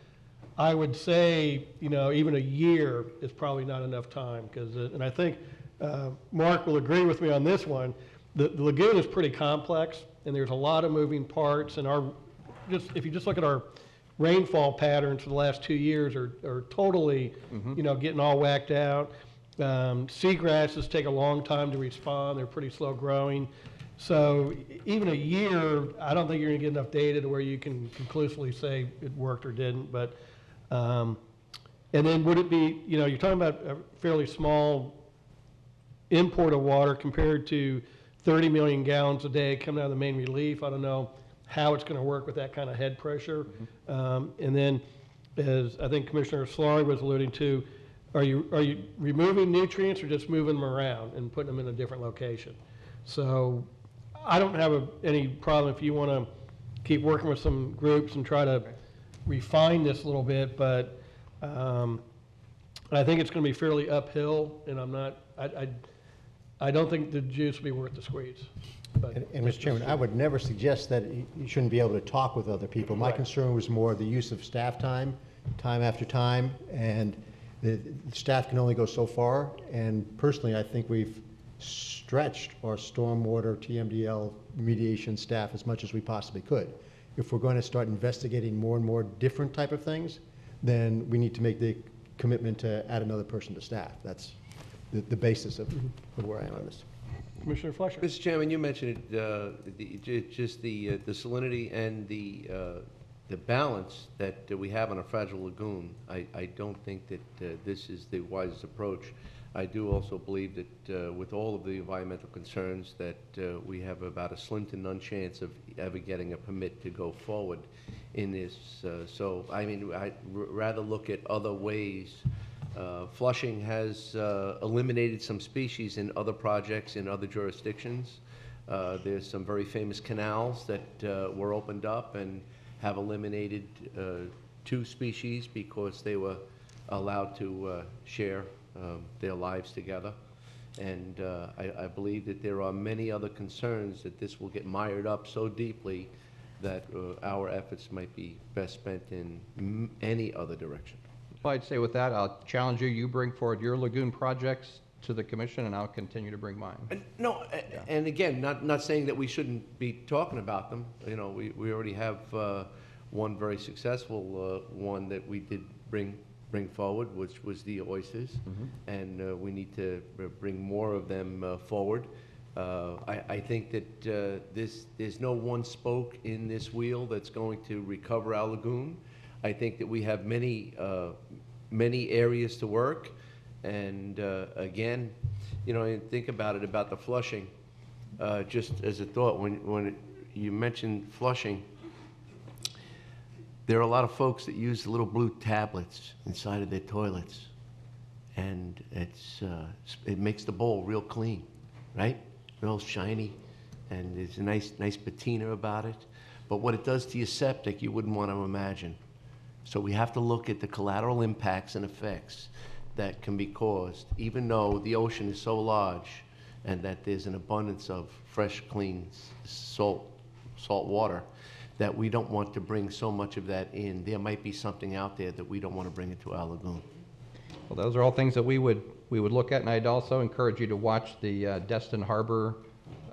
I would say, even a year is probably not enough time, and I think Mark will agree with me on this one. The lagoon is pretty complex, and there's a lot of moving parts, and if you just look at our rainfall patterns for the last 2 years are totally, getting all whacked out. Seagrasses take a long time to respond. They're pretty slow growing. So even a year, I don't think you're going to get enough data to where you can conclusively say it worked or didn't. But and then would it be, you're talking about a fairly small import of water compared to 30 million gallons a day coming out of the main relief. I don't know how it's going to work with that kind of head pressure. And then, as I think Commissioner Solari was alluding to, are you removing nutrients or just moving them around and putting them in a different location? So I don't have any problem if you want to keep working with some groups and try to refine this a little bit, but I think it's going to be fairly uphill, and I don't think the juice will be worth the squeeze. And Mr. Chairman, I would never suggest that you shouldn't be able to talk with other people. My concern was more the use of staff time after time, and the staff can only go so far. And personally, I think we've stretched our stormwater TMDL remediation staff as much as we possibly could. If we're going to start investigating more and more different type of things, then we need to make the commitment to add another person to staff. That's the basis of where I am on this. Commissioner Fleischer. Mr. Chairman, you mentioned just the salinity and the balance that we have on a fragile lagoon. I don't think that this is the wisest approach. I do also believe that with all of the environmental concerns that we have about a slim to none chance of ever getting a permit to go forward in this. So, I mean, I'd rather look at other ways. Flushing has eliminated some species in other projects in other jurisdictions. There's some very famous canals that were opened up and have eliminated 2 species because they were allowed to share their lives together. And I believe that there are many other concerns that this will get mired up so deeply that our efforts might be best spent in any other direction. Well, I'd say with that, I'll challenge you. You bring forward your lagoon projects to the commission, and I'll continue to bring mine. No, and again, not saying that we shouldn't be talking about them. You know, we already have one very successful one that we did bring forward, which was the oysters, and we need to bring more of them forward. I think that there's no one spoke in this wheel that's going to recover our lagoon. I think that we have many areas to work, and again, you know, and think about it, about the flushing. Just as a thought, when you mentioned flushing, there are a lot of folks that use the little blue tablets inside of their toilets, and it makes the bowl real clean, right? Real shiny, and there's a nice patina about it. But what it does to your septic, you wouldn't want to imagine. So we have to look at the collateral impacts and effects that can be caused, even though the ocean is so large and that there's an abundance of fresh, clean salt water, that we don't want to bring so much of that in. There might be something out there that we don't want to bring into our lagoon. Well, those are all things that we would look at, and I'd also encourage you to watch the Destin Harbor,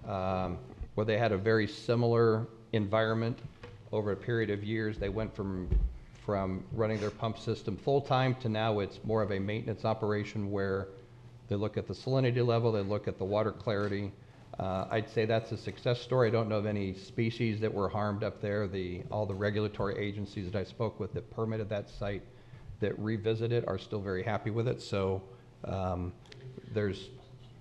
where they had a very similar environment over a period of years. They went from running their pump system full-time to now it's more of a maintenance operation where they look at the salinity level, they look at the water clarity. I'd say that's a success story. I don't know of any species that were harmed up there. All the regulatory agencies that I spoke with that permitted that site that revisit it are still very happy with it. So there's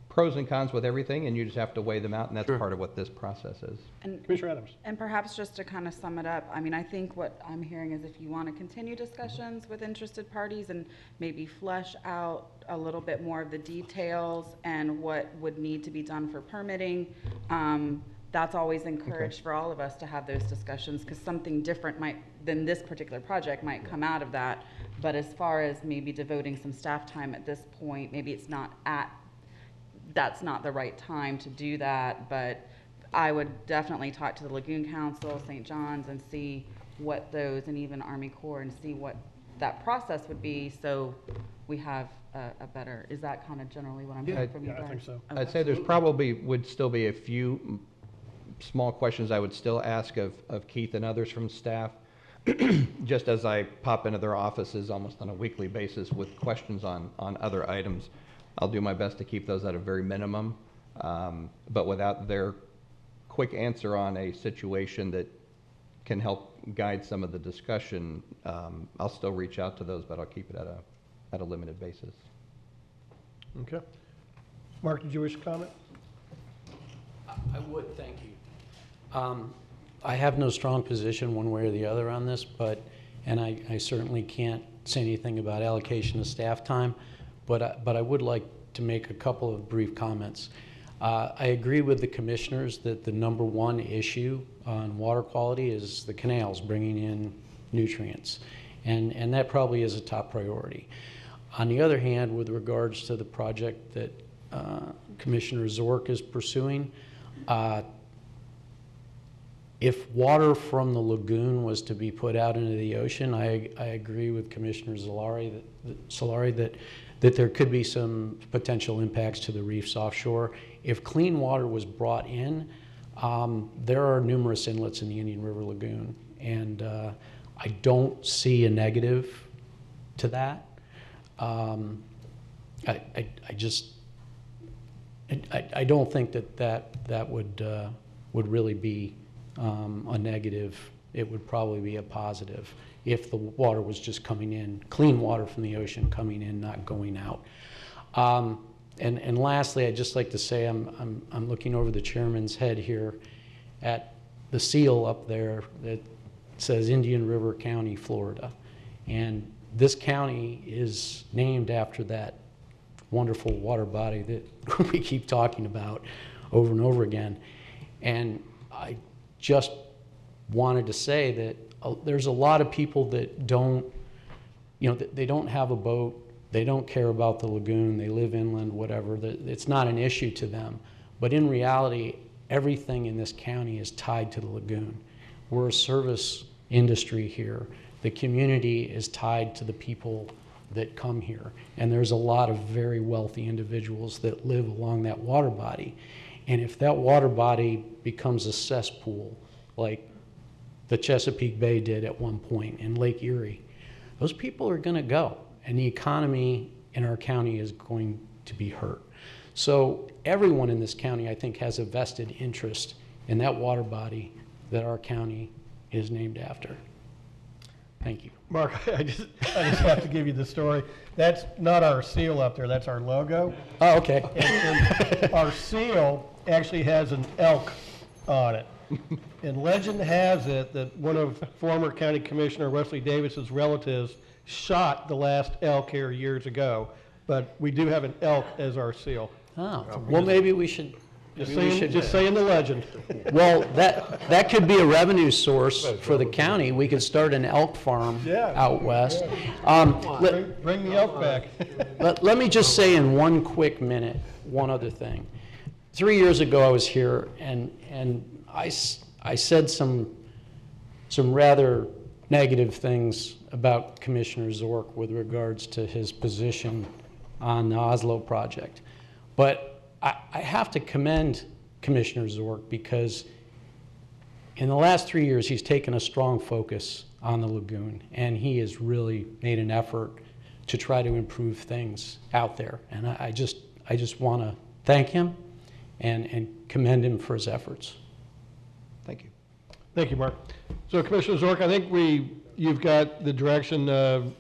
pros and cons with everything, and you just have to weigh them out, and that's part of what this process is. And, Commissioner Adams. And perhaps just to kind of sum it up, I mean, I think what I'm hearing is if you want to continue discussions with interested parties and maybe flesh out a little bit more of the details and what would need to be done for permitting, that's always encouraged for all of us to have those discussions, because something different than this particular project might come out of that. But as far as maybe devoting some staff time at this point, maybe that's not the right time to do that, but I would definitely talk to the Lagoon Council, St. John's, and see what those, and even Army Corps, and see what that process would be, so we have a better, is that kind of generally what I'm hearing from you guys? I think so. Okay. I'd say there's probably would still be a few small questions I would still ask of Keith and others from staff, just as I pop into their offices almost on a weekly basis with questions on other items. I'll do my best to keep those at a very minimum, but without their quick answer on a situation that can help guide some of the discussion, I'll still reach out to those, but I'll keep it at a limited basis. Okay. Mark, did you wish to comment? I would, thank you. I have no strong position one way or the other on this, and I certainly can't say anything about allocation of staff time, but I would like to make a couple of brief comments. I agree with the commissioners that the number one issue on water quality is the canals bringing in nutrients, and that probably is a top priority. On the other hand, with regards to the project that Commissioner Zork is pursuing, if water from the lagoon was to be put out into the ocean, I agree with Commissioner Solari that there could be some potential impacts to the reefs offshore. If clean water was brought in, there are numerous inlets in the Indian River Lagoon, and I don't see a negative to that. I just, I don't think that would really be a negative. It would probably be a positive if the water was just coming in, clean water from the ocean coming in, not going out. And lastly, I'd just like to say I'm looking over the chairman's head here at the seal up there that says Indian River County, Florida. And this county is named after that wonderful water body that we keep talking about over and over again. And I just wanted to say that there's a lot of people that don't, they don't have a boat, they don't care about the lagoon, they live inland, whatever. It's not an issue to them. But in reality, everything in this county is tied to the lagoon. We're a service industry here. The community is tied to the people that come here. And there's a lot of very wealthy individuals that live along that water body. And if that water body becomes a cesspool, like the Chesapeake Bay did at one point in Lake Erie, those people are going to go. And the economy in our county is going to be hurt. So everyone in this county, I think, has a vested interest in that water body that our county is named after. Thank you. Mark, I just have to give you the story. That's not our seal up there, that's our logo. Oh, okay. And our seal actually has an elk on it. And legend has it that one of former County Commissioner Wesley Davis's relatives shot the last elk here years ago, but we do have an elk as our seal. Oh, well, maybe we should. Just saying the legend. Well, that could be a revenue source for the county. We could start an elk farm out west. Bring the elk back. Let me just say in one quick minute, one other thing. 3 years ago, I was here, and I said some rather negative things about Commissioner Zork with regards to his position on the Oslo project. But I have to commend Commissioner Zork because in the last 3 years, he's taken a strong focus on the lagoon, and he has really made an effort to try to improve things out there. And I just want to thank him and commend him for his efforts. Thank you. Thank you, Mark. So Commissioner Zork, I think you've got the direction to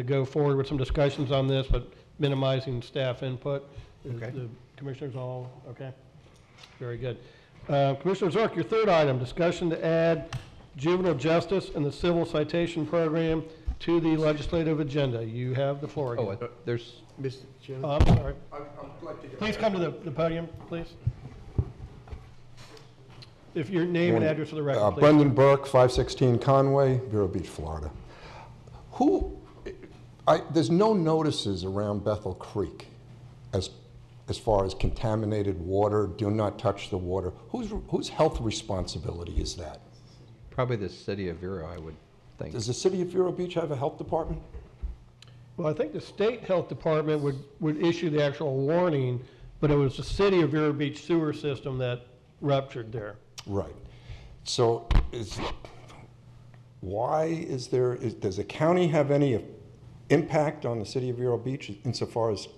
go forward with some discussions on this, but minimizing staff input. Okay. The commissioners all okay? Very good. Commissioner Zork, your third item, discussion to add juvenile justice and the civil citation program to the legislative agenda. You have the floor again. Oh, there's... Mr. Chairman? Oh, I'm sorry. I'd like to get Please come to the podium, please. If your name and address for the record, please. Brendan Burke, 516 Conway, Vero Beach, Florida. There's no notices around Bethel Creek as far as contaminated water, do not touch the water. Whose health responsibility is that? Probably the city of Vero, I would think. Does the city of Vero Beach have a health department? Well, I think the state health department would issue the actual warning, but it was the city of Vero Beach sewer system that ruptured there. Right. So does the county have any impact on the city of Vero Beach insofar as,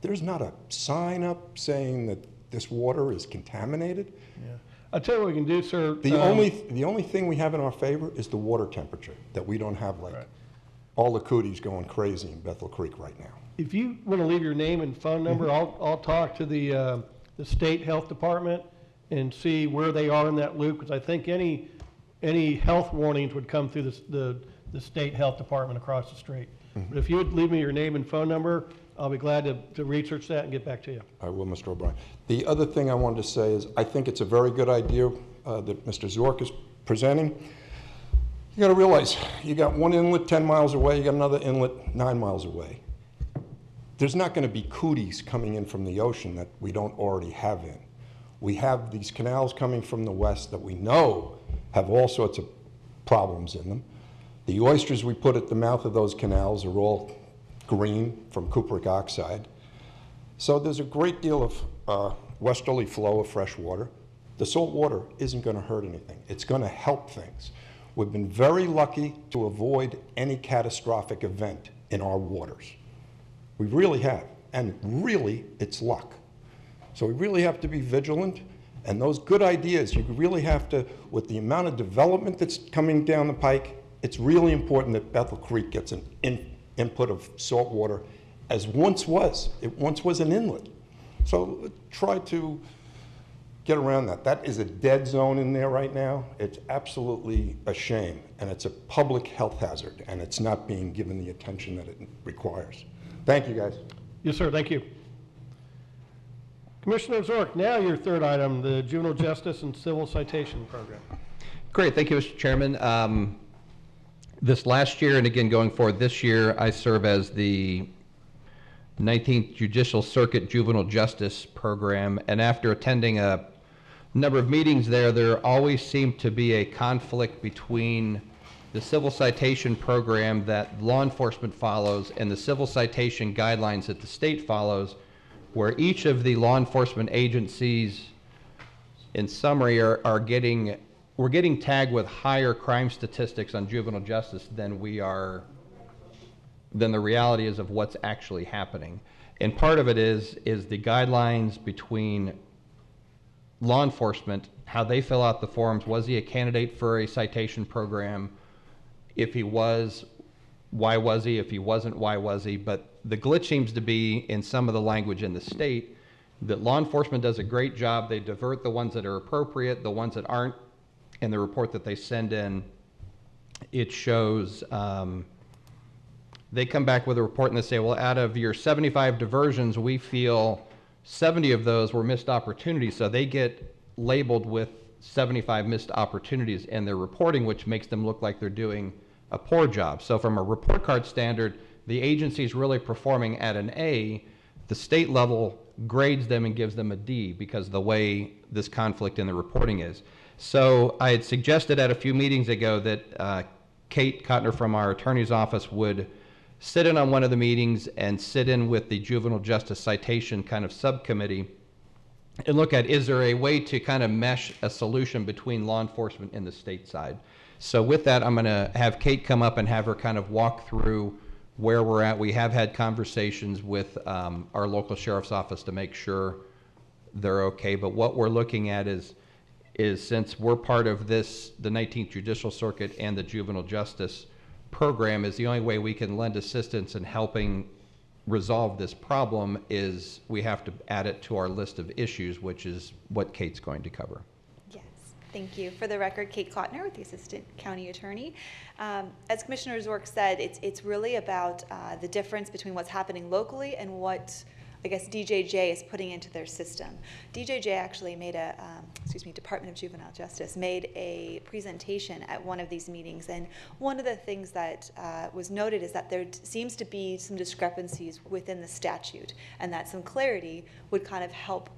there's not a sign up saying that this water is contaminated? Yeah. I'll tell you what we can do, sir. The only thing we have in our favor is the water temperature that we don't have, like all the cooties going crazy in Bethel Creek right now. If you want to leave your name and phone number, I'll talk to the state health department and see where they are in that loop, because I think any health warnings would come through the state health department across the street. But if you would leave me your name and phone number, I'll be glad to research that and get back to you. I will, Mr. O'Brien. The other thing I wanted to say is I think it's a very good idea that Mr. Zork is presenting. You got to realize you got one inlet 10 miles away, you got another inlet 9 miles away. There's not going to be cooties coming in from the ocean that we don't already have in. We have these canals coming from the west that we know have all sorts of problems in them. The oysters we put at the mouth of those canals are all green from cupric oxide. So there's a great deal of westerly flow of fresh water. The salt water isn't going to hurt anything. It's going to help things. We've been very lucky to avoid any catastrophic event in our waters. We really have. And really, it's luck. So we really have to be vigilant, and those good ideas, you really have to, with the amount of development that's coming down the pike, it's really important that Bethel Creek gets an input of salt water, as once was. It once was an inlet. So try to get around that. That is a dead zone in there right now. It's absolutely a shame, and it's a public health hazard, and it's not being given the attention that it requires. Thank you, guys. Yes, sir, thank you. Commissioner Zork, now your third item, the Juvenile Justice and Civil Citation Program. Great, thank you, Mr. Chairman. This last year, and again going forward this year, I serve as the 19th Judicial Circuit Juvenile Justice Program, and after attending a number of meetings there always seemed to be a conflict between the civil citation program that law enforcement follows and the civil citation guidelines that the state follows, where each of the law enforcement agencies, in summary, we're getting tagged with higher crime statistics on juvenile justice than the reality is of what's actually happening. And part of it is the guidelines between law enforcement, how they fill out the forms. Was he a candidate for a citation program? If he was, why was he? If he wasn't, why was he? But the glitch seems to be in some of the language in the state that law enforcement does a great job. They divert the ones that are appropriate, the ones that aren't. In the report that they send in, it shows they come back with a report and they say, well, out of your 75 diversions, we feel 70 of those were missed opportunities. So they get labeled with 75 missed opportunities in their reporting, which makes them look like they're doing a poor job. So from a report card standard, the agency's really performing at an A. The state level grades them and gives them a D because of the way this conflict in the reporting is. So I had suggested at a few meetings ago that Kate Kotner from our attorney's office would sit in on one of the meetings and sit in with the juvenile justice citation kind of subcommittee and look at, is there a way to kind of mesh a solution between law enforcement and the state side? So with that, I'm going to have Kate come up and have her kind of walk through where we're at. We have had conversations with our local sheriff's office to make sure they're okay. But what we're looking at is since we're part of this, the 19th Judicial Circuit and the Juvenile Justice Program, is the only way we can lend assistance in helping resolve this problem is we have to add it to our list of issues, which is what Kate's going to cover. Yes, thank you. For the record, Kate Klottner with the Assistant County Attorney. As Commissioner Zork said, it's really about the difference between what's happening locally and what I guess DJJ is putting into their system. DJJ actually made Department of Juvenile Justice made a presentation at one of these meetings, and one of the things that was noted is that there seems to be some discrepancies within the statute, and that some clarity would kind of help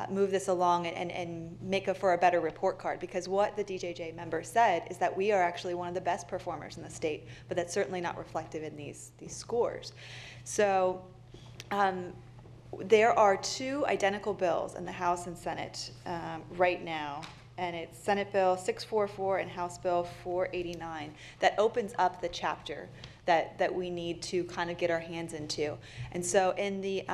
move this along and make for a better report card, because what the DJJ member said is that we are actually one of the best performers in the state, but that's certainly not reflective in these scores. So there are two identical bills in the House and Senate right now, and it's Senate Bill 644 and House Bill 489 that opens up the chapter that we need to kind of get our hands into. And so in the,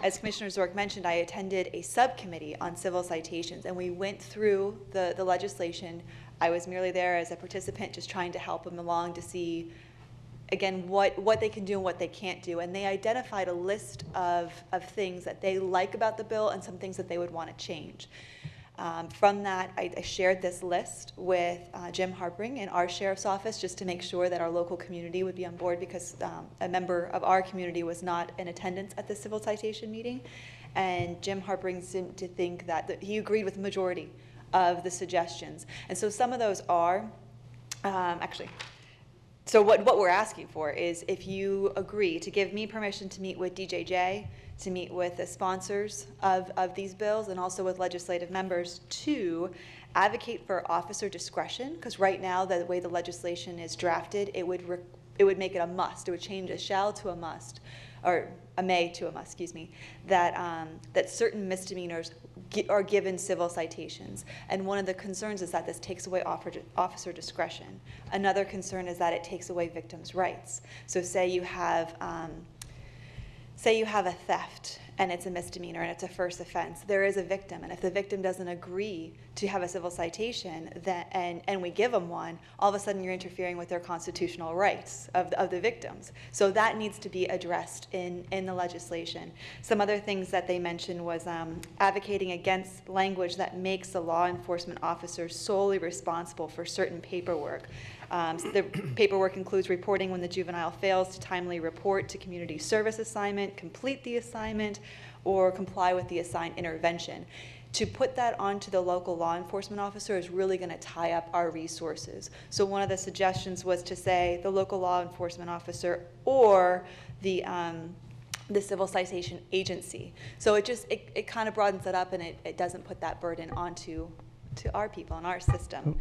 as Commissioner Zork mentioned, I attended a subcommittee on civil citations, and we went through the legislation. I was merely there as a participant, just trying to help them along to see, again, what they can do and what they can't do. And they identified a list of things that they like about the bill and some things that they would want to change. From that, I shared this list with Jim Harpring in our sheriff's office just to make sure that our local community would be on board, because a member of our community was not in attendance at the civil citation meeting. And Jim Harpring seemed to think that he agreed with the majority of the suggestions. And so some of those are, so what we're asking for is if you agree to give me permission to meet with DJJ, to meet with the sponsors of these bills, and also with legislative members to advocate for officer discretion, because right now the way the legislation is drafted, it would make it a must. It would change a shall to a must, or a may to a must, excuse me, that certain misdemeanors are given civil citations. And one of the concerns is that this takes away officer discretion. Another concern is that it takes away victims' rights. So say you have a theft and it's a misdemeanor and it's a first offense, there is a victim. And if the victim doesn't agree to have a civil citation and we give them one, all of a sudden you're interfering with their constitutional rights of the victims. So that needs to be addressed in the legislation. Some other things that they mentioned was advocating against language that makes the law enforcement officer solely responsible for certain paperwork. So the paperwork includes reporting when the juvenile fails to timely report to community service assignment, complete the assignment, or comply with the assigned intervention. To put that onto the local law enforcement officer is really going to tie up our resources. So one of the suggestions was to say the local law enforcement officer or the civil citation agency. So it kind of broadens it up, and it doesn't put that burden onto our people in our system.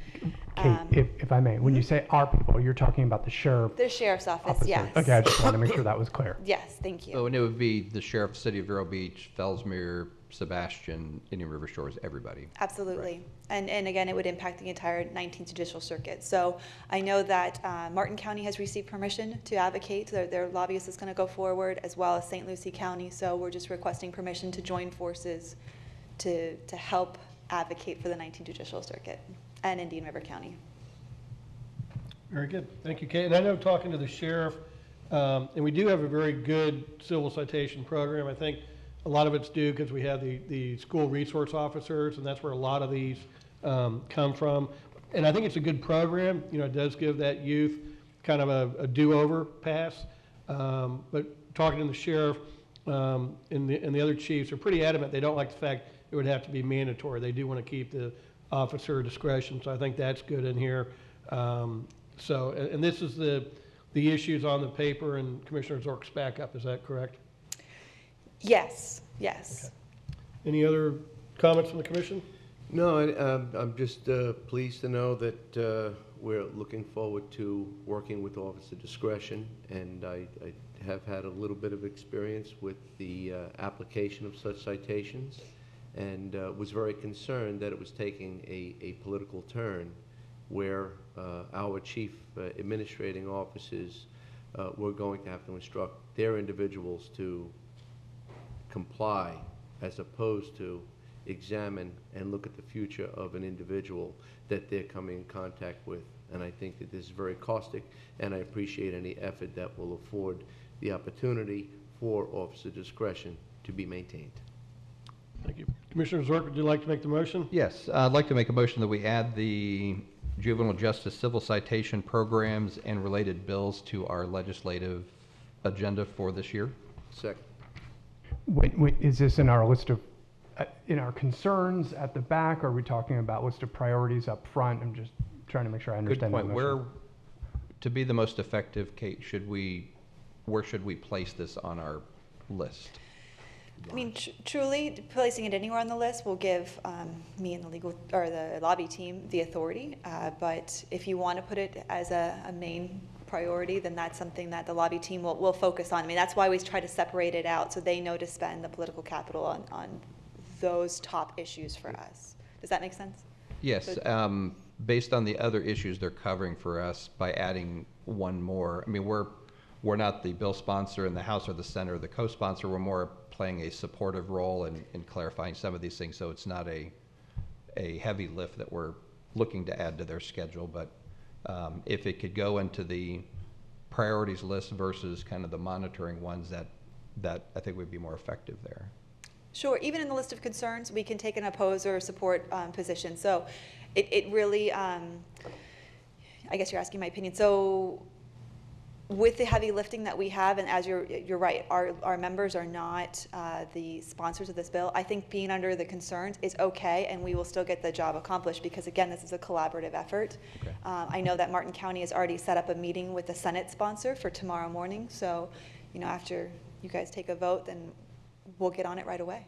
Kate, if I may, when you say our people, you're talking about the sheriff? The sheriff's office, yes. Okay, I just wanted to make sure that was clear. Yes, thank you. Oh, and it would be the sheriff, City of Vero Beach, Fellsmere, Sebastian, Indian River Shores, everybody. Absolutely. Right. And again, it would impact the entire 19th Judicial Circuit. So I know that Martin County has received permission to advocate. Their lobbyist is going to go forward, as well as St. Lucie County. So we're just requesting permission to join forces to help advocate for the 19th Judicial Circuit and Indian River County. Very good. Thank you, Kate. And I know talking to the sheriff, and we do have a very good civil citation program. I think a lot of it's due because we have the school resource officers, and that's where a lot of these come from. And I think it's a good program. You know, it does give that youth kind of a do-over pass. But talking to the sheriff and the other chiefs are pretty adamant. They don't like the fact it would have to be mandatory. They do want to keep the officer discretion, so I think that's good in here. And this is the issues on the paper, and Commissioner Zork's backup, is that correct? Yes, yes. Okay. Any other comments from the commission? No, I'm just pleased to know that we're looking forward to working with Officer Discretion, and I have had a little bit of experience with the application of such citations, and was very concerned that it was taking a political turn where our chief administrating officers were going to have to instruct their individuals to comply as opposed to examine and look at the future of an individual that they're coming in contact with. And I think that this is very caustic, and I appreciate any effort that will afford the opportunity for Officer Discretion to be maintained. Thank you. Commissioner Zork, would you like to make the motion? Yes, I'd like to make a motion that we add the juvenile justice civil citation programs and related bills to our legislative agenda for this year. Second. Wait, is this in our list of, in our concerns at the back, or are we talking about list of priorities up front? I'm just trying to make sure I understand. Good point. Where, to be the most effective, Kate, where should we place this on our list? I mean, truly, placing it anywhere on the list will give me and the legal or the lobby team the authority. But if you want to put it as a main priority, then that's something that the lobby team will focus on. I mean, that's why we try to separate it out so they know to spend the political capital on those top issues for us. Does that make sense? Yes. Based on the other issues they're covering for us, by adding one more, I mean, we're not the bill sponsor in the House or the Senate or the co-sponsor. We're more playing a supportive role in clarifying some of these things, so it's not a heavy lift that we're looking to add to their schedule. But if it could go into the priorities list versus kind of the monitoring ones, that I think would be more effective there. Sure. Even in the list of concerns, we can take an oppose or support position. So it really, I guess you're asking my opinion. So with the heavy lifting that we have, and as you're right, our members are not the sponsors of this bill. I think being under the concerns is okay, and we will still get the job accomplished because, again, this is a collaborative effort. Okay. I know that Martin County has already set up a meeting with the Senate sponsor for tomorrow morning. So, after you guys take a vote, then we'll get on it right away.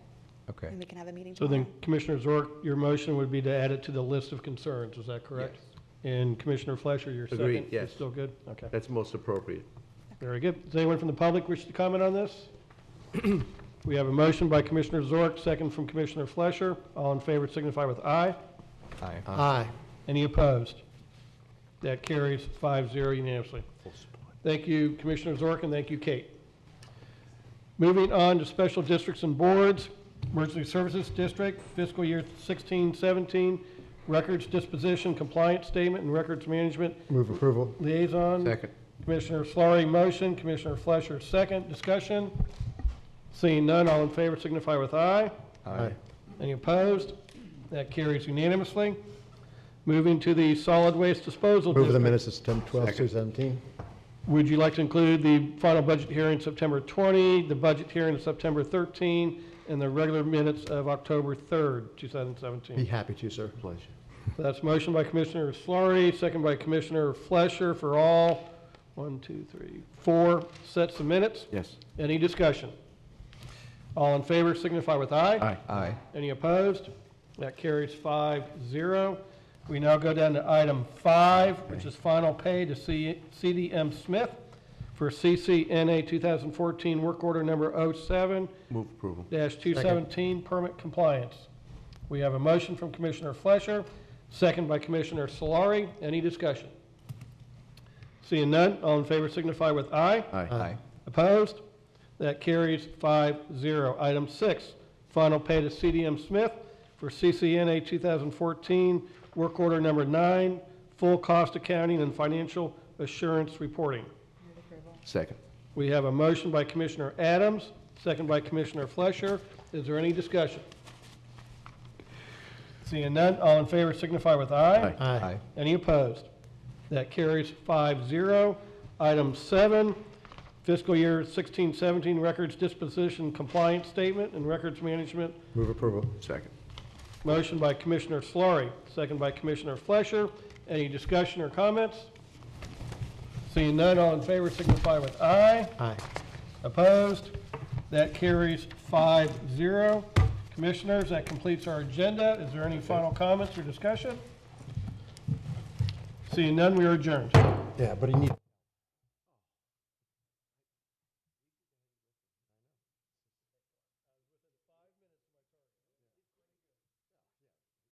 Okay. And we can have a meeting So tomorrow. then, Commissioner Zork, your motion would be to add it to the list of concerns. Is that correct? Yes. And Commissioner Fleischer, your Agreed, second? yes. Is still good? Okay. That's most appropriate. Very good. Does anyone from the public wish to comment on this? We have a motion by Commissioner Zork, second from Commissioner Fleischer. All in favor signify with aye. Aye. Aye. Any opposed? That carries 5-0 unanimously. Thank you, Commissioner Zork, and thank you, Kate. Moving on to special districts and boards, Emergency Services District, fiscal year 16-17, records disposition, compliance statement, and records management Move approval. liaison. Second. Commissioner Slauri, motion. Commissioner Fleischer, second. Discussion? Seeing none, all in favor signify with aye. Aye. Any opposed? That carries unanimously. Moving to the solid waste disposal Move the district. minutes of September 12th, 2017. Would you like to include the final budget hearing September 20, the budget hearing of September 13, and the regular minutes of October 3rd, 2017? Be happy to, sir. Pleasure. So that's motion by Commissioner Slauri, second by Commissioner Fleischer for all 4 sets of minutes. Yes. Any discussion? All in favor signify with aye. Aye. Aye. Any opposed? That carries 5-0. We now go down to item 5, which is final pay to CDM Smith for CCNA 2014 work order number 07-217 Move approval. permit compliance. We have a motion from Commissioner Fleischer, second by Commissioner Solari. Any discussion? Seeing none, all in favor signify with aye. Aye. Opposed? That carries 5-0. Item 6, final pay to CDM Smith for CCNA 2014 work order number 9, full cost accounting and financial assurance reporting. Second. We have a motion by Commissioner Adams, second by Commissioner Fleischer. Is there any discussion? Seeing none, all in favor signify with aye. Aye. Any opposed? That carries 5-0. Item 7, fiscal year 16-17 records disposition compliance statement and records management. Move approval. Second. Motion by Commissioner Slauri, second by Commissioner Fleischer. Any discussion or comments? Seeing none, all in favor signify with aye. Aye. Opposed? That carries 5-0. Commissioners, that completes our agenda. Is there any final comments or discussion? Seeing none, we are adjourned. Yeah, but you need.